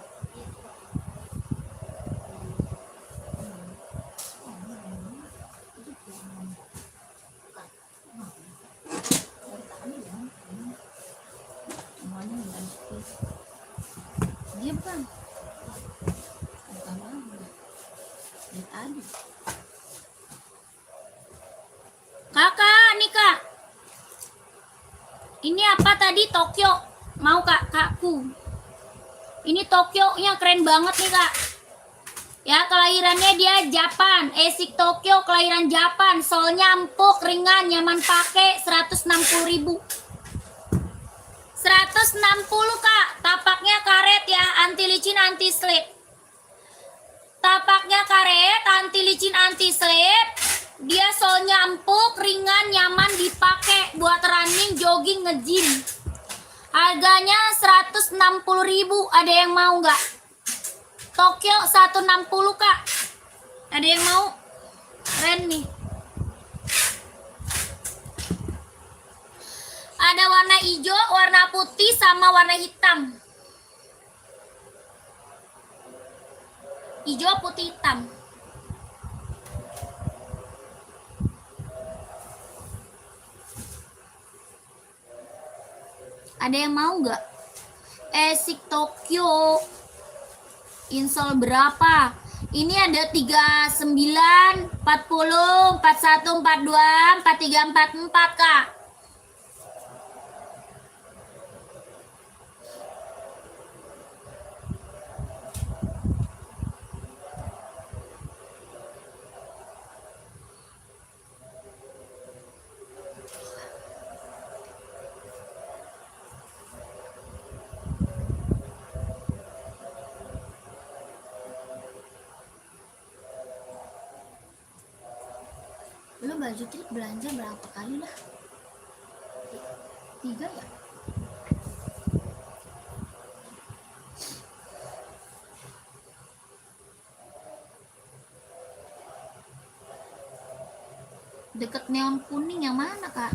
Dia bukan. Bukan banget. Lihat aja. Kakak, nih kak. Ini apa tadi? Tokyo. Mau kakakku. Ini Tokyo-nya keren banget nih kak. Ya kelahirannya dia Japan. Esik Tokyo kelahiran Japan. Solnya empuk, ringan, nyaman pakai. 160.000. 160 kak. Tapaknya karet ya. Anti licin, anti slip. Tapaknya karet, anti licin, anti slip. Dia solnya empuk, ringan, nyaman dipakai buat running, jogging, nge-gym. Harganya 160.000. Ada yang mau nggak? Tokyo 160 kak. Ada yang mau? Keren nih. Ada warna hijau, warna putih, sama warna hitam. Hijau, putih, hitam. Ada yang mau nggak? Esik Tokyo. Insol berapa? Ini ada 39, 40, 41, 42, 43, 44 kak. Lu baju trip belanja berapa kali lah? 3 ya? Deket neon kuning yang mana kak?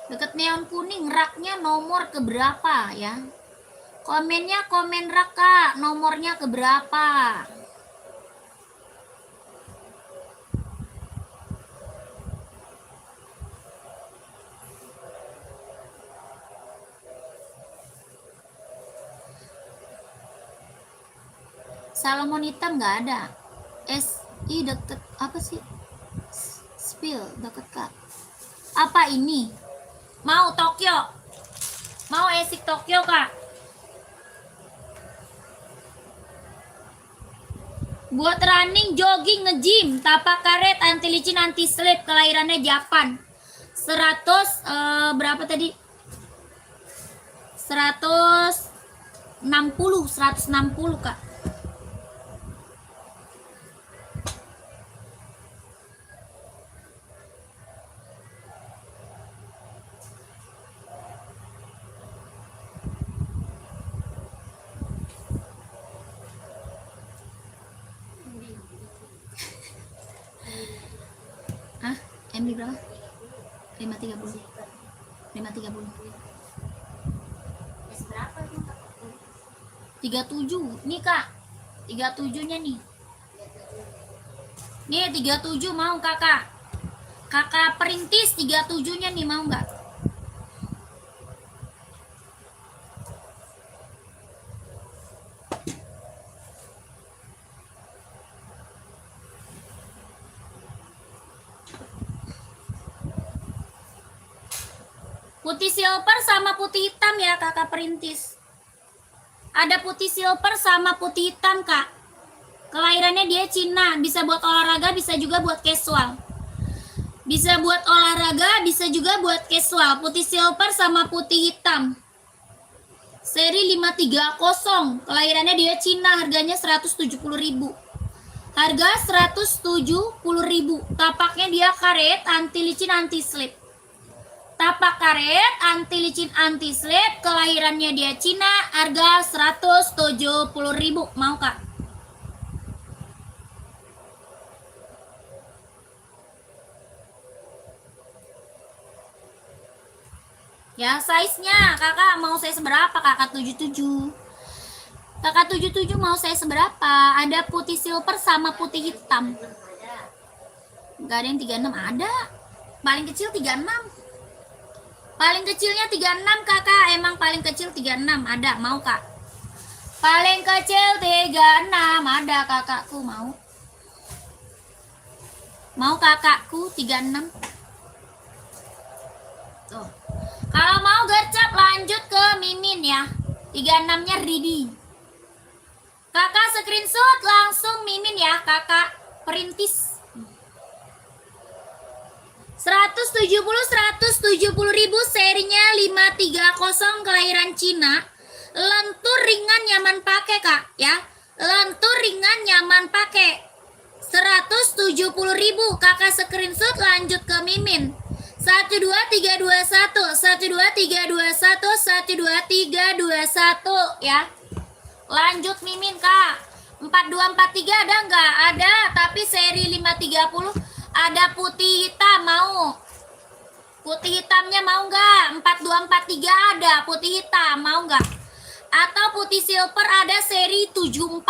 Deket neon kuning, raknya nomor keberapa ya? Komennya komen rak kak, nomornya keberapa? Salmon hitam nggak ada. SI deket apa sih? Spill deket kak. Apa ini? Mau Tokyo? Mau esik Tokyo kak? Buat running, jogging, nge-gym, tapak karet, anti licin, anti slip, kelahirannya Japan. 100 berapa tadi? 160 kak. MB berapa? 530. 530.
Es berapa itu Kak?
37. Nih kak. 37-nya nih. Nih 37 mau kakak. Kakak perintis 37-nya nih mau nggak? Putih silver sama putih hitam ya kakak perintis. Ada putih silver sama putih hitam kak. Kelahirannya dia Cina. Bisa buat olahraga, bisa juga buat casual. Bisa buat olahraga, bisa juga buat casual. Putih silver sama putih hitam. Seri 530. Kelahirannya dia Cina. Harganya 170.000. Harga 170.000. Tapaknya dia karet, anti licin, anti slip. Tapak karet, anti licin, anti slip, kelahirannya dia Cina, harga 170.000. Mau kak? Ya size-nya, kakak mau size berapa? Kakak 77. Kakak 77 mau size berapa? Ada putih silver sama putih hitam. Gak ada yang 36, ada. Paling kecil 36. Paling kecilnya 36 kakak, emang paling kecil 36 ada, mau kak? Paling kecil 36 ada kakakku, mau? Mau kakakku 36? Tuh. Kalau mau gercep lanjut ke Mimin ya. 36-nya ready. Kakak screenshot langsung Mimin ya, kakak perintis. 170.000 serinya 530 kelahiran Cina. Lentur ringan nyaman pakai kak ya. Lentur ringan nyaman pakai. 170.000 kakak screenshot lanjut ke Mimin. 12321 12321 12321 ya. Lanjut Mimin kak. 4243 ada nggak? Ada, tapi seri 530 ada putih hitam, mau? Putih hitamnya mau nggak? 4243 ada putih hitam, mau nggak? Atau putih silver ada seri 740,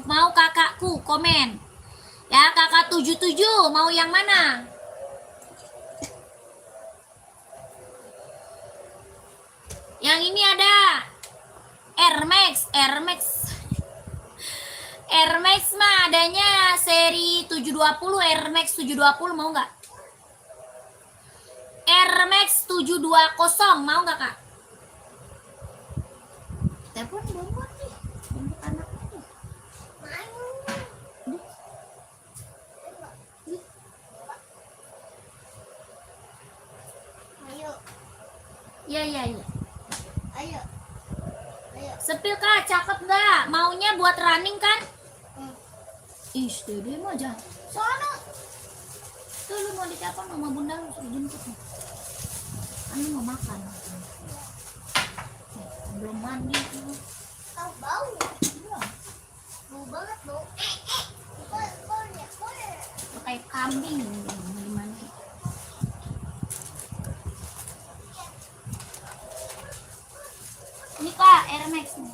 mau kakakku? Komen ya. Kakak 77 mau yang mana? Yang ini ada Air Max mah adanya seri 720, Air Max 720 mau nggak? Air Max 720 mau nggak kak? Telepon bonbon nih, bonbon anak nih.
Ayo,
Iya.
ayo.
Sepil kak, cakep nggak? Maunya buat running kan? Ih, dede mau aja. Soalnya tuh lu mau ditelepon sama bunda lu suruh jemput nih. Kan lu mau makan. Belum mandi tuh.
Tahu bau?
Iya.
Bau banget bau.
Lu kayak kambing mau dimandi. Ini kak, Air Max nih.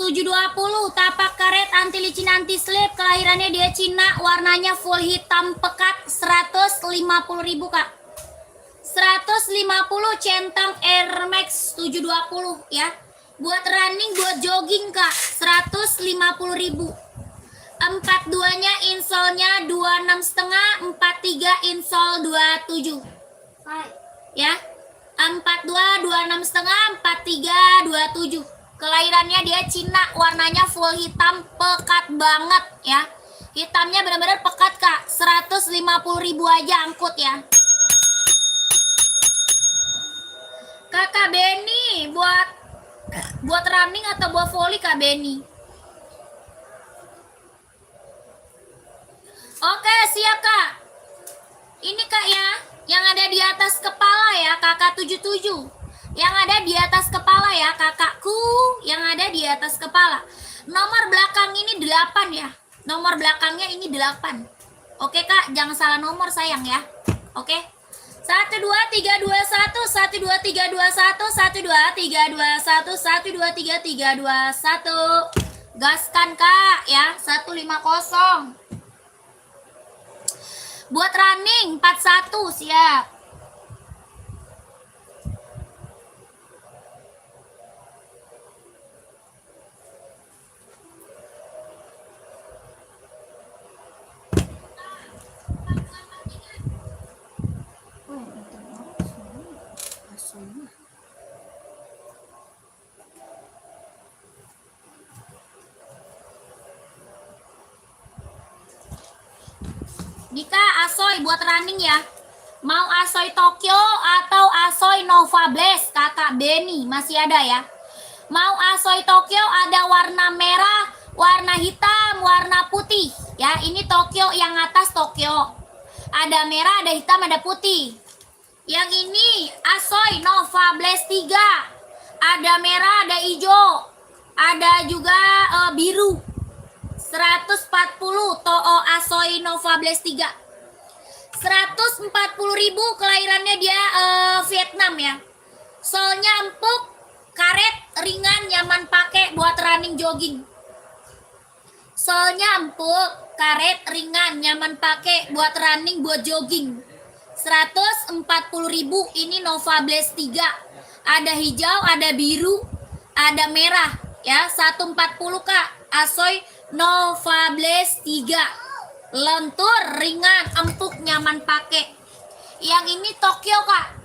720, tapak karet, anti licin, anti slip. Kelahirannya dia Cina, warnanya full hitam pekat. 150.000 Kak. 150 centang Air Max 720 ya. Buat running, buat jogging Kak, 150.000. 42-nya insolnya 26,5, 43 insol 27. Ya. 42, 26,5, 43, 27. Kelahirannya dia Cina, warnanya full hitam pekat banget ya. Hitamnya benar-benar pekat Kak. 150.000 aja angkut ya. Kakak Beni, buat running atau buat volley Kak Beni? Oke, siap Kak. Ini Kak ya, yang ada di atas kepala ya, Kakak 77. Yang ada di atas kepala ya, kakakku, yang ada di atas kepala. Nomor belakang ini 8 ya. Nomor belakangnya ini 8. Oke Kak, jangan salah nomor sayang ya. Oke. 1 2 3 2 1 1 2 3 2 1 1 2 3 2 1 1 2 3 3 2 1. Gaskan Kak ya, 150. Buat running 41 siap. Dika, Asoy buat running ya. Mau Asoy Tokyo atau Asoy Nova Blaze, Kakak Beni masih ada ya. Mau Asoy Tokyo ada warna merah, warna hitam, warna putih. Ya, ini Tokyo yang atas Tokyo. Ada merah, ada hitam, ada putih. Yang ini Asoy Nova Blaze 3. Ada merah, ada hijau. Ada juga biru. 140 Toho Asoy Nova Blaze 3. 140.000, kelahirannya dia Vietnam ya. Solnya empuk, karet, ringan, nyaman pakai buat running jogging. Solnya empuk, karet, ringan, nyaman pakai buat running, buat jogging. 140.000 ini Nova Blaze 3. Ada hijau, ada biru, ada merah ya. 140 Kak, Asoy Nova Blaze 3. Lentur, ringan, empuk, nyaman pakai. Yang ini Tokyo Kak.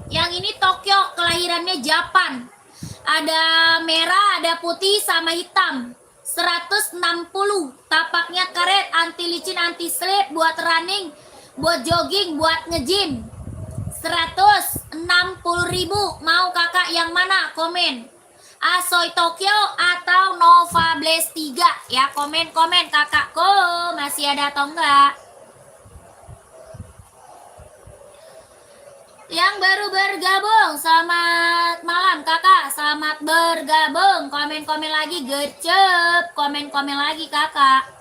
Yang ini Tokyo, kelahirannya Japan. Ada merah, ada putih sama hitam. 160. Tapaknya karet, anti licin, anti slip, buat running, buat jogging, buat nge-gym. 160.000. Mau kakak yang mana? Komen. Asoy Tokyo atau Nova Blaze 3 ya. Komen-komen kakakku, masih ada atau enggak? Yang baru bergabung, selamat malam kakak, selamat bergabung. Komen-komen lagi, gercep. Komen-komen lagi kakak.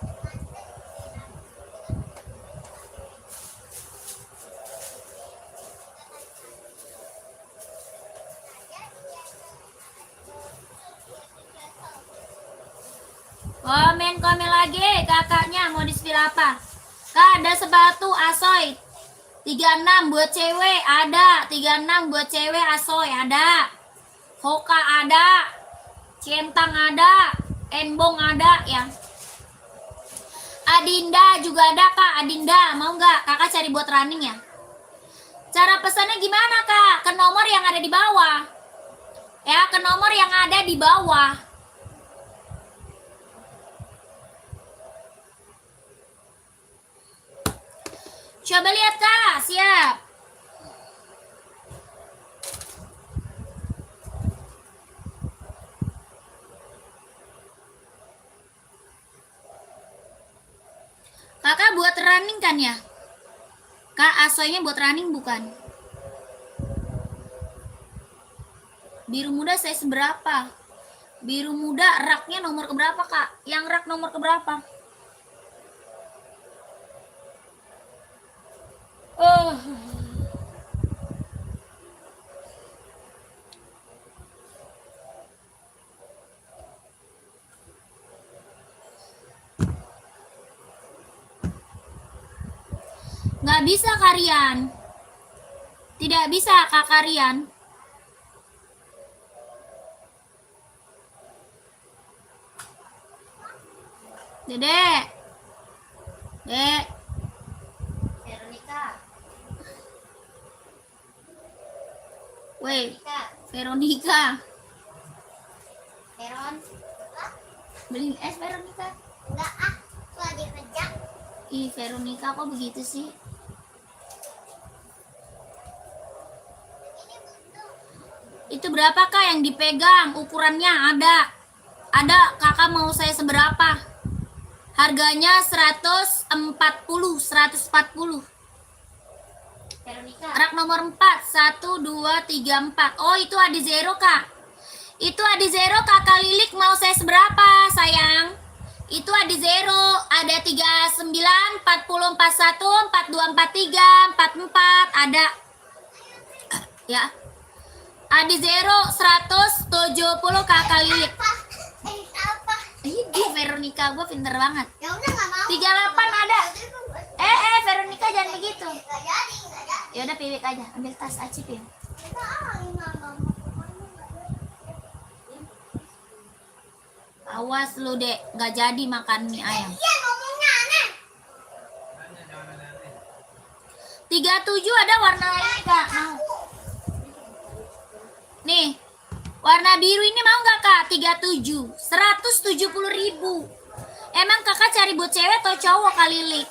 Komen-komen lagi kakaknya, mau di-spill apa? Kak, ada sepatu Asoy 36 buat cewek, ada 36 buat cewek Asoy, ada Hoka ada, Centang ada, Enbong ada ya. Adinda juga ada Kak, Adinda mau nggak kakak cari buat running ya? Cara pesannya gimana Kak? Ke nomor yang ada di bawah ya, ke nomor yang ada di bawah. Coba lihat Kak, siap. Kakak buat running kan ya? Kak, Asoynya buat running bukan? Biru muda size berapa? Biru muda raknya nomor keberapa Kak? Yang rak nomor keberapa?
Nggak bisa Karian. Tidak bisa Kak Karian. Dedek. Dek.
Veronica.
Weh,
Veronica.
Veronica.
Veron.
Beli es Veronica.
Enggak ah. Lagi kerja.
Ih, Veronica kok begitu sih? Itu berapa Kak yang dipegang? Ukurannya ada. Ada, Kakak mau saya seberapa? Harganya 140.
Veronica.
Rak nomor 4, 1, 2, 3, 4. Oh, itu Adi Zero, Kak. Itu Adi Zero, Kakak Lilik mau saya seberapa, sayang? Itu Adi Zero, ada 39, 40, 41, 42, 43, 44, ada. Ya. Adi Zero, 170, Kakak Lilik.
Apa? Apa?
Ini Veronica, gue pinter banget.
Ya udah nggak mau.
38 ada. Veronica jangan begitu.
Nggak jadi, nggak jadi.
Ya udah piwik aja, ambil tas Acip ya.
Nggak mau.
Awas lu dek, nggak jadi makan mie ayam.
Iya ngomongnya aneh.
37 ada warna lain kak, mau? Nih, warna biru ini mau nggak kak? 37, 170.000. Emang kakak cari buat cewek atau cowok Kak Lilik?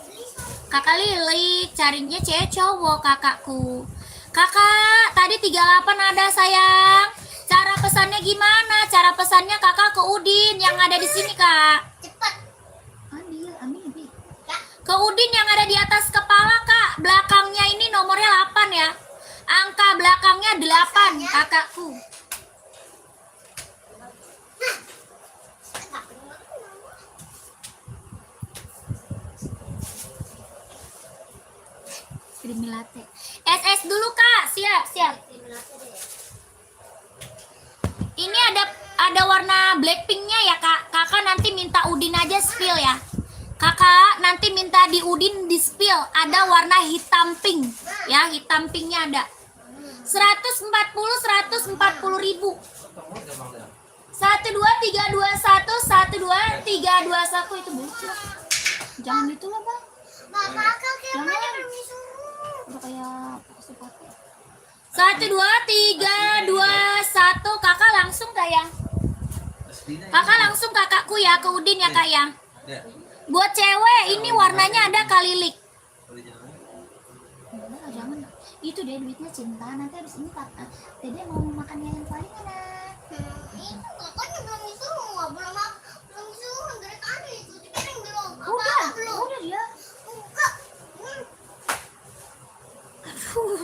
Kakak Lilik, carinya cewek cowok kakakku. Kakak, tadi 38 ada sayang. Cara pesannya gimana? Cara pesannya kakak ke Udin yang ada di sini kak.
Cepet.
Ambil, ambil.
Ya.
Ke Udin yang ada di atas kepala kak. Belakangnya ini nomornya 8 ya. Angka belakangnya 8 kakakku. Creamy latte. SS dulu kak. Siap, siap. Ini ada warna blackpinknya ya kak. Kakak nanti minta Udin aja spill ya. Kakak nanti minta di Udin di spill. Ada warna hitam pink ya, hitam pinknya ada. 140 ribu. 1, 2, 3, 2, 1, 1, 2, 3, 2, 1 itu bocor. Jangan itu lah bang.
Kakak kayak
Jangan.
mana permisuh?
Udah kayak sepatu. 1, 2, 3, 2, 1. Kakak langsung kak ya. Kakak langsung kakakku ya ke Udin ya kak ya. Buat cewek ini warnanya ada Kak Lilik. Enggak, jangan. Itu deh duitnya cinta. Nanti habis ini kak, Dede mau makan yang paling enak.
Itu kakaknya belum disuruh, belum disuruh dari tadi itu piring belum.
Udah,
belum?
udah dia.
Enggak.
Aduh.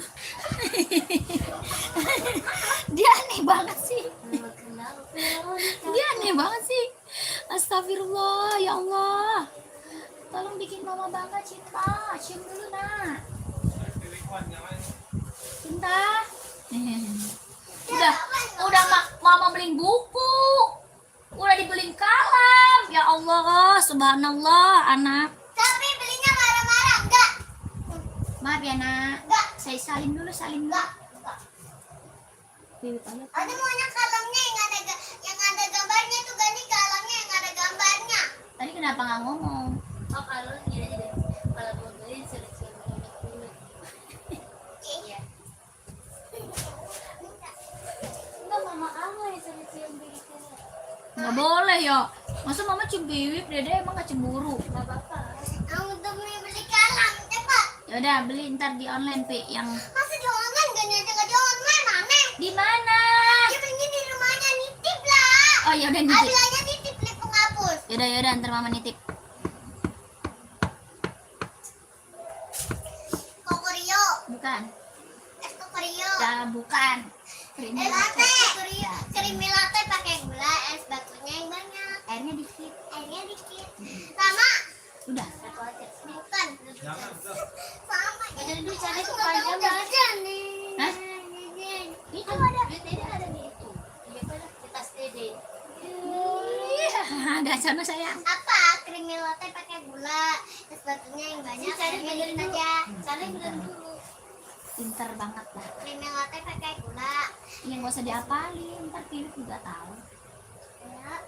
Dia aneh banget sih. Dia aneh banget sih. Astagfirullah, ya Allah. Tolong bikin mama bangga cinta. Cium dulu nak. Cinta. Udah mama beliin buku. Udah dibeliin kalam. Ya Allah, subhanallah anak.
Tapi belinya marah-marah enggak?
Maaf ya nak.
Enggak.
Saya salin dulu, salin dulu.
Enggak.
Bibi pamit.
Ada maunya kalamnya yang ada gambarnya tuh ganti kalamnya yang ada gambarnya.
Tadi kenapa nggak ngomong?
Oh kalau ini aja deh. Kalau mau beli seleksi dulu. Iya. Enggak mama kamu yang seleksi yang begitu.
Nggak boleh ya. Masa mama cium bibir, Dede emang nggak cemburu?
Enggak apa-apa. Kamu udah beli kalam cepat.
Ya udah beli ntar di online Pi yang
Masa di online gak nyajak di online aneh.
di mana?
Dia belinya di rumahnya nitip lah.
Oh ya udah nitip.
Abilanya nitip beli penghapus.
Ya udah ntar mama nitip.
Kokorio.
Bukan.
Es kokorio.
Ya bukan.
Es latte. Creamy latte pakai gula, es batunya yang banyak.
Airnya dikit.
Airnya dikit. Sama.
Udah.
Satu aja. Bukan. Sama. Jadi dicari tuh panjang aja nih.
Hah?
Itu ada. Dede ada di itu. Iya pada di tas Dede.
Ada sana sayang.
Apa? Creamy latte pakai gula, es sepatunya yang banyak. Cari benerin aja. Cari benerin dulu.
Pinter banget lah.
Krim yang latte pakai gula.
Yang gak usah diapalin, ntar Philip juga tahu.
Ya.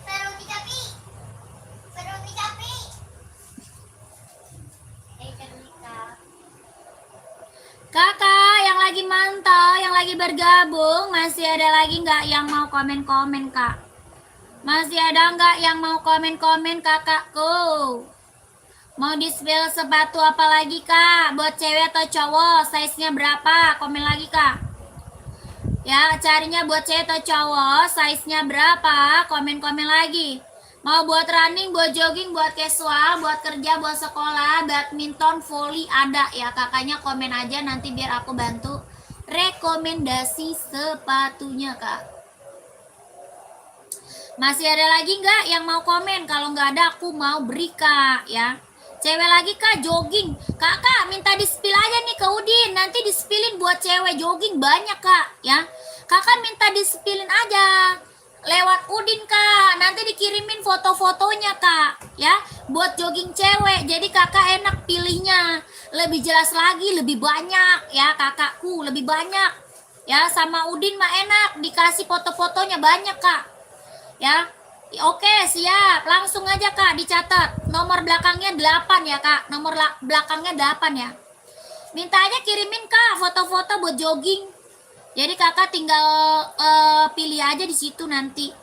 Veronica Pi. Veronica Pi. Veronica.
Kakak yang lagi mantau, yang lagi bergabung, masih ada lagi nggak yang mau komen-komen kak? Masih ada nggak yang mau komen-komen kakakku? Mau di-spill sepatu apa lagi kak? Buat cewek atau cowok? Size-nya berapa? Komen lagi kak. Ya, carinya buat cewek atau cowok, size-nya berapa? Komen-komen lagi. Mau buat running, buat jogging, buat casual, buat kerja, buat sekolah, badminton, volley ada ya. Kakaknya komen aja nanti biar aku bantu rekomendasi sepatunya kak. Masih ada lagi nggak yang mau komen? Kalau nggak ada aku mau beri kak ya. Cewek lagi kak jogging. Kakak minta di-spill aja nih ke Udin. Nanti di-spillin buat cewek jogging banyak kak ya. Kakak minta di-spillin aja lewat Udin kak. Nanti dikirimin foto-fotonya kak ya. Buat jogging cewek. Jadi kakak enak pilihnya. Lebih jelas lagi, lebih banyak ya kakakku. Lebih banyak ya. Sama Udin mah enak. Dikasih foto-fotonya banyak kak ya. Oke siap, langsung aja kak dicatat. Nomor belakangnya 8 ya kak. Nomor belakangnya 8 ya. Minta aja kirimin kak foto-foto buat jogging. Jadi kakak tinggal pilih aja di situ nanti.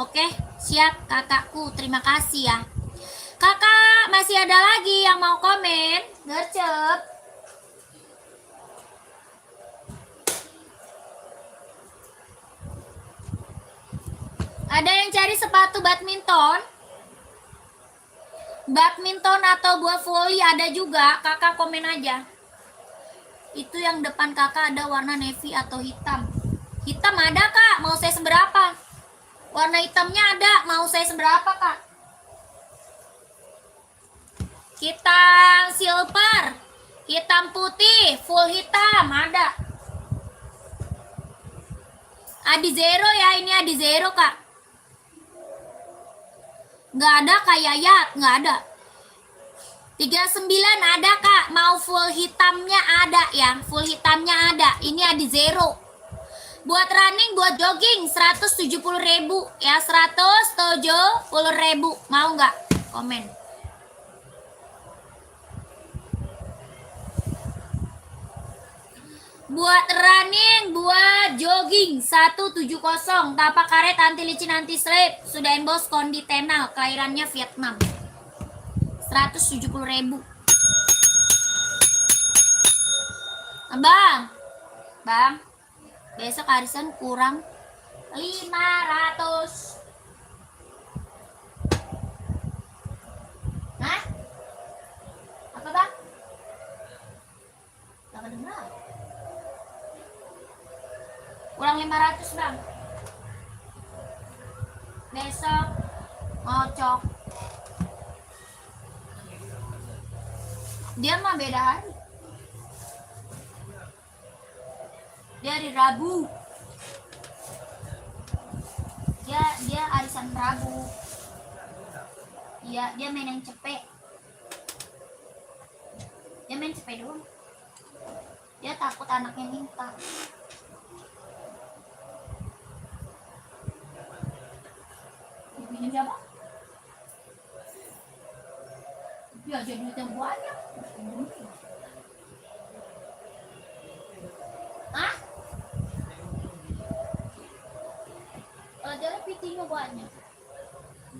Oke siap kakakku, terima kasih ya. Kakak masih ada lagi yang mau komen? Gercep. Ada yang cari sepatu badminton? Badminton atau buat volley ada juga, kakak komen aja. Itu yang depan kakak ada warna navy atau hitam. Hitam ada kak, mau saya seberapa? Warna hitamnya ada, mau saya seberapa kak? Hitam silver, hitam putih, full hitam ada. Adi zero ya, ini Adi zero kak. Nggak ada kak Yayat, nggak ada. 39 ada kak, mau full hitamnya ada ya, full hitamnya ada. Ini ada zero. Buat running, buat jogging 170.000 ya, 170.000. Mau nggak? Komen. Buat running, buat jogging 170. Tapak karet, anti licin, anti slip. Sudah emboss kondi tenal, kelahirannya Vietnam. 170.000. Bang, besok arisan kurang 500. Hah? Apa bang? Gak kedengeran. Kurang 500 bang. Besok ngocok. Dia mah beda hari. Dia hari Rabu. Dia arisan Rabu. Iya, dia main yang cepet. Dia main cepet doang. Dia takut anaknya minta. Ini siapa? Ya jadi duit yang banyak. Hah? Jadi pitinya banyak.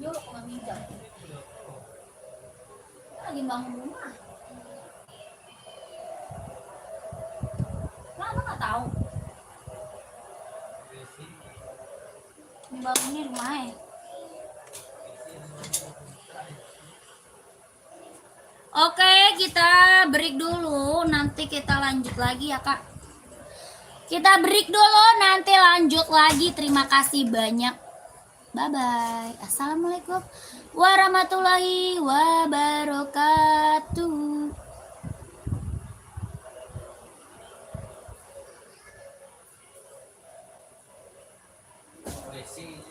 Dia kok nggak minjam? Lagi bangun rumah. Lama nggak tahu. Dibangunin rumahnya. Oke, kita break dulu. Nanti kita lanjut lagi ya kak. Kita break dulu, nanti lanjut lagi. Terima kasih banyak. Bye-bye. Assalamualaikum warahmatullahi wabarakatuh.